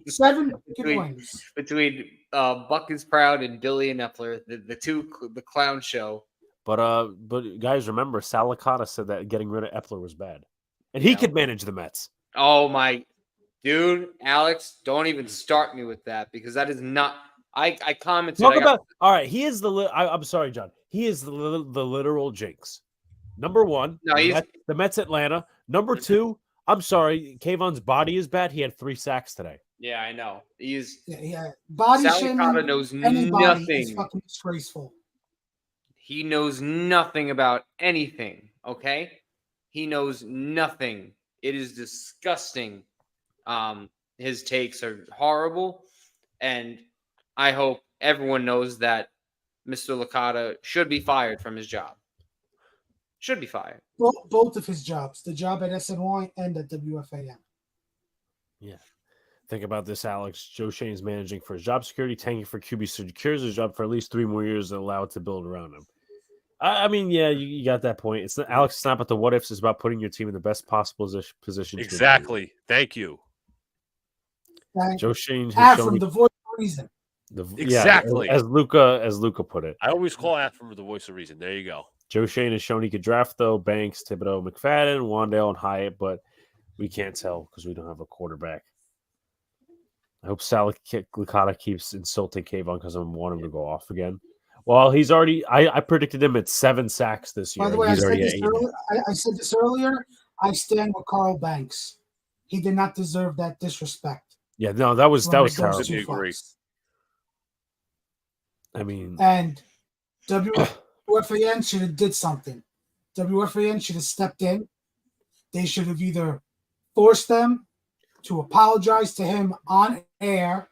Seven fucking wins. between Buck is Proud and Billy and Epler, the clown show. But guys, remember, Salicata said that getting rid of Epler was bad, and he could manage the Mets. Oh my, dude, Alex, don't even start me with that because that is not. I commented. All right. He is I'm sorry, John. He is the literal jinx. Number one, No, the Mets Atlanta. Number two, I'm sorry, Kayvon's body is bad. He had 3 sacks today. Yeah, I know. He's body Salicata knows nothing. Is nothing. fucking disgraceful. He knows nothing about anything. Okay, he knows nothing. It is disgusting. His takes are horrible, and I hope everyone knows that Mr. Licata should be fired from his job. Should be fired. Both of his jobs, the job at SNY and at WFAN. Yeah. Think about this, Alex. Joe Shane's managing for his job security, tanking for QB secures his job for at least 3 more years and allow it to build around him. I mean, yeah, you got that point. It's not, Alex, it's not about the what ifs. It's about putting your team in the best possible position. Exactly. Thank you. Joe Shane has shown from the voice of reason. Exactly. As Luca put it. I always call Afton the voice of reason. There you go. Joe Shane has shown he could draft, though, Banks, Thibodeau, McFadden, Wandale, and Hyatt, but we can't tell because we don't have a quarterback. I hope Licata keeps insulting Kayvon because I want him to go off again. Well, he's already – I predicted him at 7 sacks this year. By the way, I said this earlier. I stand with Carl Banks. He did not deserve that disrespect. Yeah, no, that was terrible. Agree. I mean – and WFAN should have did something. WFAN should have stepped in. They should have either forced them to apologize to him on air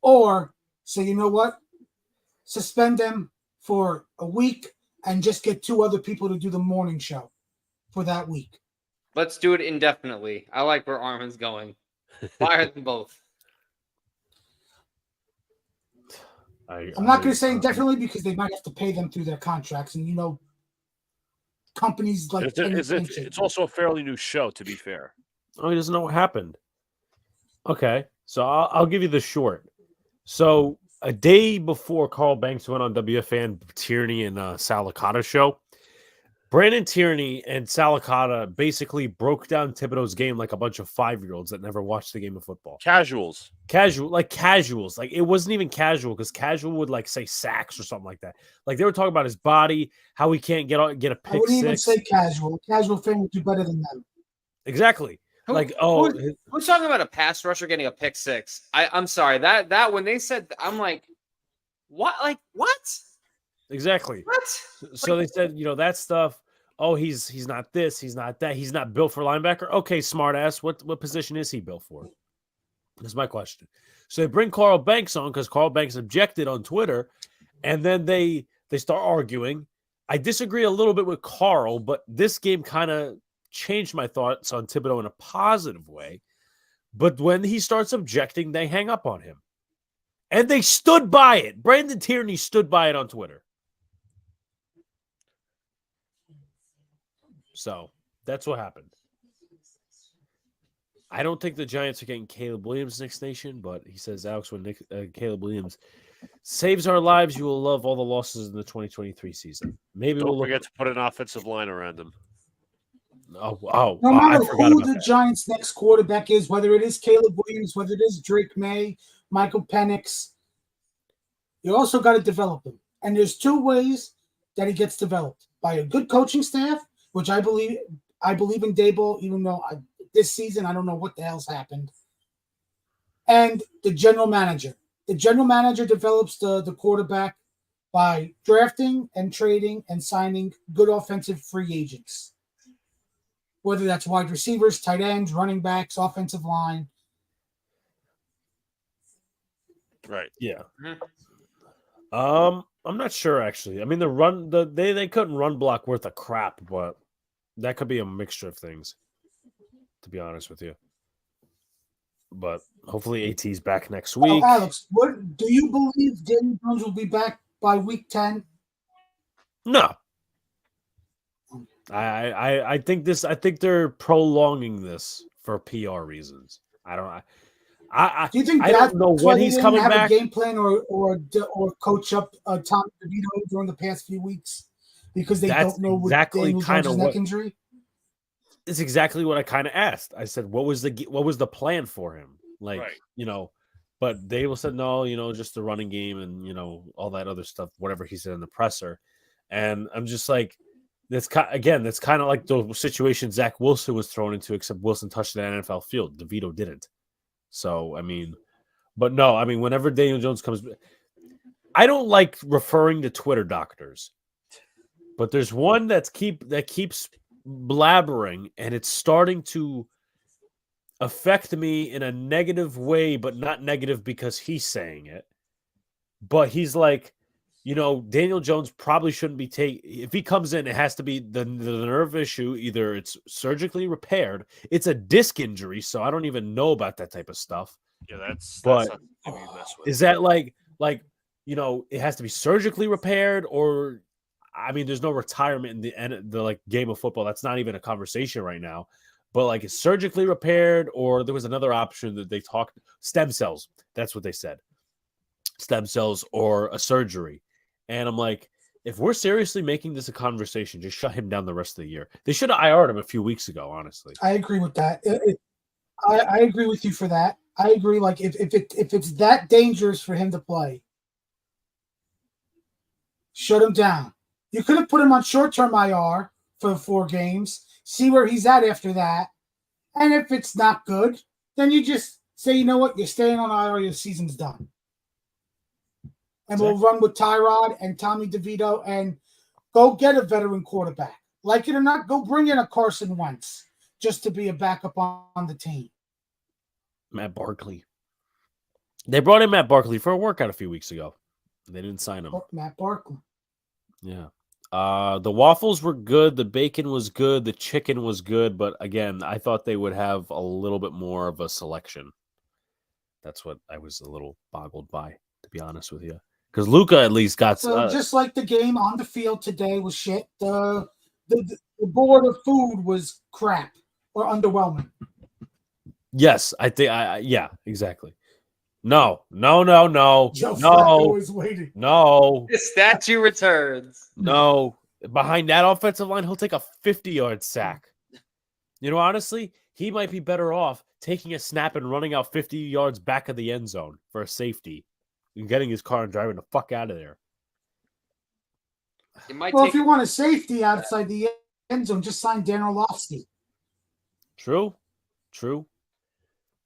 or say, you know what? Suspend them for a week and just get 2 other people to do the morning show for that week. Let's do it indefinitely. I like where Armin's going. Fire them both. I'm not going to say indefinitely because they might have to pay them through their contracts. And, companies like it's also a fairly new show, to be fair. Oh, he doesn't know what happened. Okay, so I'll give you the short. So a day before Carl Banks went on WFAN, Tierney and Salicata show, Brandon Tierney and Salicata basically broke down Thibodeau's game like a bunch of 5-year-olds that never watched the game of football. Casuals. Like it wasn't even casual because casual would like say sacks or something like that. Like they were talking about his body, how he can't get a pick I wouldn't 6. even say casual. Casual fan would do better than them. Exactly. Who's talking about a pass rusher getting a pick 6? I'm sorry that when they said, I'm like, what? Like what? Exactly. What? So they said, that stuff. Oh, he's not this, he's not that, he's not built for linebacker. Okay, smart ass. What position is he built for? That's my question. So they bring Carl Banks on because Carl Banks objected on Twitter, and then they start arguing. I disagree a little bit with Carl, but this game kind of changed my thoughts on Thibodeau in a positive way. But when he starts objecting, they hang up on him. And they stood by it. Brandon Tierney stood by it on Twitter. So that's what happened. I don't think the Giants are getting Caleb Williams next nation, but he says, Alex, when Caleb Williams saves our lives, you will love all the losses in the 2023 season. Maybe Don't we'll forget to put an offensive line around him. No matter who the Giants' next quarterback is, whether it is Caleb Williams, whether it is Drake May, Michael Penix, you also got to develop him. And there's 2 ways that he gets developed: by a good coaching staff, which I believe I believe in Dable, even though this season I don't know what the hell's happened. And the general manager. The general manager develops the quarterback by drafting and trading and signing good offensive free agents. Whether that's wide receivers, tight ends, running backs, offensive line. Right. Yeah. Mhm. I'm not sure actually. I mean, they couldn't run block worth a crap, but that could be a mixture of things. To be honest with you, but hopefully AT's back next week. Oh, Alex, what do you believe Daniel Jones will be back by week 10? No. I think they're prolonging this for PR reasons. I don't. Do you think I that's don't know why when they he's didn't coming have back. a game plan or coach up Tom DeVito during the past few weeks because they That's don't know what exactly Daniel kind Jones' of neck what. injury? It's exactly what I kind of asked. I said, what was the plan for him? Like, Right. But they said no, just the running game and all that other stuff, whatever he said in the presser. And I'm just like, that's kind of like the situation Zach Wilson was thrown into, except Wilson touched the NFL field. DeVito didn't. So I mean, but no, I mean, whenever Daniel Jones comes, I don't like referring to Twitter doctors, but there's one that keeps blabbering, and it's starting to affect me in a negative way, but not negative because he's saying it. But he's like, Daniel Jones probably shouldn't be if he comes in, it has to be the nerve issue. Either it's surgically repaired, it's a disc injury, so I don't even know about that type of stuff. Yeah, that's But not to be messed with. is that like it has to be surgically repaired, or I mean, there's no retirement in the game of football. That's not even a conversation right now. But like, it's surgically repaired, or there was another option that they talked stem cells. That's what they said, stem cells or a surgery. And I'm like, if we're seriously making this a conversation, just shut him down the rest of the year. They should have IR'd him a few weeks ago, honestly. I agree with that. I agree with you for that. I agree. Like if it's that dangerous for him to play, shut him down. You could have put him on short-term IR for 4 games, see where he's at after that, and if it's not good, then you just say, you know what, you're staying on IR, your season's done. And we'll run with Tyrod and Tommy DeVito and go get a veteran quarterback. Like it or not, go bring in a Carson Wentz just to be a backup on the team. Matt Barkley. They brought in Matt Barkley for a workout a few weeks ago. They didn't sign him. Matt Barkley. Yeah. The waffles were good. The bacon was good. The chicken was good. But again, I thought they would have a little bit more of a selection. That's what I was a little boggled by, to be honest with you. Because Luca at least got... So just like the game on the field today was shit, the board of food was crap or underwhelming. Yes, I think... yeah, exactly. No. Joe Flacco is waiting. No. The statue returns. No. Behind that offensive line, he'll take a 50-yard sack. Honestly, he might be better off taking a snap and running out 50 yards back of the end zone for a safety and getting his car and driving the fuck out of there. If you want a safety outside the end zone, just sign Dan Orlovsky. True.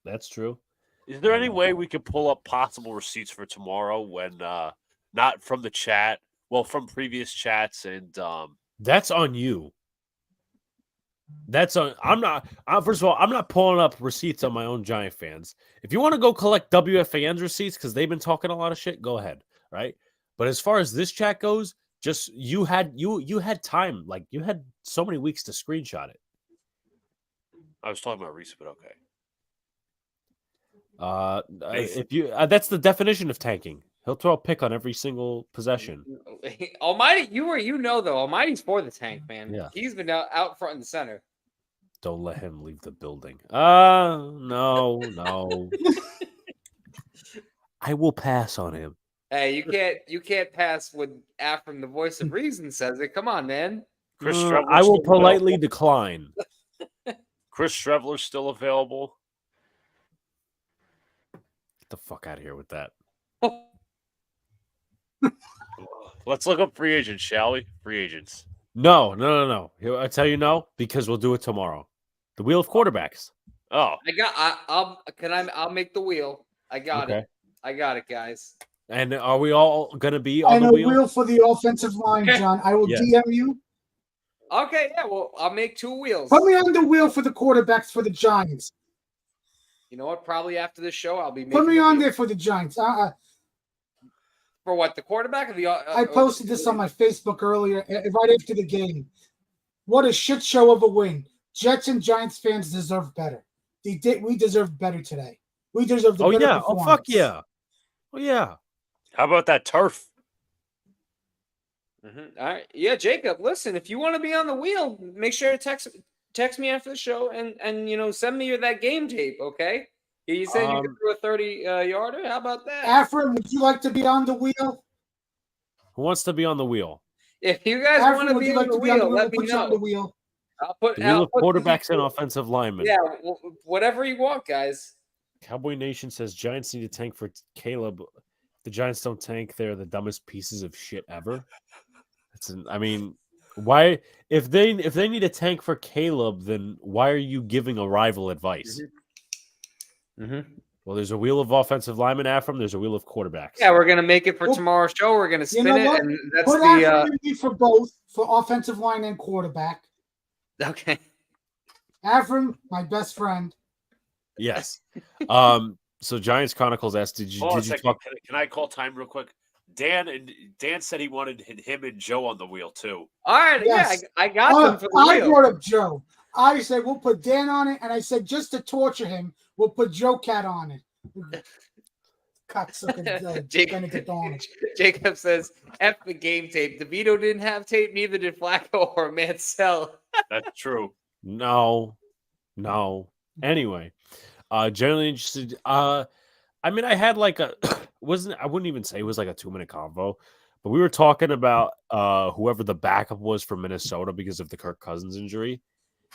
That's true. Is there any way we could pull up possible receipts for tomorrow when not from the chat, well, from previous chats and that's on you. That's on. First of all, I'm not pulling up receipts on my own Giant fans. If you want to go collect WFAN's receipts because they've been talking a lot of shit, go ahead. Right. But as far as this chat goes, just you had time. Like you had so many weeks to screenshot it. I was talking about Reese, but okay. If you that's the definition of tanking. He'll throw a pick on every single possession. Almighty, though, Almighty's for the tank, man. Yeah. He's been out front and center. Don't let him leave the building. No. I will pass on him. Hey, you can't pass when Afram, the voice of reason, says it. Come on, man. Chris Streveler's I will still politely available. decline. Chris Streveler's still available. Get the fuck out of here with that. Let's look up free agents, shall we? Free agents. No. I'll tell you no, because we'll do it tomorrow. The wheel of quarterbacks. Oh, I'll make the wheel. I got Okay. it. I got it, guys. And are we all gonna be on And the a wheel? wheel for the offensive line, John. I will Yes. DM you. Okay, yeah, well, I'll make 2 wheels. Put me on the wheel for the quarterbacks for the Giants. You know what? Probably after the show, I'll be making Put me the on wheel. there for the Giants. For what? The quarterback or the? I posted this on my Facebook earlier, right after the game. What a shit show of a win. Jets and Giants fans deserve better. We deserve better today. We deserve the Oh better yeah. Oh performance. fuck yeah. Oh yeah. how about that turf? All right, yeah, Jacob. Listen, if you want to be on the wheel, make sure to text me after the show and send me that game tape. Okay. You said you could throw a 30-yarder. How about that? Afrin, would you like to be on the wheel? Who wants to be on the wheel? If you guys Afrin, want to would be you on like the to be on the wheel, wheel? let We'll me put you on know. the wheel. I'll put The wheel of put the- quarterbacks and offensive linemen. Yeah, whatever you want, guys. Cowboy Nation says Giants need a tank for Caleb. If the Giants don't tank, they're the dumbest pieces of shit ever. Why? If they need a tank for Caleb, then why are you giving a rival advice? Well, there's a wheel of offensive linemen, Afram. There's a wheel of quarterbacks. Yeah, we're gonna make it for Well, tomorrow's show. We're gonna spin know it, what? and that's Put the. Afrin in me for both, for offensive line and quarterback. Okay. Afrin, my best friend. Yes. So Giants Chronicles asked, did you talk? Can I call time real quick? Dan said he wanted him and Joe on the wheel too. All right, Yes. yeah, I got them for the I wheel. brought up Joe. I said we'll put Dan on it, and I said just to torture him, we'll put Joe Cat on it. Cocksucker Benedict Arnold. Jacob says, F the game tape. DeVito didn't have tape, neither did Flacco or Mansell. That's true. No. Anyway, generally interested. I had like a I wouldn't even say it was like a 2-minute convo, but we were talking about whoever the backup was for Minnesota because of the Kirk Cousins injury,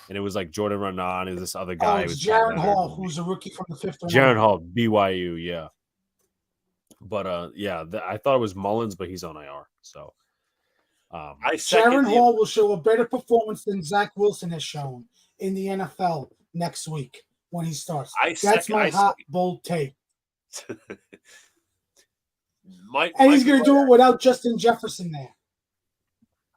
and it was like Jordan Renan and this other guy. Oh, it's Jaron Hall, who's a rookie from the 5th round. Jaron Hall, BYU, yeah. But I thought it was Mullins, but he's on IR. So Jaron Hall will show a better performance than Zach Wilson has shown in the NFL next week when he starts. That's my hot, bold take. And he's going to do it without Justin Jefferson there.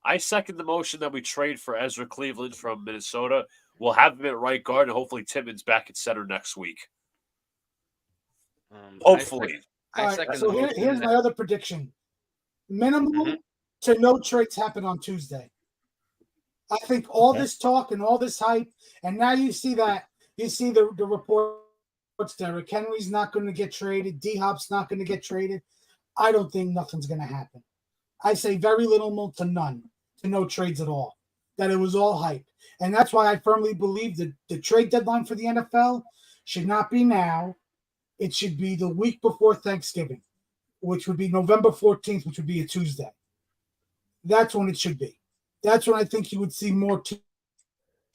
I second the motion that we trade for Ezra Cleveland from Minnesota. We'll have him at right guard, and hopefully Timmons back at center next week. Hopefully. So here's my other prediction. Minimum to no trades happen on Tuesday. I think all this talk and all this hype, and now you see the reports. Derrick Henry's not going to get traded. D-Hop's not going to get traded. I don't think nothing's going to happen. I say very little to none, to no trades at all. That it was all hype. And that's why I firmly believe that the trade deadline for the NFL should not be now. It should be the week before Thanksgiving, which would be November 14th, which would be a Tuesday. That's when it should be. That's when I think you would see more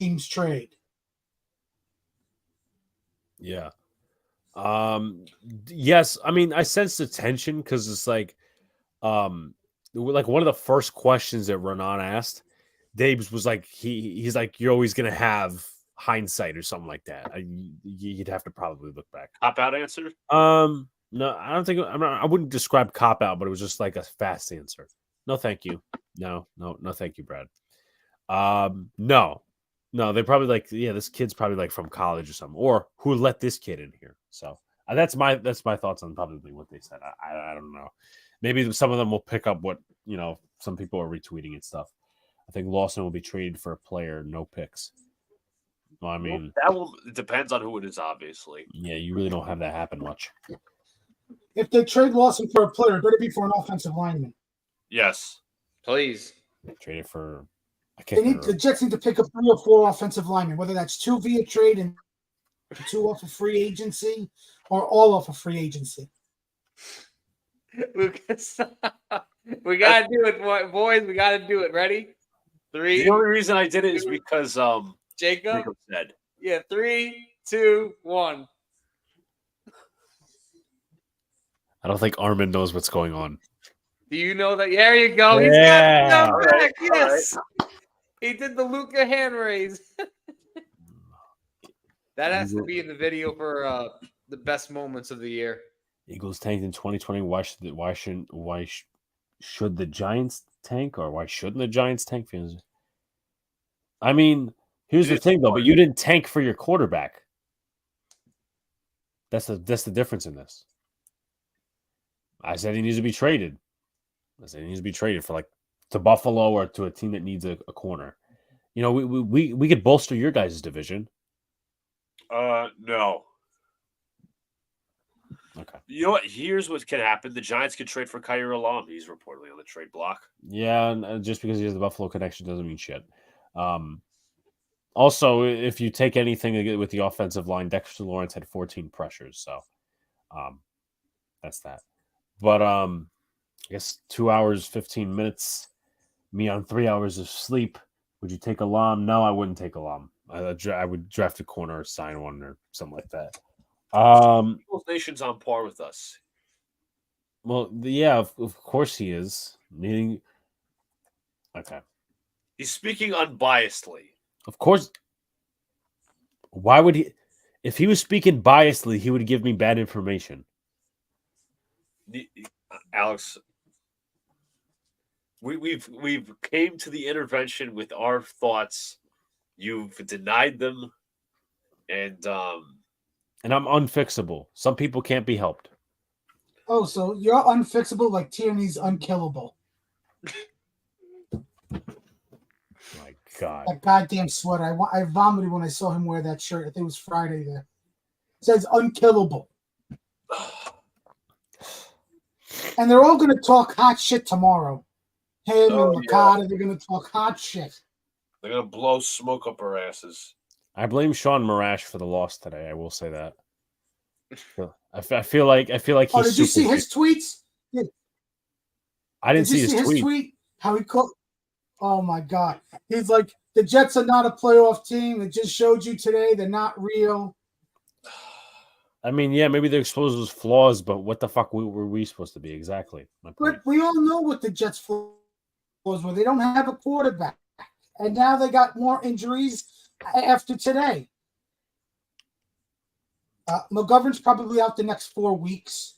teams trade. Yeah. Yes. I mean, I sense the tension because it's like one of the first questions that Renan asked, Dabes was like, he's like, you're always going to have hindsight or something like that. You'd have to probably look back. Cop out answer? No, I don't think I wouldn't describe cop out, but it was just like a fast answer. No, thank you. No, thank you, Brad. No, they're probably like, yeah, this kid's probably like from college or something, or who let this kid in here. So that's my thoughts on probably what they said. I don't know. Maybe some of them will pick up what some people are retweeting and stuff. I think Lawson will be traded for a player, no picks. Well, I mean, it depends on who it is, obviously. Yeah, you really don't have that happen much. If they trade Lawson for a player, it better be for an offensive lineman. Yes, please. Trade it for. The Jets need to pick up 3 or 4 offensive linemen, whether that's 2 via trade and 2 off of free agency, or all off of free agency. Lucas, we gotta do it, boys. We gotta do it. Ready? 3. The only reason I did it is because Jacob said. Yeah, 3, 2, 1. I don't think Armin knows what's going on. Do you know that? There you go. Yeah. He's got it back. Yes. He did the Luca hand raise. That has to be in the video for the best moments of the year. Eagles tanked in 2020. Should the Giants tank, or why shouldn't the Giants tank? I mean, here's the thing though, but you didn't tank for your quarterback. That's the difference in this. I said he needs to be traded. I said he needs to be traded for to Buffalo or to a team that needs a corner. You know, we could bolster your guys' division. No. Okay. You know what? Here's what can happen. The Giants could trade for Kyer Alam. He's reportedly on the trade block. Yeah, and just because he has the Buffalo connection doesn't mean shit. Also, if you take anything with the offensive line, Dexter Lawrence had 14 pressures, so that's that. But I guess 2 hours, 15 minutes, me on 3 hours of sleep. Would you take Alam? No, I wouldn't take Alam. I would draft a corner or sign one or something like that. Eagles Nation's on par with us. Well, yeah, of course he is. Okay. He's speaking unbiasedly. Of course. Why would he? If he was speaking biasedly, he would give me bad information. Alex, we've came to the intervention with our thoughts. You've denied them, and I'm unfixable. Some people can't be helped. Oh, so you're unfixable like Tierney's unkillable. My God. That goddamn sweater. I vomited when I saw him wear that shirt. I think it was Friday there. It says unkillable. And they're all going to talk hot shit tomorrow. Him and Licata, they're going to talk hot shit. They're going to blow smoke up our asses. I blame Sean Marash for the loss today. I will say that. I feel like he's. Oh, did you see his tweets? Yeah. I didn't see his tweet. How he called. Oh my God! He's like, the Jets are not a playoff team. It just showed you today they're not real. I mean, yeah, maybe they exposed those flaws, but what the fuck were we supposed to be exactly? But we all know what the Jets' flaws were. They don't have a quarterback, and now they got more injuries after today. McGovern's probably out the next 4 weeks.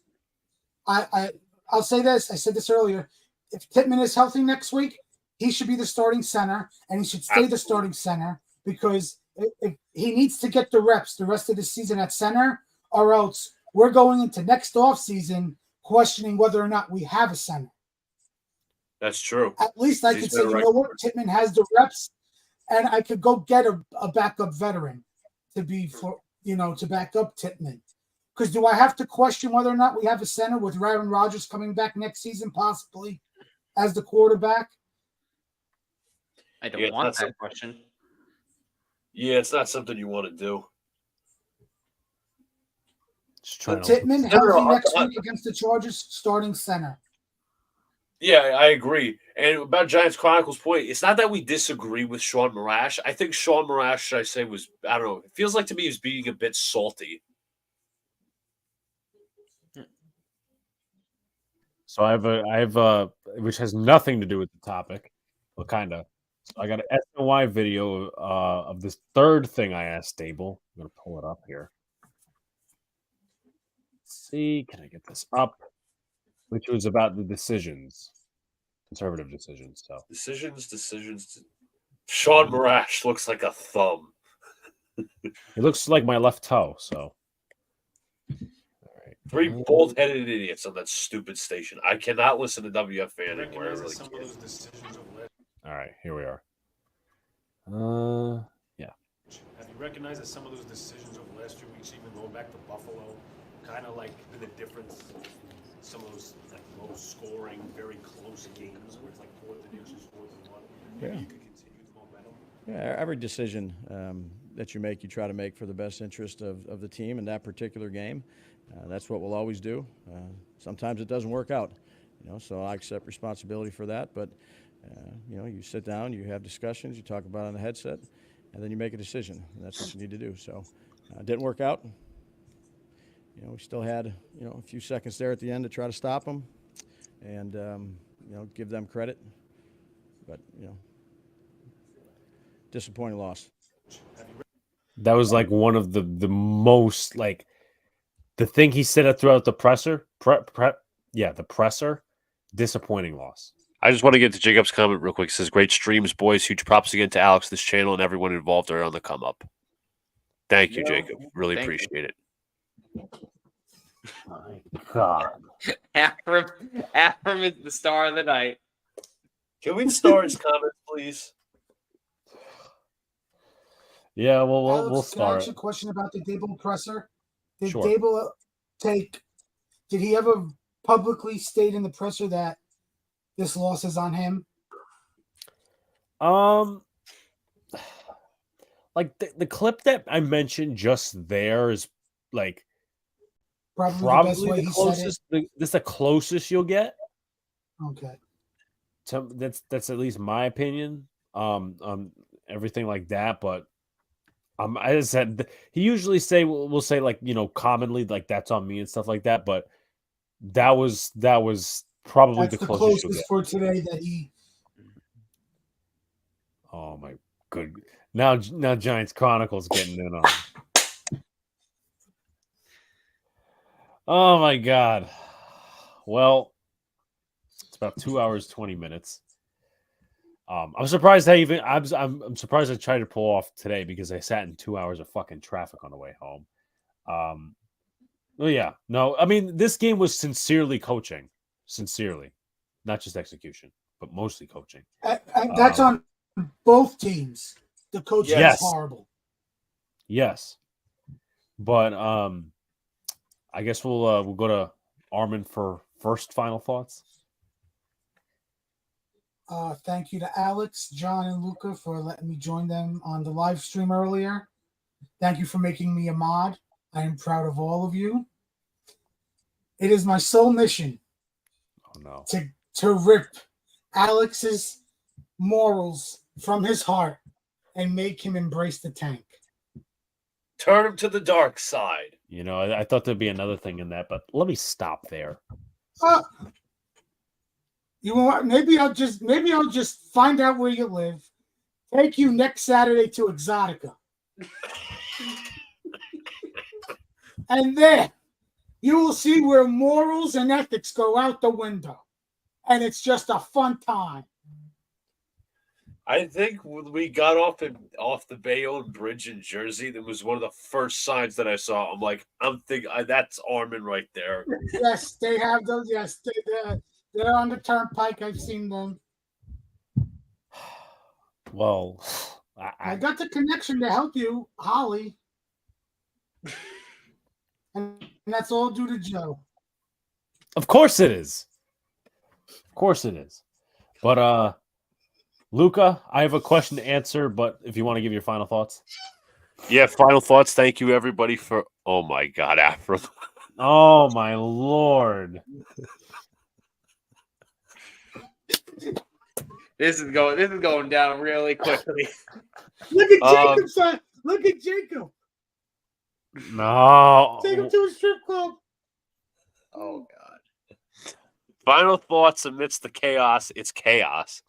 I'll say this. I said this earlier. If Pittman is healthy next week, he should be the starting center, and he should stay the starting center because if he needs to get the reps the rest of the season at center, or else we're going into next offseason questioning whether or not we have a center. That's true. At least I could say, you know what, Pittman has the reps, and I could go get a backup veteran to back up Pittman. Because do I have to question whether or not we have a center with Aaron Rodgers coming back next season, possibly as the quarterback? I don't want that question. Yeah, it's not something you want to do. Pittman healthy next week against the Chargers, starting center. Yeah, I agree. And about Giants Chronicles' point, it's not that we disagree with Sean Marash. I think Sean Marash, should I say, was, I don't know, it feels like to me he was being a bit salty. So I have which has nothing to do with the topic, but kind of. So I got an SNY video of this third thing I asked Stable. I'm going to pull it up here. Let's see, can I get this up? Which was about the decisions, conservative decisions. So Decisions. Sean Marash looks like a thumb. It looks like my left toe. So, all right. 3 bald-headed idiots on that stupid station. I cannot listen to WFAN anymore. I really can't. All right, here we are. Yeah. Have you recognized that some of those decisions over the last few weeks, even going back to Buffalo, kind of like been the difference in some of those like low scoring, very close games where it's like 4th and inches, 4th and 1? Maybe you could continue the momentum. Yeah, every decision that you make, you try to make for the best interest of the team in that particular game. That's what we'll always do. Sometimes it doesn't work out, so I accept responsibility for that. But you sit down, you have discussions, you talk about it on the headset, and then you make a decision. And that's what you need to do. So it didn't work out. We still had, a few seconds there at the end to try to stop them and, give them credit. But, disappointing loss. That was like one of the most like the thing he said throughout the presser. The presser. Disappointing loss. I just want to get to Jacob's comment real quick. It says, great streams, boys. Huge props again to Alex, this channel, and everyone involved are on the come up. Thank you, Jacob. Really appreciate it. My God. Afram is the star of the night. Can we start his comments, please? Yeah, well, Alex, we'll can I ask start. you a question about the Dable presser? Did Sure. Dable did he ever publicly state in the presser that this loss is on him? Like the clip that I mentioned just there is like Probably the best way the he said it. closest. This the closest you'll get. Okay. So that's at least my opinion. Everything like that, but as I said, he usually will say like commonly like that's on me and stuff like that, but that was probably That's the the closest you'll closest get. for today that he. Oh my good. Now Giants Chronicles getting in on. Oh my God. Well, it's about 2 hours 20 minutes. I'm surprised I'm surprised I tried to pull off today because I sat in 2 hours of fucking traffic on the way home. Well, yeah, no, I mean this game was sincerely coaching, not just execution, but mostly coaching. And that's on both teams. The coaching Yes. is horrible. Yes, but I guess we'll go to Armin for first final thoughts. Thank you to Alex, John, and Luca for letting me join them on the live stream earlier. Thank you for making me a mod. I am proud of all of you. It is my sole mission to rip Alex's morals from his heart and make him embrace the tank. Turn him to the dark side. I thought there'd be another thing in that, but let me stop there. You want? Maybe I'll just find out where you live. Take you next Saturday to Exotica. And then you will see where morals and ethics go out the window. And it's just a fun time. I think when we got off the Bayonne Bridge in Jersey, that was one of the first signs that I saw. I'm thinking that's Armin right there. Yes, they have those. Yes, they're on the turnpike. I've seen them. Well, I got the connection to help you, Holly. And that's all due to Joe. Of course it is. But Luca, I have a question to answer, but if you want to give your final thoughts. Yeah, final thoughts. Thank you, everybody, for. Oh my God, Afro. Oh my Lord. This is going down really quickly. Look at Jacob, son. Look at Jacob. No. Take him to a strip club. Oh God. Final thoughts amidst the chaos. It's chaos.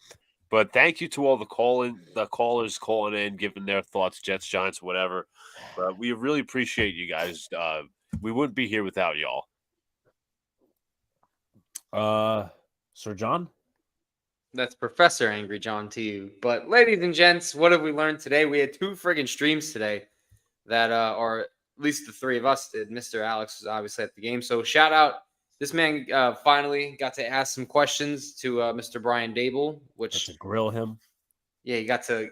But thank you to all the callers calling in, giving their thoughts, Jets, Giants, whatever. But we really appreciate you guys. We wouldn't be here without y'all. Sir John? That's Professor Angry John to you. But ladies and gents, what have we learned today? We had 2 friggin' streams today that or at least the 3 of us did. Mr. Alex was obviously at the game. So shout out. This man finally got to ask some questions to Mr. Brian Dable, which to grill him. Yeah, you got to,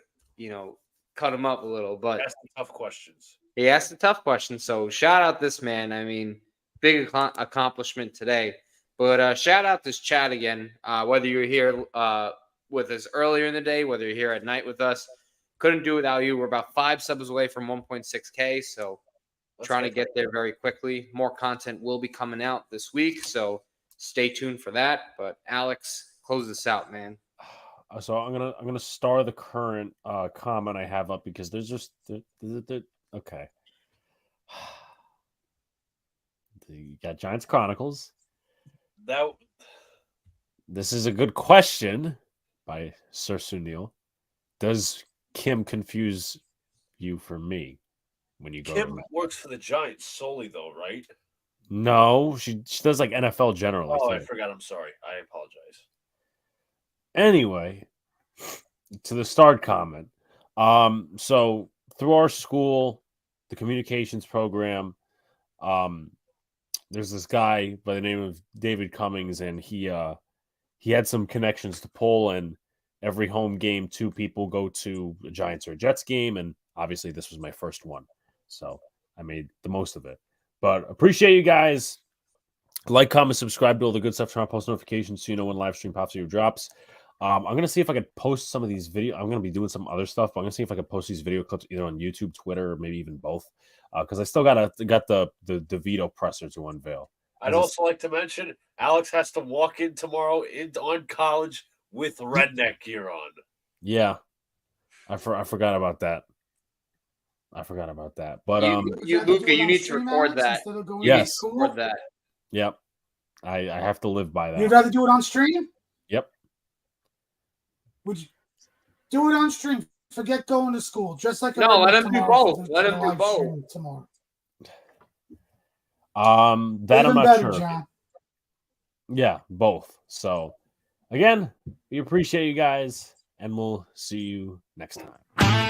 cut him up a little, but Ask the tough questions. He asked the tough questions. So shout out this man. I mean, big accomplishment today. But shout out this chat again. Whether you're here with us earlier in the day, whether you're here at night with us, couldn't do without you. We're about 5 subs away from 1.6K. So trying to get there very quickly. More content will be coming out this week. So stay tuned for that. But Alex, close this out, man. So I'm gonna star the current comment I have up because there's just okay. You got Giants Chronicles. This is a good question by Sir Sunil. Does Kim confuse you for me when you go Kim to works for the Giants solely, though, right? No, she does like NFL generally. Oh, too. I forgot. I'm sorry. I apologize. Anyway, to the start comment. So through our school, the communications program, there's this guy by the name of David Cummings, and he had some connections to Poland. Every home game, 2 people go to a Giants or a Jets game, and obviously this was my first one, so I made the most of it. But appreciate you guys. Like, comment, subscribe to all the good stuff. Turn on post notifications so you know when live stream pops or drops. I'm gonna see if I could post some of these video. I'm gonna be doing some other stuff, but I'm gonna see if I could post these video clips either on YouTube, Twitter, or maybe even both. Because I still got the DeVito presser to unveil. I'd also like to mention Alex has to walk in tomorrow on college with redneck gear on. Yeah, I forgot about that. But Luca, you need to record that. Yes. Record that. Yep. I have to live by that. You'd rather do it on stream? Yep. Would you do it on stream? Forget going to school. Just like no, let him do both. Let him do both tomorrow. That I'm not better, sure. John. Yeah, both. So again, we appreciate you guys, and we'll see you next time.